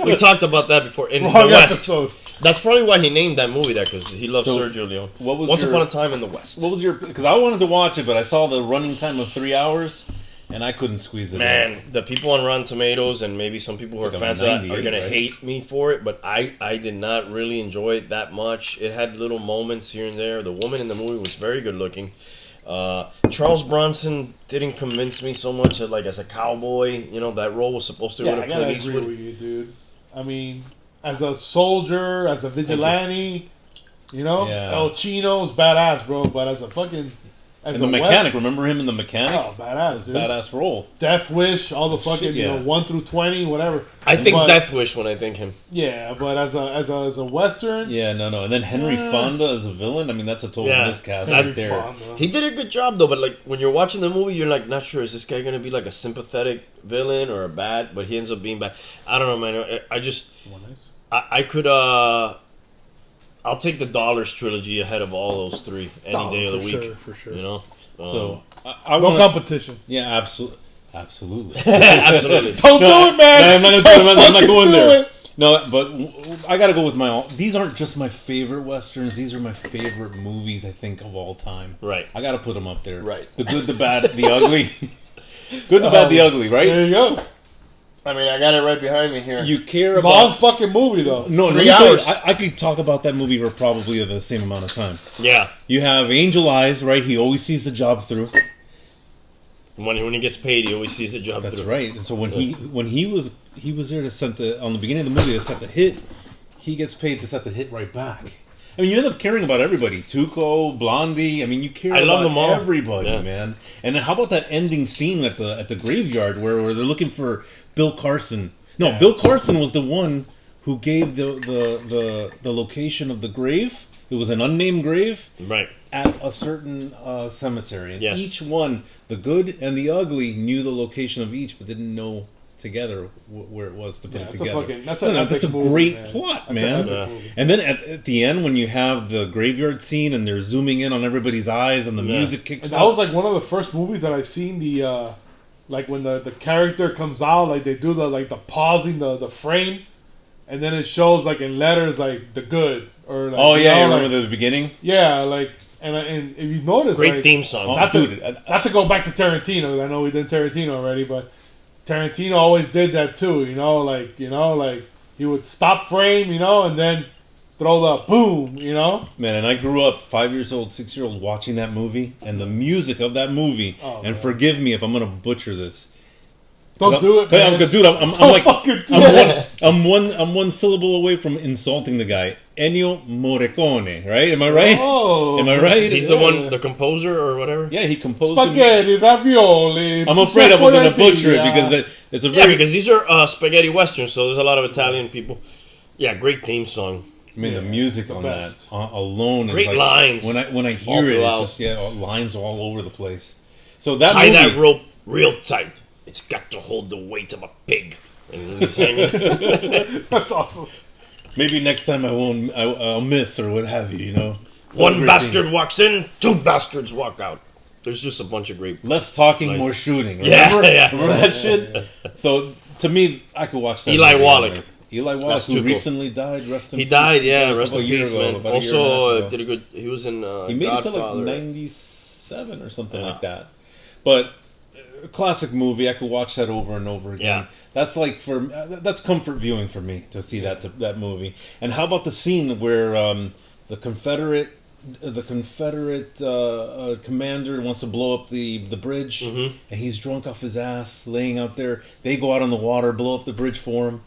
[SPEAKER 1] We talked about that before. In the
[SPEAKER 2] Wrong
[SPEAKER 1] West.
[SPEAKER 2] episode.
[SPEAKER 1] That's probably why he named that movie that, because he loves
[SPEAKER 3] So,
[SPEAKER 1] Sergio Leone.
[SPEAKER 3] what was
[SPEAKER 1] Once
[SPEAKER 3] your-
[SPEAKER 1] Upon a Time in the West.
[SPEAKER 3] What was your? Because I wanted to watch it, but I saw the running time of 3 hours, and I couldn't squeeze it.
[SPEAKER 1] Man, the people on Rotten Tomatoes and maybe some people who are
[SPEAKER 3] It's like a
[SPEAKER 1] fans of that
[SPEAKER 3] 98,
[SPEAKER 1] are going to
[SPEAKER 3] right?
[SPEAKER 1] hate me for it, but I did not really enjoy it that much. It had little moments here and there. The woman in the movie was very good looking. Charles Bronson didn't convince me so much as a cowboy. You know, that role was supposed to
[SPEAKER 2] Yeah,
[SPEAKER 1] go
[SPEAKER 2] I
[SPEAKER 1] to
[SPEAKER 2] gotta
[SPEAKER 1] Clint
[SPEAKER 2] agree
[SPEAKER 1] Eastwood.
[SPEAKER 2] with you, dude. I mean, as a soldier, as a vigilante, you know,
[SPEAKER 3] Yeah.
[SPEAKER 2] El Chino's badass, bro. But as a fucking as
[SPEAKER 3] And the
[SPEAKER 2] a
[SPEAKER 3] mechanic,
[SPEAKER 2] West,
[SPEAKER 3] remember him in the mechanic?
[SPEAKER 2] oh, badass, dude.
[SPEAKER 3] Badass role.
[SPEAKER 2] Death Wish, all the fucking
[SPEAKER 3] Shit, yeah.
[SPEAKER 2] 1 through 20, whatever.
[SPEAKER 1] I think
[SPEAKER 2] But-
[SPEAKER 1] Death Wish when I think him.
[SPEAKER 2] Yeah, but as a Western,
[SPEAKER 3] Yeah, no. And then Henry Fonda as a villain. I mean, that's a total
[SPEAKER 1] Yeah.
[SPEAKER 3] miscast
[SPEAKER 2] Henry
[SPEAKER 3] right there.
[SPEAKER 2] Fonda.
[SPEAKER 1] He did a good job though, but like when you're watching the movie, you're like not sure is this guy gonna be like a sympathetic villain or a bad, but he ends up being bad. I don't know, man. I just
[SPEAKER 2] Nice.
[SPEAKER 1] I could I'll take the Dollars trilogy ahead of all those three any day of the week.
[SPEAKER 2] For sure.
[SPEAKER 1] You know,
[SPEAKER 3] So I
[SPEAKER 2] No
[SPEAKER 3] want.
[SPEAKER 2] competition.
[SPEAKER 3] Yeah, absolutely.
[SPEAKER 1] absolutely.
[SPEAKER 2] Don't do it, man.
[SPEAKER 3] I'm not,
[SPEAKER 2] Don't
[SPEAKER 3] I'm not
[SPEAKER 2] fucking
[SPEAKER 3] going
[SPEAKER 2] do
[SPEAKER 3] there.
[SPEAKER 2] it.
[SPEAKER 3] No, but I got to go with my. These aren't just my favorite westerns. These are my favorite movies. I think of all time.
[SPEAKER 1] Right.
[SPEAKER 3] I got to put them up there.
[SPEAKER 1] Right.
[SPEAKER 3] The good, the bad, the ugly. Good, the bad, the ugly. Right.
[SPEAKER 2] There you go.
[SPEAKER 1] I mean, I got it right behind me here.
[SPEAKER 3] You care
[SPEAKER 2] Long
[SPEAKER 3] about.
[SPEAKER 2] fucking movie though.
[SPEAKER 3] No,
[SPEAKER 1] 3
[SPEAKER 3] let me tell you,
[SPEAKER 1] hours.
[SPEAKER 3] I could talk about that movie for probably the same amount of time.
[SPEAKER 1] Yeah.
[SPEAKER 3] You have Angel Eyes, right? He always sees the job through.
[SPEAKER 1] When he gets paid, he always sees the job
[SPEAKER 3] That's
[SPEAKER 1] through.
[SPEAKER 3] right. And so when he was there to set on the beginning of the movie to set the hit, he gets paid to set the hit right back. I mean, you end up caring about everybody. Tuco, Blondie. I mean, you care
[SPEAKER 1] I love
[SPEAKER 3] about
[SPEAKER 1] them all.
[SPEAKER 3] everybody,
[SPEAKER 1] Yeah.
[SPEAKER 3] man. And then how about that ending scene at the graveyard where they're looking for Bill Carson? No,
[SPEAKER 2] Yes.
[SPEAKER 3] Bill Carson was the one who gave the location of the grave. It was an unnamed grave
[SPEAKER 1] Right.
[SPEAKER 3] at a certain cemetery. And
[SPEAKER 1] Yes.
[SPEAKER 3] each one, the good and the ugly, knew the location of each, but didn't know together where it was to put
[SPEAKER 2] Yeah,
[SPEAKER 3] it
[SPEAKER 2] that's
[SPEAKER 3] together.
[SPEAKER 2] a fucking that's
[SPEAKER 3] No,
[SPEAKER 2] an
[SPEAKER 3] no,
[SPEAKER 2] epic
[SPEAKER 3] that's a
[SPEAKER 2] movie,
[SPEAKER 3] great
[SPEAKER 2] man.
[SPEAKER 3] plot,
[SPEAKER 2] That's an
[SPEAKER 3] man.
[SPEAKER 2] epic
[SPEAKER 1] Yeah.
[SPEAKER 2] movie.
[SPEAKER 3] And then at the end, when you have the graveyard scene and they're zooming in on everybody's eyes and the
[SPEAKER 1] Yeah.
[SPEAKER 3] music kicks
[SPEAKER 2] And
[SPEAKER 3] up.
[SPEAKER 2] that was like one of the first movies that I seen the like when the character comes out, like they do the pausing the frame, and then it shows like in letters like the good or like,
[SPEAKER 3] oh yeah,
[SPEAKER 2] know,
[SPEAKER 3] you remember
[SPEAKER 2] like,
[SPEAKER 3] the beginning?
[SPEAKER 2] yeah, like and if you notice,
[SPEAKER 1] Great
[SPEAKER 2] like,
[SPEAKER 1] theme song.
[SPEAKER 3] Oh,
[SPEAKER 2] Not
[SPEAKER 3] dude,
[SPEAKER 2] not to go back to Tarantino. I know we did Tarantino already, but Tarantino always did that too. Like he would stop frame, and then throw the boom,
[SPEAKER 3] man, and I grew up 5 years old, 6-year-old watching that movie and the music of that movie.
[SPEAKER 2] Oh,
[SPEAKER 3] and
[SPEAKER 2] man.
[SPEAKER 3] forgive me if I'm gonna butcher this.
[SPEAKER 2] Don't do it, man.
[SPEAKER 3] Dude, I'm
[SPEAKER 2] Don't
[SPEAKER 3] like
[SPEAKER 2] fucking do it.
[SPEAKER 3] I'm one syllable away from insulting the guy. Ennio Morricone, right? Am I right?
[SPEAKER 2] Oh,
[SPEAKER 3] Am I right?
[SPEAKER 1] He's the one, the composer or whatever.
[SPEAKER 3] Yeah, he composed.
[SPEAKER 2] Spaghetti, ravioli.
[SPEAKER 3] I'm afraid I was gonna butcher it
[SPEAKER 2] Zappatina.
[SPEAKER 3] because it's a
[SPEAKER 1] Yeah,
[SPEAKER 3] very.
[SPEAKER 1] because these are spaghetti westerns, so there's a lot of Italian people. Yeah, great theme song.
[SPEAKER 3] I mean, the
[SPEAKER 2] Yeah,
[SPEAKER 3] music
[SPEAKER 2] the
[SPEAKER 3] on
[SPEAKER 2] best.
[SPEAKER 3] that alone.
[SPEAKER 1] Great
[SPEAKER 3] is like,
[SPEAKER 1] lines
[SPEAKER 3] When I
[SPEAKER 1] all
[SPEAKER 3] hear it,
[SPEAKER 1] throughout.
[SPEAKER 3] it's just lines all over the place. So that
[SPEAKER 1] Tie
[SPEAKER 3] movie,
[SPEAKER 1] that rope real tight. It's got to hold the weight of a pig. And he's hanging.
[SPEAKER 2] That's awesome.
[SPEAKER 3] maybe next time I'll miss or what have you.
[SPEAKER 1] One
[SPEAKER 3] Great
[SPEAKER 1] bastard
[SPEAKER 3] thing.
[SPEAKER 1] walks in, two bastards walk out. There's just a bunch of great.
[SPEAKER 3] Less talking,
[SPEAKER 1] Nice.
[SPEAKER 3] more shooting.
[SPEAKER 1] Yeah,
[SPEAKER 3] Remember?
[SPEAKER 1] yeah.
[SPEAKER 3] Remember that shit? So to me, I could watch that.
[SPEAKER 1] Eli
[SPEAKER 3] movie
[SPEAKER 1] Wallach.
[SPEAKER 3] anyways. Eli Wallach,
[SPEAKER 1] That's
[SPEAKER 3] who
[SPEAKER 1] too cool.
[SPEAKER 3] recently died. Rest in
[SPEAKER 1] He
[SPEAKER 3] peace.
[SPEAKER 1] died, yeah.
[SPEAKER 3] A
[SPEAKER 1] Rest
[SPEAKER 3] couple
[SPEAKER 1] in
[SPEAKER 3] years
[SPEAKER 1] peace,
[SPEAKER 3] ago,
[SPEAKER 1] man.
[SPEAKER 3] about a year and a half
[SPEAKER 1] Also,
[SPEAKER 3] ago.
[SPEAKER 1] did a good. He was in
[SPEAKER 3] He made it to like
[SPEAKER 1] Godfather.
[SPEAKER 3] 97 or something like that. But a classic movie. I could watch that over and over again.
[SPEAKER 1] Yeah.
[SPEAKER 3] That's like that's comfort viewing for me to see that movie. And how about the scene where the Confederate the Confederate commander wants to blow up the bridge, and he's drunk off his ass, laying out there. They go out on the water, blow up the bridge for him.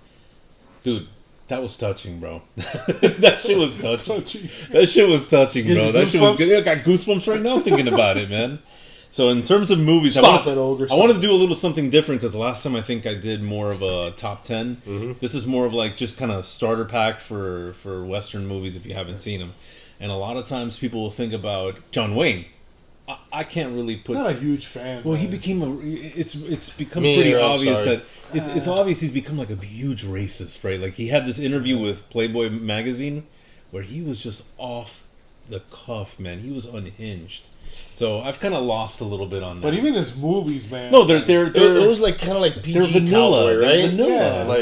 [SPEAKER 3] Dude, that was touching, bro. That shit was touching. That shit was touching, bro. That shit was good. I got goosebumps right now thinking about it, man. So in terms of movies, I want to do a little something different because last time I think I did more of a top 10. This is more of like just kind of starter pack for Western movies if you haven't seen them. And a lot of times people will think about John Wayne. I can't really put.
[SPEAKER 2] Not a huge fan.
[SPEAKER 3] Well,
[SPEAKER 2] man.
[SPEAKER 3] he became a. It's become pretty obvious that it's obvious he's become like a huge racist, right? Like he had this interview with Playboy magazine where he was just off the cuff, man. He was unhinged. So I've kind of lost a little bit on that.
[SPEAKER 2] But even his movies, man.
[SPEAKER 3] No, they're
[SPEAKER 1] it was like kind of like PG
[SPEAKER 3] vanilla,
[SPEAKER 1] cowboy, right?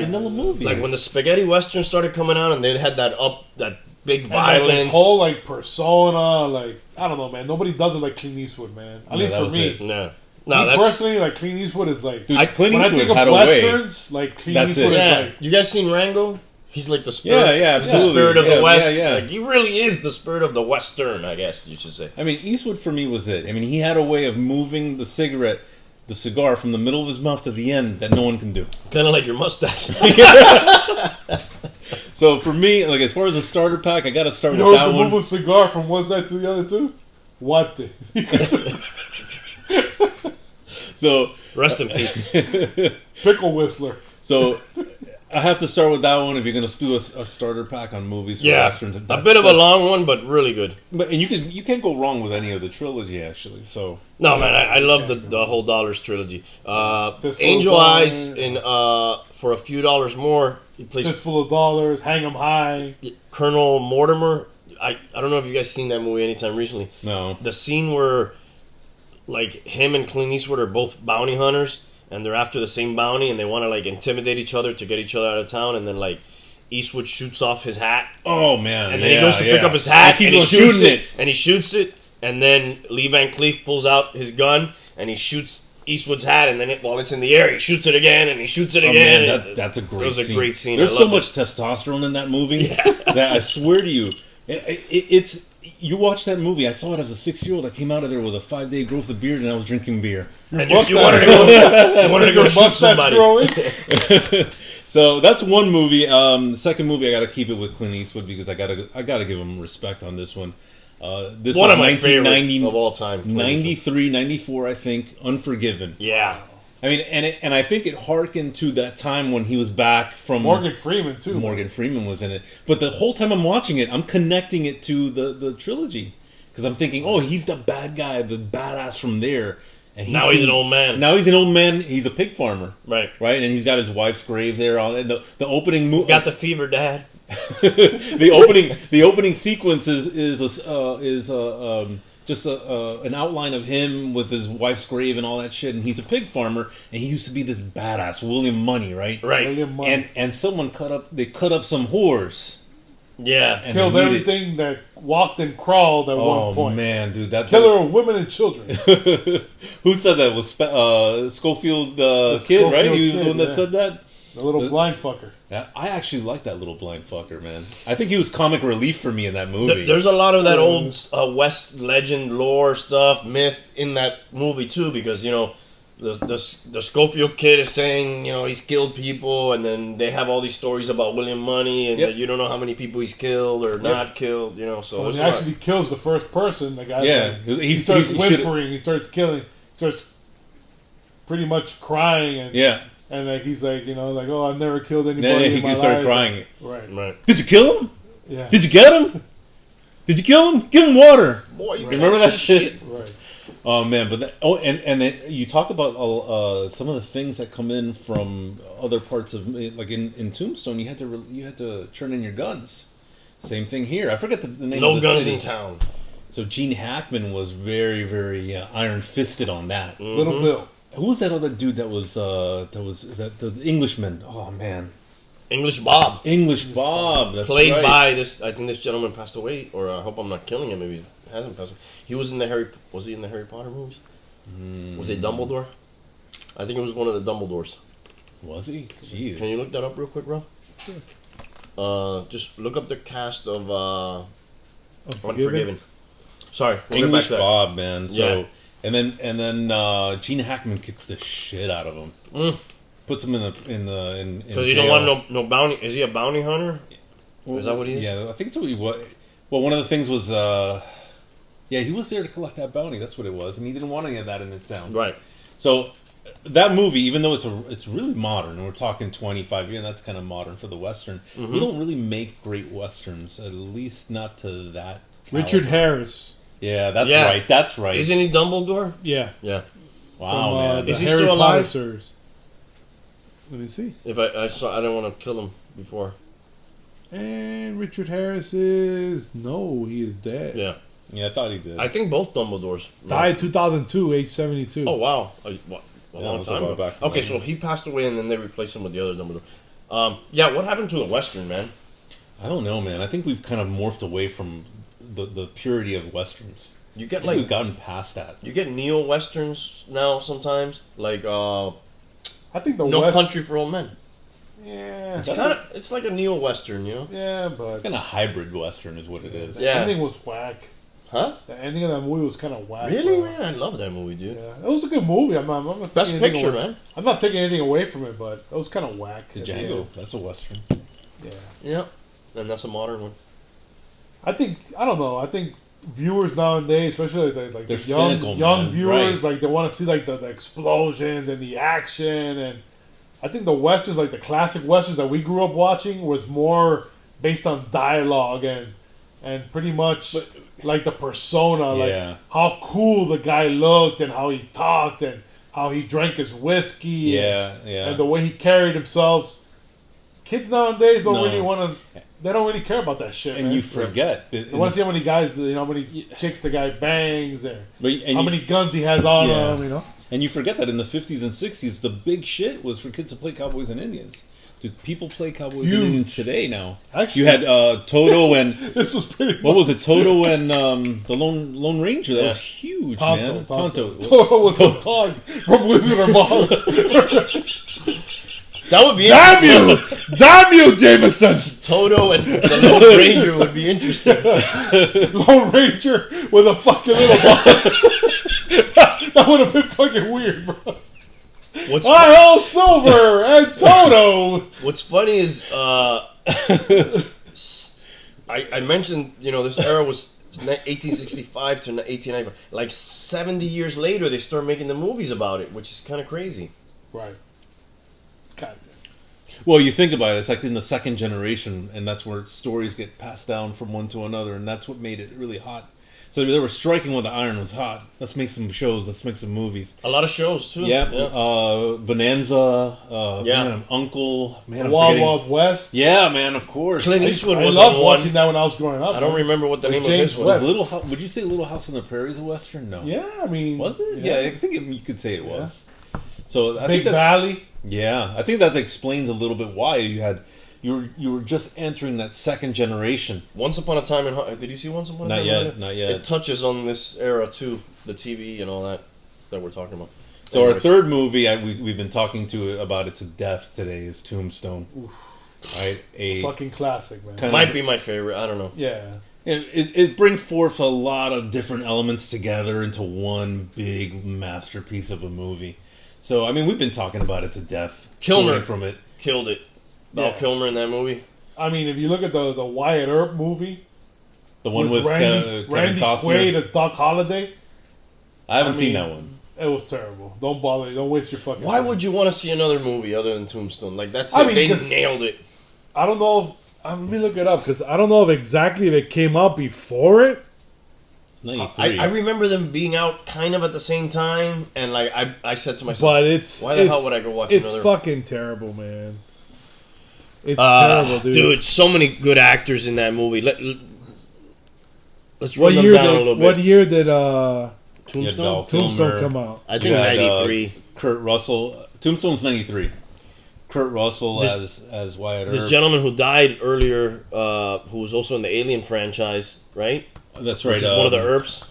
[SPEAKER 3] Vanilla movies.
[SPEAKER 1] Like when the spaghetti western started coming out, and they had that big violence,
[SPEAKER 2] like this whole like persona, like I don't know, man. Nobody does it like Clint Eastwood, man. At least for me.
[SPEAKER 1] No,
[SPEAKER 2] me personally, like Clint Eastwood is like.
[SPEAKER 3] Dude, Clint
[SPEAKER 2] when
[SPEAKER 3] Eastwood
[SPEAKER 2] I think of westerns, like Clint Eastwood is like.
[SPEAKER 1] You guys seen Rango? He's like the spirit.
[SPEAKER 3] Yeah,
[SPEAKER 1] he's the spirit of the West.
[SPEAKER 3] Yeah.
[SPEAKER 1] Like he really is the spirit of the Western, I guess you should say.
[SPEAKER 3] I mean, Eastwood for me was it. I mean, he had a way of moving the cigar from the middle of his mouth to the end that no one can do.
[SPEAKER 1] Kind of like your mustache.
[SPEAKER 3] So for me, like as far as a starter pack, I got to start with
[SPEAKER 2] that
[SPEAKER 3] one.
[SPEAKER 2] Move a cigar from one side to the other too. What?
[SPEAKER 3] So
[SPEAKER 1] rest in peace.
[SPEAKER 2] Pickle Whistler.
[SPEAKER 3] So I have to start with that one if you're gonna do a starter pack on movies. For Westerns.
[SPEAKER 1] A bit of a long one, but really good.
[SPEAKER 3] But and you can't go wrong with any of the trilogy actually. So
[SPEAKER 1] no, man, I love the whole Dollars trilogy. Angel Eyes in for a few dollars more. He plays
[SPEAKER 2] Fistful of Dollars, Hang 'em High.
[SPEAKER 1] Colonel Mortimer. I don't know if you guys seen that movie anytime recently.
[SPEAKER 3] No.
[SPEAKER 1] The scene where like him and Clint Eastwood are both bounty hunters. And they're after the same bounty, and they want to like intimidate each other to get each other out of town. And then like Eastwood shoots off his hat.
[SPEAKER 3] Oh man!
[SPEAKER 1] And then he goes to pick up his hat, and he shoots
[SPEAKER 3] it.
[SPEAKER 1] And he shoots it, and then Lee Van Cleef pulls out his gun, and he shoots Eastwood's hat, and then while it's in the air, he shoots it again, and he shoots it again.
[SPEAKER 3] Man, that's a great. It was
[SPEAKER 1] a great scene.
[SPEAKER 3] There's so much testosterone in that movie that I swear to you, it's. You watch that movie. I saw it as a 6-year-old. I came out of there with a 5-day growth of beard, and I was drinking beer.
[SPEAKER 1] And you wanted to go shoot somebody.
[SPEAKER 3] So that's one movie. The second movie, I got to keep it with Clint Eastwood because I gotta give him respect on this one. This
[SPEAKER 1] one
[SPEAKER 3] was
[SPEAKER 1] of my favorite of all time.
[SPEAKER 3] 93, 94, I think. Unforgiven.
[SPEAKER 1] Yeah.
[SPEAKER 3] I mean, and I think it harkened to that time when he was back from
[SPEAKER 2] Morgan Freeman too.
[SPEAKER 3] Morgan Freeman was in it, but the whole time I'm watching it, I'm connecting it to the trilogy because I'm thinking, oh, he's the bad guy, the badass from there. And
[SPEAKER 1] now he's an old man.
[SPEAKER 3] Now he's an old man. He's a pig farmer,
[SPEAKER 1] right?
[SPEAKER 3] And he's got his wife's grave there. And the opening movie
[SPEAKER 1] got the fever, Dad.
[SPEAKER 3] the opening sequence is just an outline of him with his wife's grave and all that shit, and he's a pig farmer, and he used to be this badass William Money, right?
[SPEAKER 2] William Money.
[SPEAKER 3] And someone cut up some whores.
[SPEAKER 1] Yeah,
[SPEAKER 2] and killed everything that walked and crawled at one point.
[SPEAKER 3] Oh man, dude, that
[SPEAKER 2] killer of women and children.
[SPEAKER 3] Who said that? Was Schofield kid, Schofield right? He was the one that said that.
[SPEAKER 2] The little blind fucker.
[SPEAKER 3] Yeah, I actually like that little blind fucker, man. I think he was comic relief for me in that movie.
[SPEAKER 1] There's a lot of that old West legend, lore stuff, myth in that movie too, because the Schofield kid is saying he's killed people, and then they have all these stories about William Money, and you don't know how many people he's killed or not killed. So
[SPEAKER 2] when he actually kills the first person, the guy he starts whimpering, he starts killing, starts pretty much crying, and and like he's like, oh, I've never killed anybody in my life. He started crying. Right.
[SPEAKER 3] Did you kill him?
[SPEAKER 2] Yeah.
[SPEAKER 3] Did you get him? Did you kill him? Give him water.
[SPEAKER 1] Boy, you
[SPEAKER 3] remember that shit?
[SPEAKER 2] Right.
[SPEAKER 3] Oh man, but and then you talk about some of the things that come in from other parts of like in Tombstone. You had to turn in your guns. Same thing here. I forget the name.
[SPEAKER 1] No
[SPEAKER 3] of the
[SPEAKER 1] guns
[SPEAKER 3] city.
[SPEAKER 1] in town.
[SPEAKER 3] So Gene Hackman was very, very iron fisted on that.
[SPEAKER 2] Mm-hmm. Little Bill.
[SPEAKER 3] Who was that other dude that was the Englishman? Oh man,
[SPEAKER 1] English Bob.
[SPEAKER 3] English Bob. That's
[SPEAKER 1] played
[SPEAKER 3] right.
[SPEAKER 1] by this. I think this gentleman passed away, or I hope I'm not killing him if he hasn't passed away. He was in the Was he in the Harry Potter movies? Was it Dumbledore? I think it was one of the Dumbledores.
[SPEAKER 3] Was he? Jeez.
[SPEAKER 1] Can you look that up real quick, Ralph? Sure. Just look up the cast of Unforgiven. Sorry, we'll get back
[SPEAKER 3] English
[SPEAKER 1] to that.
[SPEAKER 3] Bob, man. So
[SPEAKER 1] Yeah.
[SPEAKER 3] and then Gene Hackman kicks the shit out of him. Puts him in
[SPEAKER 1] Because you don't want no bounty. Is he a bounty hunter? Is that what he is?
[SPEAKER 3] Yeah, I think it's what he was. Well, one of the things was, he was there to collect that bounty. That's what it was, and he didn't want any of that in his town.
[SPEAKER 1] Right.
[SPEAKER 3] So that movie, even though it's really modern, and we're talking 25 years, and that's kind of modern for the Western. We don't really make great Westerns, at least not to that.
[SPEAKER 2] Richard
[SPEAKER 3] caliber.
[SPEAKER 2] Harris.
[SPEAKER 3] Yeah, that's right. That's right.
[SPEAKER 1] Isn't he Dumbledore?
[SPEAKER 2] Yeah.
[SPEAKER 1] Yeah.
[SPEAKER 3] Wow,
[SPEAKER 2] From,
[SPEAKER 3] man.
[SPEAKER 2] the
[SPEAKER 1] Is he
[SPEAKER 2] Harry
[SPEAKER 1] still alive?
[SPEAKER 2] Potter series. Let me see.
[SPEAKER 1] If I didn't want to kill him before.
[SPEAKER 2] And Richard Harris is he is dead.
[SPEAKER 1] Yeah.
[SPEAKER 3] Yeah, I thought he did.
[SPEAKER 1] I think both Dumbledores.
[SPEAKER 2] Died 2002, age 72.
[SPEAKER 1] Oh wow. A long
[SPEAKER 3] that's a
[SPEAKER 1] time
[SPEAKER 3] while
[SPEAKER 1] ago.
[SPEAKER 3] back.
[SPEAKER 1] Okay, so he passed away, and then they replaced him with the other Dumbledore. Yeah. What happened to the Western, man?
[SPEAKER 3] I don't know, man. I think we've kind of morphed away from the purity of Westerns.
[SPEAKER 1] You get
[SPEAKER 3] We've gotten past that.
[SPEAKER 1] you get neo Westerns now sometimes, like
[SPEAKER 2] I think the
[SPEAKER 1] No
[SPEAKER 2] West.
[SPEAKER 1] Country for Old Men.
[SPEAKER 2] Yeah.
[SPEAKER 1] It's like a neo Western, you know?
[SPEAKER 2] Yeah, but
[SPEAKER 3] Kind of hybrid Western is what it is.
[SPEAKER 2] the
[SPEAKER 1] Yeah.
[SPEAKER 2] ending was whack.
[SPEAKER 1] Huh?
[SPEAKER 2] The ending of that movie was kind of whack.
[SPEAKER 1] Really,
[SPEAKER 2] bro.
[SPEAKER 1] man? I love that movie, dude.
[SPEAKER 2] Yeah, it was a good movie. I'm not
[SPEAKER 1] Best
[SPEAKER 2] taking anything
[SPEAKER 1] picture,
[SPEAKER 2] away.
[SPEAKER 1] man.
[SPEAKER 2] I'm not taking anything away from it, but it was kind of whack.
[SPEAKER 3] The
[SPEAKER 2] at the
[SPEAKER 3] Django,
[SPEAKER 2] end.
[SPEAKER 3] that's a Western.
[SPEAKER 2] Yeah.
[SPEAKER 1] Yeah. And that's a modern one.
[SPEAKER 2] I don't know. I think viewers nowadays, especially like
[SPEAKER 3] They're
[SPEAKER 2] the young
[SPEAKER 3] cynical, man.
[SPEAKER 2] viewers,
[SPEAKER 3] Right.
[SPEAKER 2] like they want to see like the explosions and the action, and I think the westerns, like the classic westerns that we grew up watching, was more based on dialogue and pretty much like the persona,
[SPEAKER 3] Yeah.
[SPEAKER 2] like how cool the guy looked and how he talked and how he drank his whiskey.
[SPEAKER 3] Yeah,
[SPEAKER 2] And the way he carried himself. Kids nowadays don't
[SPEAKER 3] No.
[SPEAKER 2] really want to. They don't really care about that shit.
[SPEAKER 3] And
[SPEAKER 2] man.
[SPEAKER 3] you forget.
[SPEAKER 2] They want to see how many guys, how many chicks the guy bangs, and
[SPEAKER 3] and
[SPEAKER 2] how
[SPEAKER 3] you,
[SPEAKER 2] many guns he has on
[SPEAKER 3] Yeah.
[SPEAKER 2] him.
[SPEAKER 3] And you forget that in the 50s and 60s, the big shit was for kids to play cowboys and Indians. Do people play cowboys
[SPEAKER 2] Huge.
[SPEAKER 3] and Indians today now?
[SPEAKER 2] Actually,
[SPEAKER 3] You had Toto and
[SPEAKER 2] this was pretty.
[SPEAKER 3] what was it? Toto and the Lone Ranger. That
[SPEAKER 1] Yeah.
[SPEAKER 3] was huge,
[SPEAKER 2] Tonto,
[SPEAKER 3] man.
[SPEAKER 2] Tonto. Toto was a dog from Wizard of Oz.
[SPEAKER 1] That would be
[SPEAKER 2] Damn you! Damn you, Jameson!
[SPEAKER 1] Toto and the Lone Ranger would be interesting.
[SPEAKER 2] Lone Ranger with a fucking little ball. That would have been fucking weird, bro. I hold Silver and Toto.
[SPEAKER 1] What's funny is I mentioned, this era was 1865 to 1890. Like 70 years later, they start making the movies about it, which is kind of crazy.
[SPEAKER 2] Right. God.
[SPEAKER 3] Well, you think about it, it's like in the second generation, and that's where stories get passed down from one to another, and that's what made it really hot. So they were striking when the iron was hot. Let's make some shows. Let's make some movies.
[SPEAKER 1] A lot of shows too.
[SPEAKER 3] Yeah. Bonanza.
[SPEAKER 1] Yeah.
[SPEAKER 3] Man, Uncle. Man, I'm
[SPEAKER 2] Wild
[SPEAKER 3] forgetting-
[SPEAKER 2] Wild West.
[SPEAKER 3] Yeah, man. Of course.
[SPEAKER 1] Clint Eastwood
[SPEAKER 2] I
[SPEAKER 1] was
[SPEAKER 2] loved
[SPEAKER 1] on
[SPEAKER 2] watching
[SPEAKER 1] one.
[SPEAKER 2] that when I was growing up.
[SPEAKER 1] I don't
[SPEAKER 2] man.
[SPEAKER 1] remember what the
[SPEAKER 2] With
[SPEAKER 1] name
[SPEAKER 2] James
[SPEAKER 1] of his was.
[SPEAKER 2] West.
[SPEAKER 3] Would you say Little House on the Prairie is a Western? No.
[SPEAKER 2] Yeah, I mean.
[SPEAKER 3] Was it? Yeah, I think you could say it was. So I
[SPEAKER 2] Big
[SPEAKER 3] think that's,
[SPEAKER 2] Valley.
[SPEAKER 3] Yeah, I think that explains a little bit why you were just entering that second generation.
[SPEAKER 1] Once Upon a Time in Hollywood. Did you see Once Upon a
[SPEAKER 3] Not
[SPEAKER 1] Time?
[SPEAKER 3] yet, not yet.
[SPEAKER 1] It touches on this era too, the TV and all that we're talking about.
[SPEAKER 3] So our
[SPEAKER 1] Anyways.
[SPEAKER 3] third movie, we've been talking about it to death today, is Tombstone. Right, a
[SPEAKER 2] Fucking classic, man.
[SPEAKER 3] kind
[SPEAKER 1] Might be my favorite. I don't know.
[SPEAKER 2] Yeah.
[SPEAKER 3] It brings forth a lot of different elements together into one big masterpiece of a movie. So I mean, we've been talking about it to death.
[SPEAKER 1] Kilmer
[SPEAKER 3] going from it.
[SPEAKER 1] killed it. Val
[SPEAKER 2] Yeah.
[SPEAKER 1] Kilmer in that movie.
[SPEAKER 2] I mean, if you look at the Wyatt Earp movie
[SPEAKER 3] The one with
[SPEAKER 2] Randy
[SPEAKER 3] Kevin Costner.
[SPEAKER 2] Quaid as Doc Holliday,
[SPEAKER 3] I haven't seen
[SPEAKER 2] mean,
[SPEAKER 3] that one.
[SPEAKER 2] it was terrible. Don't bother. Don't waste your fucking
[SPEAKER 1] Why
[SPEAKER 2] time.
[SPEAKER 1] would you want to see another movie other than Tombstone? Like that's
[SPEAKER 2] I
[SPEAKER 1] it.
[SPEAKER 2] mean,
[SPEAKER 1] They
[SPEAKER 2] 'cause-
[SPEAKER 1] nailed it.
[SPEAKER 2] I don't know. Let me look it up because I don't know if exactly if it came out before it.
[SPEAKER 3] It's 93.
[SPEAKER 1] I remember them being out kind of at the same time, and like I said to myself,
[SPEAKER 2] But it's
[SPEAKER 1] why the hell would I go watch
[SPEAKER 2] It's
[SPEAKER 1] another?
[SPEAKER 2] fucking terrible, man. It's terrible, dude.
[SPEAKER 1] So many good actors in that movie. Let's
[SPEAKER 2] What
[SPEAKER 1] run them
[SPEAKER 2] year
[SPEAKER 1] down a
[SPEAKER 2] did
[SPEAKER 1] little bit.
[SPEAKER 2] What year did
[SPEAKER 1] Tombstone?
[SPEAKER 2] Tombstone come out?
[SPEAKER 1] I
[SPEAKER 3] You
[SPEAKER 1] think
[SPEAKER 3] had,
[SPEAKER 1] 93.
[SPEAKER 3] Kurt Russell. Tombstone's 93. Kurt Russell
[SPEAKER 1] This-
[SPEAKER 3] as Wyatt
[SPEAKER 1] This
[SPEAKER 3] Earp.
[SPEAKER 1] gentleman who died earlier, who was also in the Alien franchise, right?
[SPEAKER 3] That's right.
[SPEAKER 1] Which is one of the Earps.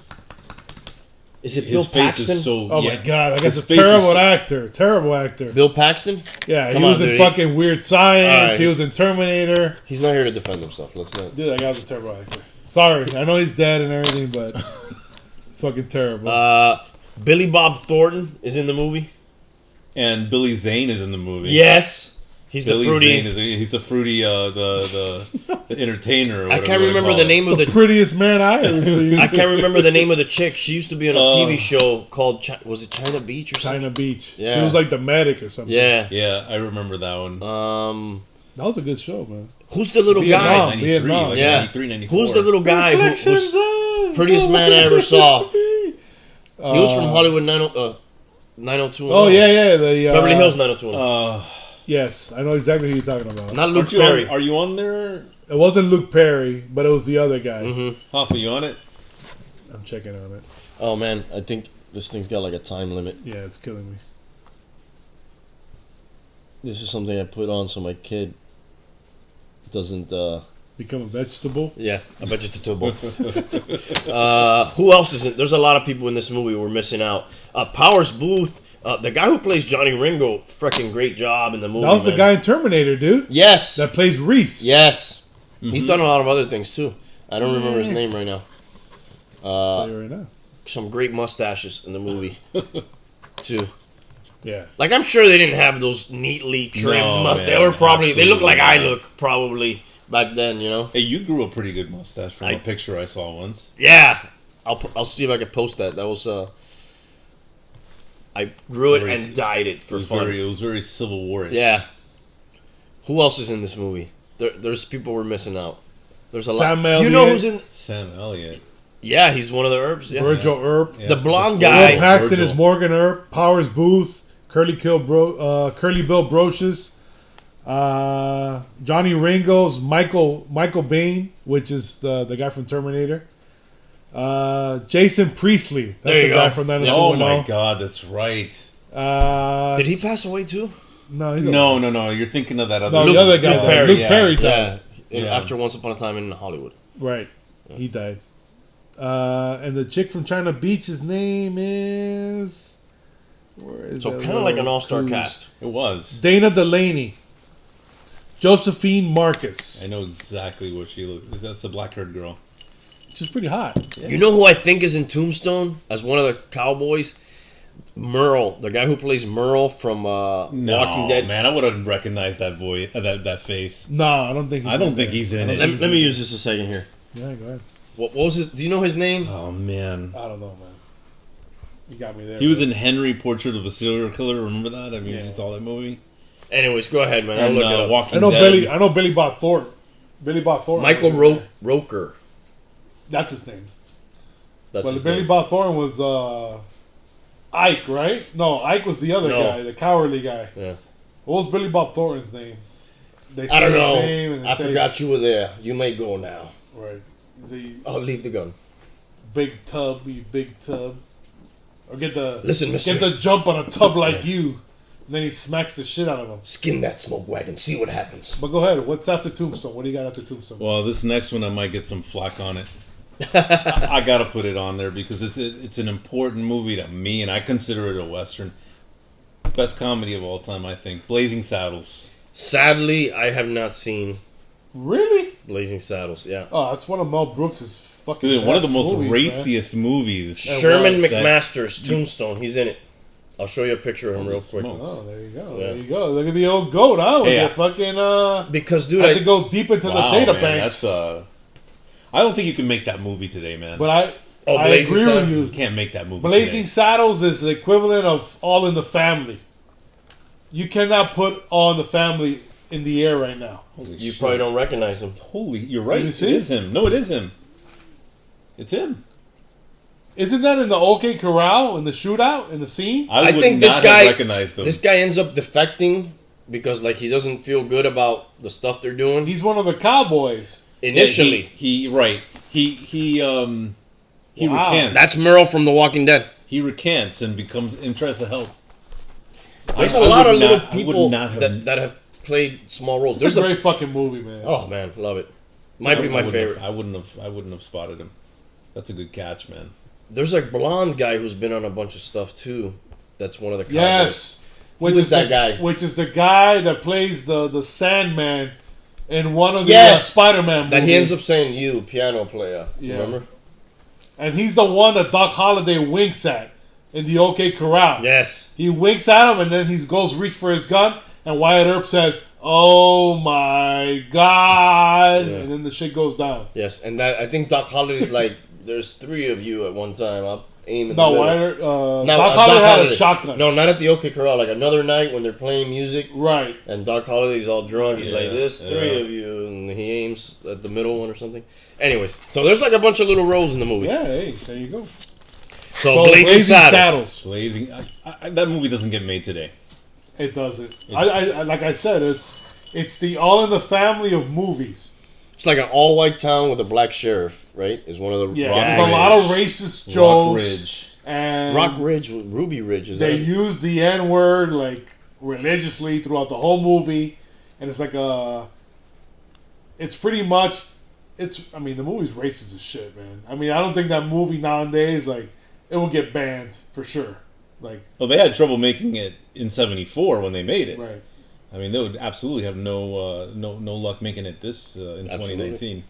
[SPEAKER 1] Is it Bill
[SPEAKER 3] His face
[SPEAKER 1] Paxton?
[SPEAKER 3] is so.
[SPEAKER 2] Oh
[SPEAKER 3] yeah.
[SPEAKER 2] my god! I guess
[SPEAKER 3] His
[SPEAKER 2] a
[SPEAKER 3] face is
[SPEAKER 2] terrible
[SPEAKER 3] so-
[SPEAKER 2] actor. Terrible actor.
[SPEAKER 1] Bill Paxton?
[SPEAKER 2] Yeah,
[SPEAKER 1] Come
[SPEAKER 2] he was
[SPEAKER 1] on,
[SPEAKER 2] in
[SPEAKER 1] dude.
[SPEAKER 2] fucking Weird Science.
[SPEAKER 1] Alright.
[SPEAKER 2] He was in Terminator.
[SPEAKER 1] He's not here to defend himself. Let's not.
[SPEAKER 2] Dude, that guy was a terrible actor. Sorry, I know he's dead and everything, but it's fucking terrible.
[SPEAKER 1] Billy Bob Thornton is in the movie.
[SPEAKER 3] And Billy Zane is in the movie.
[SPEAKER 1] Yes, he's
[SPEAKER 3] Billy
[SPEAKER 1] the fruity.
[SPEAKER 3] Zane he's the fruity, the entertainer. Or
[SPEAKER 1] I
[SPEAKER 3] whatever
[SPEAKER 1] can't
[SPEAKER 3] they
[SPEAKER 1] remember
[SPEAKER 3] call
[SPEAKER 1] the
[SPEAKER 3] it.
[SPEAKER 1] name of
[SPEAKER 2] the
[SPEAKER 1] the.
[SPEAKER 2] prettiest man I ever seen.
[SPEAKER 1] I can't remember the name of the chick. She used to be on a TV show called was it China Beach or something?
[SPEAKER 2] China Beach.
[SPEAKER 1] Yeah.
[SPEAKER 2] She was like the medic or something.
[SPEAKER 1] Yeah.
[SPEAKER 3] Yeah, I remember that one.
[SPEAKER 2] That was a good show, man.
[SPEAKER 1] Who's the little
[SPEAKER 2] Vietnam.
[SPEAKER 1] guy?
[SPEAKER 3] 93,
[SPEAKER 2] Vietnam.
[SPEAKER 3] like
[SPEAKER 1] Yeah.
[SPEAKER 3] 93, 94.
[SPEAKER 1] Who's the little guy who's
[SPEAKER 2] Reflections of
[SPEAKER 1] prettiest man I ever saw? He was from
[SPEAKER 2] Uh,
[SPEAKER 1] Hollywood 90210.
[SPEAKER 2] Oh yeah, the
[SPEAKER 1] Beverly Hills 90210.
[SPEAKER 2] Yes, I know exactly who you're talking about.
[SPEAKER 1] Not Luke
[SPEAKER 3] Aren't you
[SPEAKER 1] Perry.
[SPEAKER 3] are you on there?
[SPEAKER 2] It wasn't Luke Perry, but it was the other guy.
[SPEAKER 3] Hoff, are you on it?
[SPEAKER 2] I'm checking on it.
[SPEAKER 1] Oh man, I think this thing's got like a time limit.
[SPEAKER 2] Yeah, it's killing me.
[SPEAKER 1] This is something I put on so my kid doesn't.
[SPEAKER 2] Become a vegetable.
[SPEAKER 1] Yeah, a vegetable. Who else is in? There's a lot of people in this movie we're missing out. Powers Booth, the guy who plays Johnny Ringo, freaking great job in the movie.
[SPEAKER 2] That was the
[SPEAKER 1] man.
[SPEAKER 2] guy in Terminator, dude.
[SPEAKER 1] Yes.
[SPEAKER 2] That plays Reese.
[SPEAKER 1] Yes. He's done a lot of other things too. I don't remember his name right now.
[SPEAKER 2] I'll tell you right now.
[SPEAKER 1] Some great mustaches in the movie too.
[SPEAKER 2] Yeah.
[SPEAKER 1] Like I'm sure they didn't have those neatly trimmed
[SPEAKER 3] No,
[SPEAKER 1] mustaches. They
[SPEAKER 3] man,
[SPEAKER 1] were probably. They look like I
[SPEAKER 3] absolutely
[SPEAKER 1] look probably back then. You know.
[SPEAKER 3] Hey, you grew a pretty good mustache from a picture I saw once.
[SPEAKER 1] Yeah. I'll see if I can post that. That was I grew it and dyed it for fun.
[SPEAKER 3] It was very Civil War-ish.
[SPEAKER 1] Yeah. Who else is in this movie? There's people we're missing out. There's a
[SPEAKER 2] Sam
[SPEAKER 1] lot. You
[SPEAKER 2] Elliott.
[SPEAKER 1] know who's in?
[SPEAKER 3] Sam Elliott.
[SPEAKER 1] Yeah, he's one of the herbs. Yeah.
[SPEAKER 2] Virgil Earp.
[SPEAKER 3] Yeah.
[SPEAKER 1] The blonde
[SPEAKER 2] Will
[SPEAKER 1] guy.
[SPEAKER 2] Paxton
[SPEAKER 3] Virgil.
[SPEAKER 2] is Morgan Earp. Powers Booth. Curly Bill Brocious. Johnny Ringo's Michael Bain, which is the guy from Terminator. Jason Priestley. That's
[SPEAKER 1] There
[SPEAKER 2] the
[SPEAKER 1] you
[SPEAKER 2] guy
[SPEAKER 1] go.
[SPEAKER 2] from
[SPEAKER 3] Oh
[SPEAKER 2] 90210.
[SPEAKER 3] my God, that's right.
[SPEAKER 2] Did
[SPEAKER 1] Did he pass away too?
[SPEAKER 2] No, he's
[SPEAKER 3] No, you're thinking of that other.
[SPEAKER 2] No,
[SPEAKER 1] Luke-
[SPEAKER 2] the other guy.
[SPEAKER 1] Luke
[SPEAKER 2] died.
[SPEAKER 1] Perry,
[SPEAKER 2] Luke
[SPEAKER 3] yeah.
[SPEAKER 2] Perry died.
[SPEAKER 1] Yeah.
[SPEAKER 3] Yeah.
[SPEAKER 1] After Once Upon a Time in Hollywood.
[SPEAKER 2] Right. He died. And the chick from China Beach's name is... Where is
[SPEAKER 1] So
[SPEAKER 2] that
[SPEAKER 1] kind of like an
[SPEAKER 2] little
[SPEAKER 1] all-star
[SPEAKER 2] cruise?
[SPEAKER 1] cast.
[SPEAKER 3] It was.
[SPEAKER 2] Dana Delaney. Josephine Marcus.
[SPEAKER 3] I know exactly what she looks. That's the black-haired girl.
[SPEAKER 2] She's pretty hot.
[SPEAKER 1] You know who I think is in Tombstone as one of the cowboys? Merle, the guy who plays Merle from Walking Dead.
[SPEAKER 3] Man, I would have recognized that voice, that face.
[SPEAKER 2] No, I don't think he's
[SPEAKER 3] I don't
[SPEAKER 2] in
[SPEAKER 3] think
[SPEAKER 2] there.
[SPEAKER 3] he's in
[SPEAKER 2] I
[SPEAKER 3] it.
[SPEAKER 2] don't
[SPEAKER 1] Let
[SPEAKER 2] think
[SPEAKER 1] me
[SPEAKER 2] he's
[SPEAKER 1] use this a second here.
[SPEAKER 2] Yeah, go ahead.
[SPEAKER 1] What was his? Do you know his name?
[SPEAKER 3] Oh man,
[SPEAKER 2] I don't know, man. You got me there.
[SPEAKER 3] he was in Henry, Portrait of a Serial Killer. Remember that? I mean,
[SPEAKER 2] Yeah.
[SPEAKER 3] you saw that movie.
[SPEAKER 1] Anyways, go ahead, man. I'll
[SPEAKER 3] And
[SPEAKER 1] look it up.
[SPEAKER 3] Walking
[SPEAKER 2] I know
[SPEAKER 3] Dead.
[SPEAKER 2] Billy Bob Thornton. Billy Bob Thornton.
[SPEAKER 1] Michael
[SPEAKER 2] was in there.
[SPEAKER 1] Roker.
[SPEAKER 2] That's his name.
[SPEAKER 1] That's
[SPEAKER 2] But
[SPEAKER 1] his
[SPEAKER 2] Billy
[SPEAKER 1] name.
[SPEAKER 2] Bob Thornton was Ike, right? No, Ike was the other
[SPEAKER 1] No.
[SPEAKER 2] guy, the cowardly guy.
[SPEAKER 1] Yeah.
[SPEAKER 2] What was Billy Bob Thornton's name? They
[SPEAKER 1] I don't
[SPEAKER 2] said his
[SPEAKER 1] know.
[SPEAKER 2] name and they
[SPEAKER 1] I
[SPEAKER 2] said-
[SPEAKER 1] forgot you were there. You may go now.
[SPEAKER 2] Right. Is he
[SPEAKER 1] I'll leave the gun.
[SPEAKER 2] big tub? You big tub. Or get the
[SPEAKER 1] Listen, mister.
[SPEAKER 2] get the jump on a tub like you. And then he smacks the shit out of him.
[SPEAKER 1] Skin that smoke wagon. See what happens.
[SPEAKER 2] But go ahead. What's after Tombstone? What do you got after Tombstone?
[SPEAKER 3] Well, this next one I might get some flack on it. I gotta put it on there because it's an important movie to me, and I consider it a western. Best comedy of all time, I think. Blazing Saddles.
[SPEAKER 1] Sadly, I have not seen
[SPEAKER 2] Really?
[SPEAKER 1] Blazing Saddles. Yeah.
[SPEAKER 2] Oh, that's one of Mel Brooks' fucking
[SPEAKER 3] Dude, one of the
[SPEAKER 2] best
[SPEAKER 3] most
[SPEAKER 2] movies, man.
[SPEAKER 3] raciest movies.
[SPEAKER 1] Sherman
[SPEAKER 3] was.
[SPEAKER 1] McMaster's Tombstone. He's in it. I'll show you a picture of him real quick.
[SPEAKER 3] Smoke.
[SPEAKER 2] Oh, there you go.
[SPEAKER 1] Yeah.
[SPEAKER 2] There you go. Look at the old goat, huh? With
[SPEAKER 3] Hey,
[SPEAKER 2] the fucking
[SPEAKER 1] Because, dude,
[SPEAKER 2] I had to go deep into
[SPEAKER 3] Wow,
[SPEAKER 2] the data
[SPEAKER 3] man,
[SPEAKER 2] banks.
[SPEAKER 3] that's I don't think you can make that movie today, man.
[SPEAKER 2] But I
[SPEAKER 1] Blazing
[SPEAKER 2] agree
[SPEAKER 1] Saddles?
[SPEAKER 2] with
[SPEAKER 3] you
[SPEAKER 2] you.
[SPEAKER 3] can't make that movie.
[SPEAKER 2] Blazing
[SPEAKER 3] today.
[SPEAKER 2] Saddles is the equivalent of All in the Family. You cannot put All in the Family in the air right now.
[SPEAKER 3] Holy
[SPEAKER 1] you
[SPEAKER 3] shit.
[SPEAKER 1] probably don't recognize him.
[SPEAKER 3] Holy, you're right.
[SPEAKER 2] you
[SPEAKER 3] It
[SPEAKER 2] see?
[SPEAKER 3] is him. No, it is him. It's him.
[SPEAKER 2] Isn't that in the OK Corral in the shootout in the scene?
[SPEAKER 3] I would
[SPEAKER 1] think
[SPEAKER 3] not
[SPEAKER 1] this guy-
[SPEAKER 3] have recognized him.
[SPEAKER 1] This guy ends up defecting because, like, he doesn't feel good about the stuff they're doing.
[SPEAKER 2] He's one of the cowboys.
[SPEAKER 1] Initially.
[SPEAKER 3] he right. He
[SPEAKER 2] Wow.
[SPEAKER 3] recants.
[SPEAKER 1] That's Merle from The Walking Dead.
[SPEAKER 3] He recants and tries to help.
[SPEAKER 1] There's
[SPEAKER 3] I
[SPEAKER 1] a lot
[SPEAKER 3] would
[SPEAKER 1] of little
[SPEAKER 3] not- I would
[SPEAKER 1] people
[SPEAKER 3] not have-
[SPEAKER 1] that have played small roles.
[SPEAKER 2] It's
[SPEAKER 1] There's
[SPEAKER 2] a great fucking movie, man.
[SPEAKER 1] Oh, man. Love it. Might be my favorite.
[SPEAKER 3] I wouldn't have spotted him. That's a good catch, man.
[SPEAKER 1] There's a blonde guy who's been on a bunch of stuff, too. That's one of the cowboys.
[SPEAKER 2] Yes.
[SPEAKER 1] Who is that guy?
[SPEAKER 2] Which is the guy that plays the Sandman in one of the
[SPEAKER 1] Yes!
[SPEAKER 2] Spider-Man movies.
[SPEAKER 1] That he ends up saying, "You piano player."
[SPEAKER 2] Yeah.
[SPEAKER 1] Remember?
[SPEAKER 2] And he's the one that Doc Holliday winks at in the OK Corral.
[SPEAKER 1] Yes.
[SPEAKER 2] He winks at him, and then he goes reach for his gun, and Wyatt Earp says, "Oh my God!"
[SPEAKER 1] Yeah.
[SPEAKER 2] And then the shit goes down.
[SPEAKER 1] Yes, and that I think Doc Holliday's like, "There's 3 of you at one time. I'll aim in
[SPEAKER 2] No,
[SPEAKER 1] the middle."
[SPEAKER 2] Wyatt Earp,
[SPEAKER 1] No,
[SPEAKER 2] Doc Holliday had a shotgun.
[SPEAKER 1] No, not at the OK Corral. Like another night when they're playing music,
[SPEAKER 2] Right.
[SPEAKER 1] and Doc Holliday's all drunk. He's like,
[SPEAKER 3] Yeah,
[SPEAKER 1] "There's 3
[SPEAKER 3] yeah.
[SPEAKER 1] of you," and he aims at the middle one or something. Anyways, so there's like a bunch of little roles in the movie.
[SPEAKER 2] Yeah, hey, there you go.
[SPEAKER 1] So Blazing Saddles.
[SPEAKER 3] Blazing. That movie doesn't get made today.
[SPEAKER 2] It doesn't. I like I said, it's the All in the Family of movies.
[SPEAKER 1] It's like an all-white town with a black sheriff, right? Is one of the
[SPEAKER 2] Yeah,
[SPEAKER 1] gags.
[SPEAKER 2] there's a lot of racist
[SPEAKER 3] Rock
[SPEAKER 2] jokes.
[SPEAKER 3] Ridge.
[SPEAKER 2] And
[SPEAKER 1] Rock Ridge, Ruby Ridge. Is
[SPEAKER 2] they
[SPEAKER 1] that?
[SPEAKER 2] use the N word like religiously throughout the whole movie, and it's like it's pretty much, I mean, the movie's racist as shit, man. I mean, I don't think that movie nowadays, like, it will get banned for sure. Like,
[SPEAKER 3] Well, they had trouble making it in '74 when they made it.
[SPEAKER 2] right.
[SPEAKER 3] I mean, they would absolutely have no luck making it this in
[SPEAKER 1] Absolutely.
[SPEAKER 3] 2019.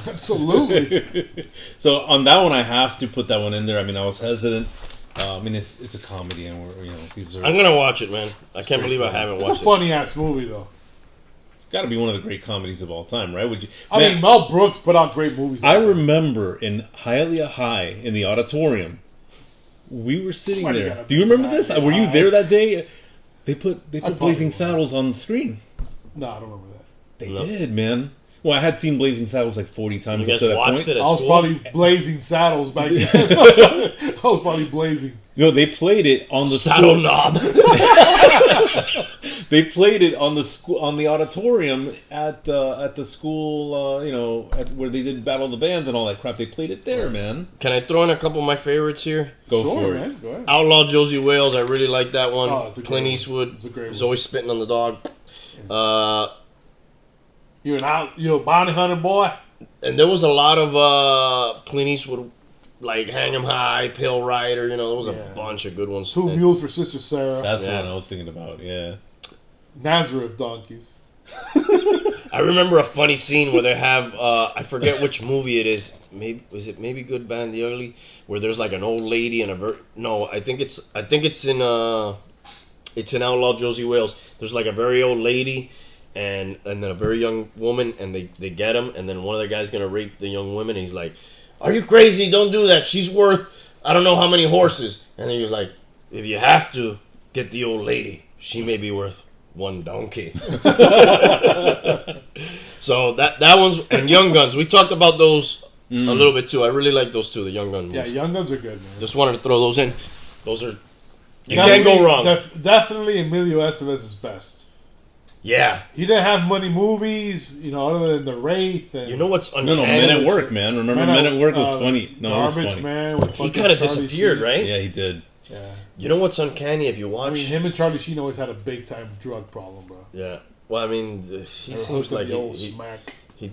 [SPEAKER 2] Absolutely.
[SPEAKER 3] So on that one, I have to put that one in there. I mean, I was hesitant. I mean, it's a comedy, and these are.
[SPEAKER 1] I'm gonna watch it, man. I can't
[SPEAKER 3] pretty
[SPEAKER 1] believe I
[SPEAKER 3] funny.
[SPEAKER 1] haven't
[SPEAKER 2] It's a
[SPEAKER 1] watched it.
[SPEAKER 2] funny ass movie, though.
[SPEAKER 3] It's got to be one of the great comedies of all time, right? Would you?
[SPEAKER 2] I mean, Mel Brooks put out great movies.
[SPEAKER 3] I
[SPEAKER 2] like that.
[SPEAKER 3] remember in Hialeah High in the auditorium, we were sitting
[SPEAKER 2] Why do you
[SPEAKER 3] there.
[SPEAKER 2] gotta
[SPEAKER 3] Do you
[SPEAKER 2] mention
[SPEAKER 3] remember this?
[SPEAKER 2] Hialeah
[SPEAKER 3] Were you
[SPEAKER 2] High?
[SPEAKER 3] there that day? They put
[SPEAKER 2] probably
[SPEAKER 3] Blazing
[SPEAKER 2] was.
[SPEAKER 3] Saddles on the screen.
[SPEAKER 2] No, I don't remember that.
[SPEAKER 3] They
[SPEAKER 1] No.
[SPEAKER 3] did, man. Well, I had seen Blazing Saddles like 40 times
[SPEAKER 1] You
[SPEAKER 3] up
[SPEAKER 1] guys
[SPEAKER 3] to that
[SPEAKER 1] watched
[SPEAKER 3] point.
[SPEAKER 1] it at
[SPEAKER 2] I was
[SPEAKER 1] school?
[SPEAKER 2] probably blazing saddles back then. I was probably blazing.
[SPEAKER 3] No, they played it on the
[SPEAKER 1] Saddle
[SPEAKER 3] school.
[SPEAKER 1] knob.
[SPEAKER 3] They played it on the school on the auditorium at the school. Where they did Battle of the Bands and all that crap. They played it there, man.
[SPEAKER 1] Can I throw in a couple of my favorites here?
[SPEAKER 3] Go
[SPEAKER 2] Sure,
[SPEAKER 3] for it.
[SPEAKER 2] man. Go ahead.
[SPEAKER 1] Outlaw Josie Wales. I really like that one.
[SPEAKER 2] Oh, it's a great
[SPEAKER 1] Clint
[SPEAKER 2] one.
[SPEAKER 1] Eastwood.
[SPEAKER 2] It's a great
[SPEAKER 1] He's
[SPEAKER 2] one.
[SPEAKER 1] always spitting on the dog.
[SPEAKER 2] You're a bounty hunter boy.
[SPEAKER 1] And there was a lot of Clint Eastwood, like Hang 'em High, Pale Rider. There was a
[SPEAKER 2] Yeah.
[SPEAKER 1] bunch of good ones.
[SPEAKER 2] Two
[SPEAKER 1] And
[SPEAKER 2] mules for Sister Sarah.
[SPEAKER 3] That's
[SPEAKER 1] Yeah.
[SPEAKER 3] what I was thinking about. Yeah.
[SPEAKER 2] Nazareth donkeys.
[SPEAKER 1] I remember a funny scene where they have I forget which movie it is. Maybe Good Bad and the Ugly, where there's like an old lady and I think it's in Outlaw Josie Wales. There's like a very old lady and then a very young woman, and they get him, and then one of the guys gonna rape the young woman, and he's like, "Are you crazy? Don't do that. She's worth I don't know how many horses." And then he was like, "If you have to get the old lady, she may be worth one donkey." So that one's, and Young Guns. We talked about those a little bit too. I really like those two, the Young Gun movies.
[SPEAKER 2] Yeah, Young Guns are good, man.
[SPEAKER 1] Just wanted to throw those in. Those are, you can't go wrong.
[SPEAKER 2] Definitely Emilio Estevez is best.
[SPEAKER 1] Yeah.
[SPEAKER 2] He didn't have money movies, other than The Wraith. And
[SPEAKER 1] You know what's
[SPEAKER 3] No,
[SPEAKER 1] uncanny?
[SPEAKER 3] Men at Work, man. Remember Men at Work was funny. No, it was
[SPEAKER 2] Garbage
[SPEAKER 3] funny.
[SPEAKER 2] Man. With
[SPEAKER 1] He
[SPEAKER 2] fucking
[SPEAKER 1] kind of
[SPEAKER 2] Charlie
[SPEAKER 1] disappeared,
[SPEAKER 2] Sheen.
[SPEAKER 1] right?
[SPEAKER 3] Yeah, he did.
[SPEAKER 2] Yeah.
[SPEAKER 1] You know what's uncanny if you watch?
[SPEAKER 2] I mean, him and Charlie Sheen always had a big time drug problem, bro.
[SPEAKER 1] Yeah. Well, I mean, he
[SPEAKER 2] They
[SPEAKER 1] seems
[SPEAKER 2] hosted
[SPEAKER 1] like
[SPEAKER 2] the old
[SPEAKER 1] he
[SPEAKER 2] smack.
[SPEAKER 1] did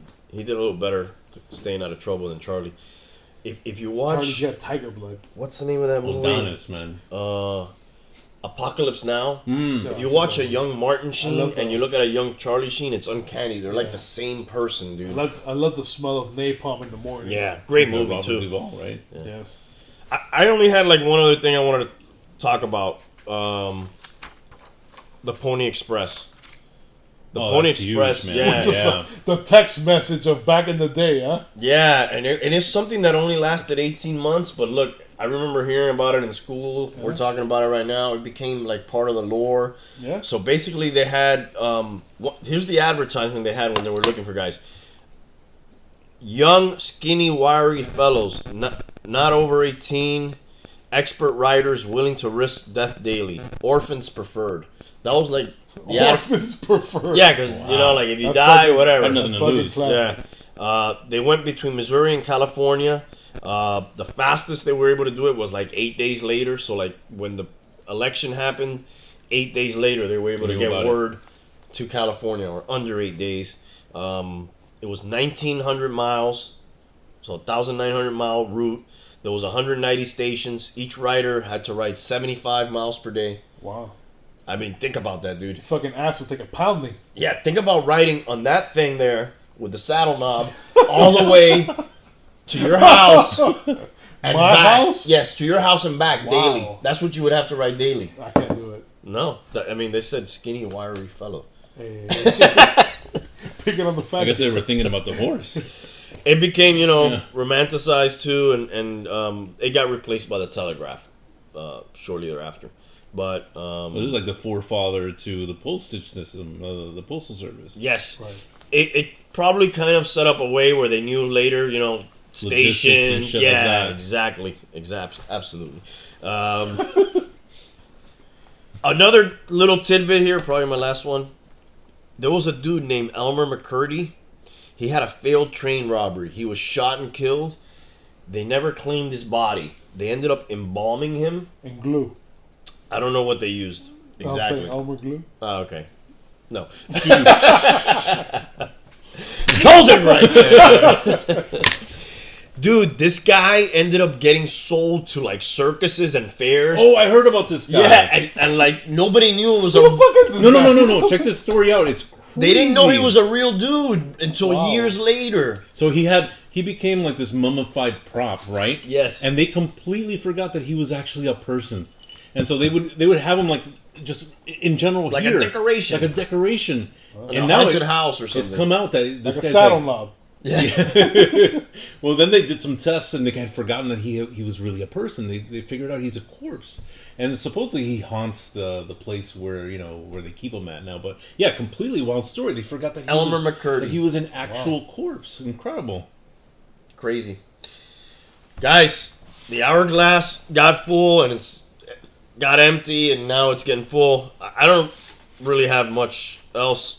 [SPEAKER 1] a little better staying out of trouble than Charlie. If you watch,
[SPEAKER 2] Charlie got tiger blood.
[SPEAKER 1] what's the name of that movie?
[SPEAKER 3] Adonis, man.
[SPEAKER 1] Apocalypse Now.
[SPEAKER 3] Mm.
[SPEAKER 1] If you watch a young Martin
[SPEAKER 2] love
[SPEAKER 1] Sheen
[SPEAKER 2] that.
[SPEAKER 1] and you look at a young Charlie Sheen, it's uncanny. They're like
[SPEAKER 2] Yeah.
[SPEAKER 1] the same person, dude.
[SPEAKER 2] I love the smell of napalm in the morning.
[SPEAKER 1] Yeah, great
[SPEAKER 3] Yeah,
[SPEAKER 1] movie
[SPEAKER 3] Robert
[SPEAKER 1] too.
[SPEAKER 3] Duvall, right?
[SPEAKER 2] Yes.
[SPEAKER 1] I only had like one other thing I wanted to talk about. The Pony Express. The
[SPEAKER 3] Oh,
[SPEAKER 1] Pony
[SPEAKER 3] that's huge,
[SPEAKER 1] Express,
[SPEAKER 3] man.
[SPEAKER 1] yeah,
[SPEAKER 2] Just
[SPEAKER 3] yeah.
[SPEAKER 2] the text message of back in the day, huh?
[SPEAKER 1] yeah, and it's something that only lasted 18 months. But look, I remember hearing about it in school. We're talking about it right now. It became like part of the lore.
[SPEAKER 2] Yeah.
[SPEAKER 1] So basically, they had here's the advertisement they had when they were looking for guys. Young, skinny, wiry fellows, not over 18, expert riders willing to risk death daily, orphans preferred. That was like
[SPEAKER 2] Orphans preferred.
[SPEAKER 1] yeah, because like if you
[SPEAKER 2] That's
[SPEAKER 1] die,
[SPEAKER 2] fucking-
[SPEAKER 1] whatever.
[SPEAKER 3] I've nothing
[SPEAKER 2] That's
[SPEAKER 3] to
[SPEAKER 2] fucking
[SPEAKER 3] lose.
[SPEAKER 2] classic.
[SPEAKER 1] Yeah. They went between Missouri and California. The fastest they were able to do it was like 8 days later. So like when the election happened, 8 days later they were able to
[SPEAKER 3] Knew
[SPEAKER 1] get
[SPEAKER 3] about it.
[SPEAKER 1] word to California, or under 8 days. It was 1,900 miles, so 1,900-mile route. There was 190 stations. Each rider had to ride 75 miles per day.
[SPEAKER 2] Wow.
[SPEAKER 1] I mean, think about that, dude.
[SPEAKER 2] Your fucking ass will take a pounding.
[SPEAKER 1] Yeah, think about riding on that thing there with the saddle knob all the way to your house. And
[SPEAKER 2] My
[SPEAKER 1] back.
[SPEAKER 2] house?
[SPEAKER 1] Yes, to your house and back
[SPEAKER 2] Wow.
[SPEAKER 1] daily. That's what you would have to ride daily.
[SPEAKER 2] I can't do it.
[SPEAKER 1] No, I mean, they said skinny, wiry fellow.
[SPEAKER 2] Hey. Picking on the fact.
[SPEAKER 3] I guess they were thinking about the horse.
[SPEAKER 1] It became,
[SPEAKER 3] Yeah.
[SPEAKER 1] romanticized too, and it got replaced by the telegraph shortly thereafter. But
[SPEAKER 3] This is like the forefather to the postage system, the postal service.
[SPEAKER 1] yes,
[SPEAKER 2] Right.
[SPEAKER 1] it probably kind of set up a way where they knew later,
[SPEAKER 3] Logistics and
[SPEAKER 1] station.
[SPEAKER 3] shit
[SPEAKER 1] Yeah,
[SPEAKER 3] like that.
[SPEAKER 1] exactly, absolutely. Another little tidbit here, probably my last one. There was a dude named Elmer McCurdy. He had a failed train robbery. He was shot and killed. They never claimed his body. They ended up embalming him.
[SPEAKER 2] And glue.
[SPEAKER 1] I don't know what they used
[SPEAKER 2] I'm
[SPEAKER 1] exactly.
[SPEAKER 2] saying Elmer glue.
[SPEAKER 1] Oh, okay. No. Hold it right there. Dude, this guy ended up getting sold to like circuses and fairs.
[SPEAKER 3] Oh, I heard about this guy.
[SPEAKER 1] Yeah, and like nobody knew it was
[SPEAKER 2] Who the fuck is this guy?
[SPEAKER 3] No. Check this story out. It's crazy.
[SPEAKER 1] They didn't know he was a real dude until
[SPEAKER 2] Wow.
[SPEAKER 1] years later.
[SPEAKER 3] So he became like this mummified prop, right?
[SPEAKER 1] Yes.
[SPEAKER 3] And they completely forgot that he was actually a person. And so they would have him like just in general
[SPEAKER 1] Like
[SPEAKER 3] here,
[SPEAKER 1] a decoration.
[SPEAKER 3] like a decoration.
[SPEAKER 1] In a haunted house or something.
[SPEAKER 3] It's come out that this
[SPEAKER 2] Like a
[SPEAKER 3] guy's
[SPEAKER 2] saddle
[SPEAKER 3] like,
[SPEAKER 2] knob.
[SPEAKER 1] Yeah.
[SPEAKER 3] well, then they did some tests and they had forgotten that he was really a person. They figured out he's a corpse, and supposedly he haunts the place where where they keep him at now. But yeah, completely wild story. They forgot that
[SPEAKER 1] Elmer McCurdy.
[SPEAKER 3] that he was an actual corpse. Incredible.
[SPEAKER 1] Crazy. Guys, the hourglass got full and it's got empty and now it's getting full. I don't really have much else.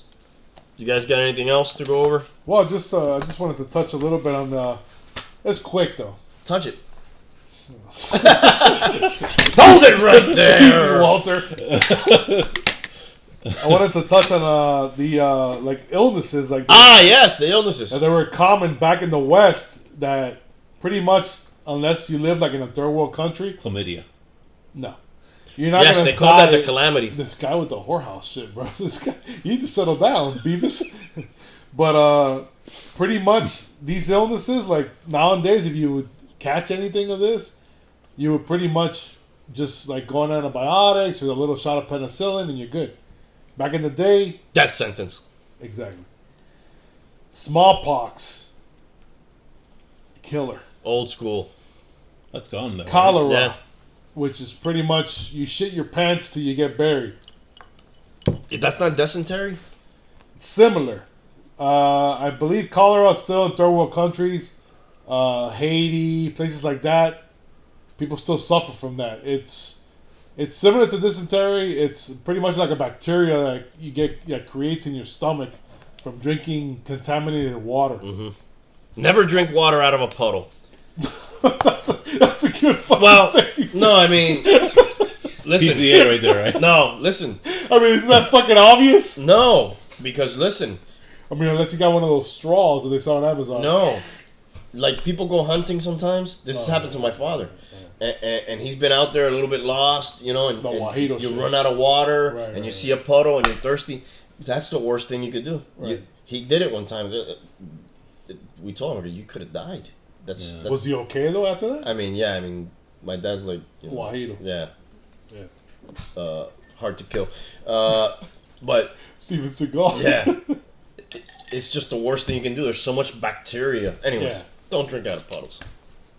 [SPEAKER 1] You guys got anything else to go over?
[SPEAKER 2] Well, I just wanted to touch a little bit on. It's quick though.
[SPEAKER 1] Touch it. Hold it right there.
[SPEAKER 2] Easy, Walter. I wanted to touch on the like illnesses like
[SPEAKER 1] Yes, the illnesses.
[SPEAKER 2] that were common back in the West. That pretty much, unless you live like in a third world country,
[SPEAKER 3] Chlamydia.
[SPEAKER 2] no, you're not
[SPEAKER 1] Yes,
[SPEAKER 2] gonna
[SPEAKER 1] they call that
[SPEAKER 2] die.
[SPEAKER 1] the calamity.
[SPEAKER 2] This guy with the whorehouse shit, bro. This guy, you need to settle down, Beavis. But pretty much these illnesses, like nowadays, if you would catch anything of this, you would pretty much just like go on antibiotics or a little shot of penicillin and you're good. Back in the day,
[SPEAKER 1] Death sentence.
[SPEAKER 2] exactly. Smallpox, killer.
[SPEAKER 1] Old school.
[SPEAKER 3] That's gone though.
[SPEAKER 2] Cholera,
[SPEAKER 1] Yeah.
[SPEAKER 2] which is pretty much you shit your pants till you get buried.
[SPEAKER 1] That's not dysentery?
[SPEAKER 2] Similar. I believe cholera is still in third world countries. Haiti, places like that. People still suffer from that. It's similar to dysentery. It's pretty much like a bacteria that you get that creates in your stomach from drinking contaminated water.
[SPEAKER 1] Mm-hmm. Never drink water out of a puddle.
[SPEAKER 2] that's a good fucking
[SPEAKER 1] Well,
[SPEAKER 2] safety tip.
[SPEAKER 1] no, I mean, listen.
[SPEAKER 3] PCA right there, right?
[SPEAKER 1] No, listen.
[SPEAKER 2] I mean, isn't that fucking obvious?
[SPEAKER 1] No, because listen.
[SPEAKER 2] I mean, unless you got one of those straws that they sell on Amazon.
[SPEAKER 1] No. Like, people go hunting sometimes. This has happened to my father. And he's been out there a little bit lost, and,
[SPEAKER 2] The
[SPEAKER 1] and
[SPEAKER 2] Wajito
[SPEAKER 1] you
[SPEAKER 2] shit.
[SPEAKER 1] run out of water,
[SPEAKER 2] Right,
[SPEAKER 1] and
[SPEAKER 2] right,
[SPEAKER 1] you see a puddle, and you're thirsty. That's the worst thing you could do.
[SPEAKER 2] Right.
[SPEAKER 1] He did it one time. We told him, you could have died. That's
[SPEAKER 2] Was he okay though after that?
[SPEAKER 1] I mean, my dad's like...
[SPEAKER 2] Wajito.
[SPEAKER 1] Yeah.
[SPEAKER 2] Yeah.
[SPEAKER 1] Hard to kill. But...
[SPEAKER 2] Steven Seagal.
[SPEAKER 1] Yeah. It's just the worst thing you can do. There's so much bacteria. Anyways,
[SPEAKER 2] Yeah.
[SPEAKER 1] don't drink out of puddles.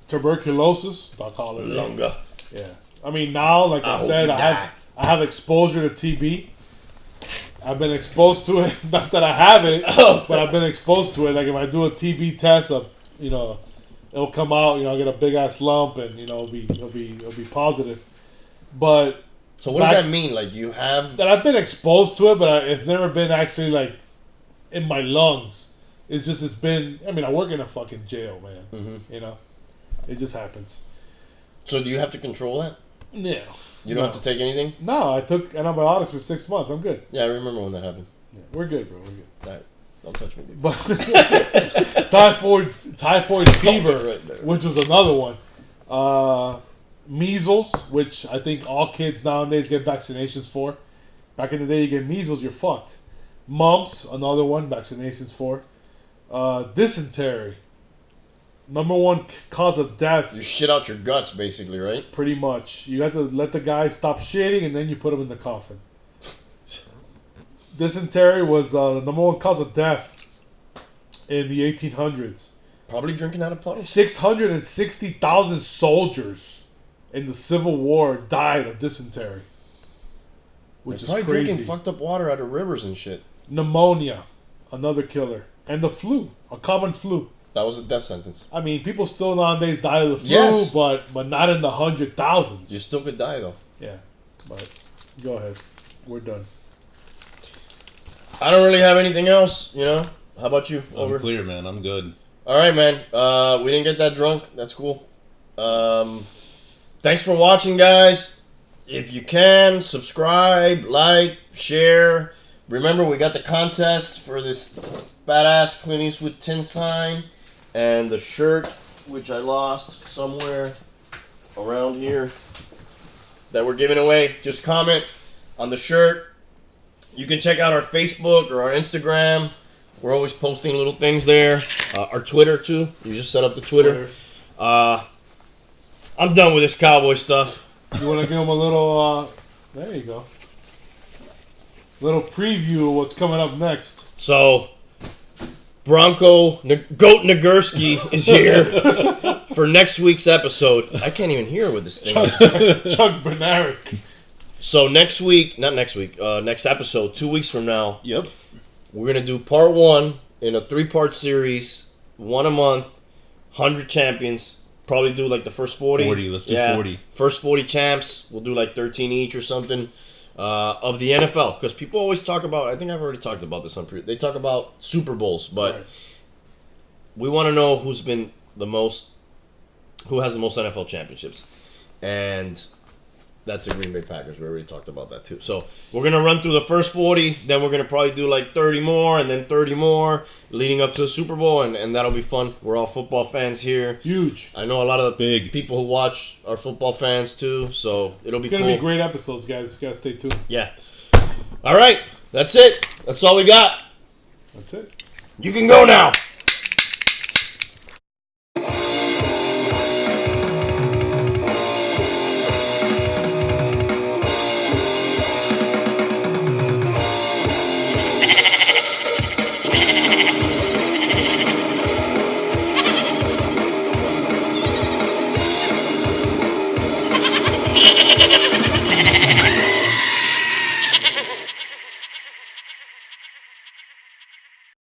[SPEAKER 2] Tuberculosis. I'll call it.
[SPEAKER 1] Longer.
[SPEAKER 2] Yeah. I mean, now, like I
[SPEAKER 1] I hope
[SPEAKER 2] said,
[SPEAKER 1] you die.
[SPEAKER 2] I have exposure to TB. I've been exposed to it. Not that I have it,
[SPEAKER 1] Oh.
[SPEAKER 2] but I've been exposed to it. Like if I do a TB test, it'll come out. I'll get a big ass lump, and it'll be positive. But
[SPEAKER 1] So what does
[SPEAKER 2] Back-
[SPEAKER 1] that mean? Like, you have...
[SPEAKER 2] that I've been exposed to it, but it's never been actually like in my lungs. It's been. I mean, I work in a fucking jail, man.
[SPEAKER 1] Mm-hmm.
[SPEAKER 2] It just happens.
[SPEAKER 1] So do you have to control that?
[SPEAKER 2] Yeah.
[SPEAKER 1] You don't have to take anything?
[SPEAKER 2] No, I took antibiotics for 6 months. I'm good.
[SPEAKER 1] Yeah, I remember when that happened.
[SPEAKER 2] Yeah, we're good, bro. We're good.
[SPEAKER 1] All right. Don't touch me, dude.
[SPEAKER 2] But typhoid fever,
[SPEAKER 1] Right there.
[SPEAKER 2] which was another one. Measles, which I think all kids nowadays get vaccinations for. Back in the day, you get measles, you're fucked. Mumps, another one, vaccinations for. Dysentery. Number one cause of death.
[SPEAKER 1] You shit out your guts, basically, right?
[SPEAKER 2] Pretty much. You have to let the guy stop shitting and then you put him in the coffin. Dysentery was the number one cause of death in the 1800s.
[SPEAKER 1] Probably drinking out of puddles.
[SPEAKER 2] 660,000 soldiers in the Civil War died of dysentery. Which is
[SPEAKER 1] probably
[SPEAKER 2] crazy.
[SPEAKER 1] drinking fucked up water out of rivers and shit.
[SPEAKER 2] Pneumonia, another killer. And the flu, a common flu.
[SPEAKER 1] That was a death sentence.
[SPEAKER 2] I mean, people still nowadays die of the flu,
[SPEAKER 1] Yes.
[SPEAKER 2] but not in the 100,000s.
[SPEAKER 1] You still could die, though.
[SPEAKER 2] Yeah, but go ahead. We're done.
[SPEAKER 1] I don't really have anything else, you know? How about you?
[SPEAKER 3] I'm clear, man. I'm good.
[SPEAKER 1] All right, man. We didn't get that drunk. That's cool. Thanks for watching, guys. If you can, subscribe, like, share. Remember, we got the contest for this badass Clint Eastwood tin sign and the shirt, which I lost somewhere around here, that we're giving away. Just comment on the shirt. You can check out our Facebook or our Instagram. We're always posting little things there. Our Twitter, too. You just set up the Twitter. I'm done with this cowboy stuff.
[SPEAKER 2] You want to give them a little, there you go. Little preview of what's coming up next.
[SPEAKER 1] So, Goat Nagurski is here for next week's episode. I can't even hear with this thing.
[SPEAKER 2] Chuck Bernard.
[SPEAKER 1] So next episode, 2 weeks from now,
[SPEAKER 3] Yep.
[SPEAKER 1] we're going to do part 1 in a 3-part series, 1 a month, 100 champions. Probably do like the first 40.
[SPEAKER 3] 40, let's do 40.
[SPEAKER 1] First 40 champs. We'll do like 13 each or something of the NFL. Because people always talk about, I think I've already talked about this on they talk about Super Bowls, but we want to know who has the most NFL championships. And that's the Green Bay Packers. We already talked about that too. So we're going to run through the first 40. Then we're going to probably do like 30 more and then 30 more leading up to the Super Bowl. And that'll be fun. We're all football fans here.
[SPEAKER 2] Huge.
[SPEAKER 1] I know a lot of the people who watch are football fans too. So it'll be cool.
[SPEAKER 2] It's going to be great episodes, guys. You got to stay tuned.
[SPEAKER 1] Yeah. All right. That's it. That's all we got.
[SPEAKER 2] That's it.
[SPEAKER 1] You can go now.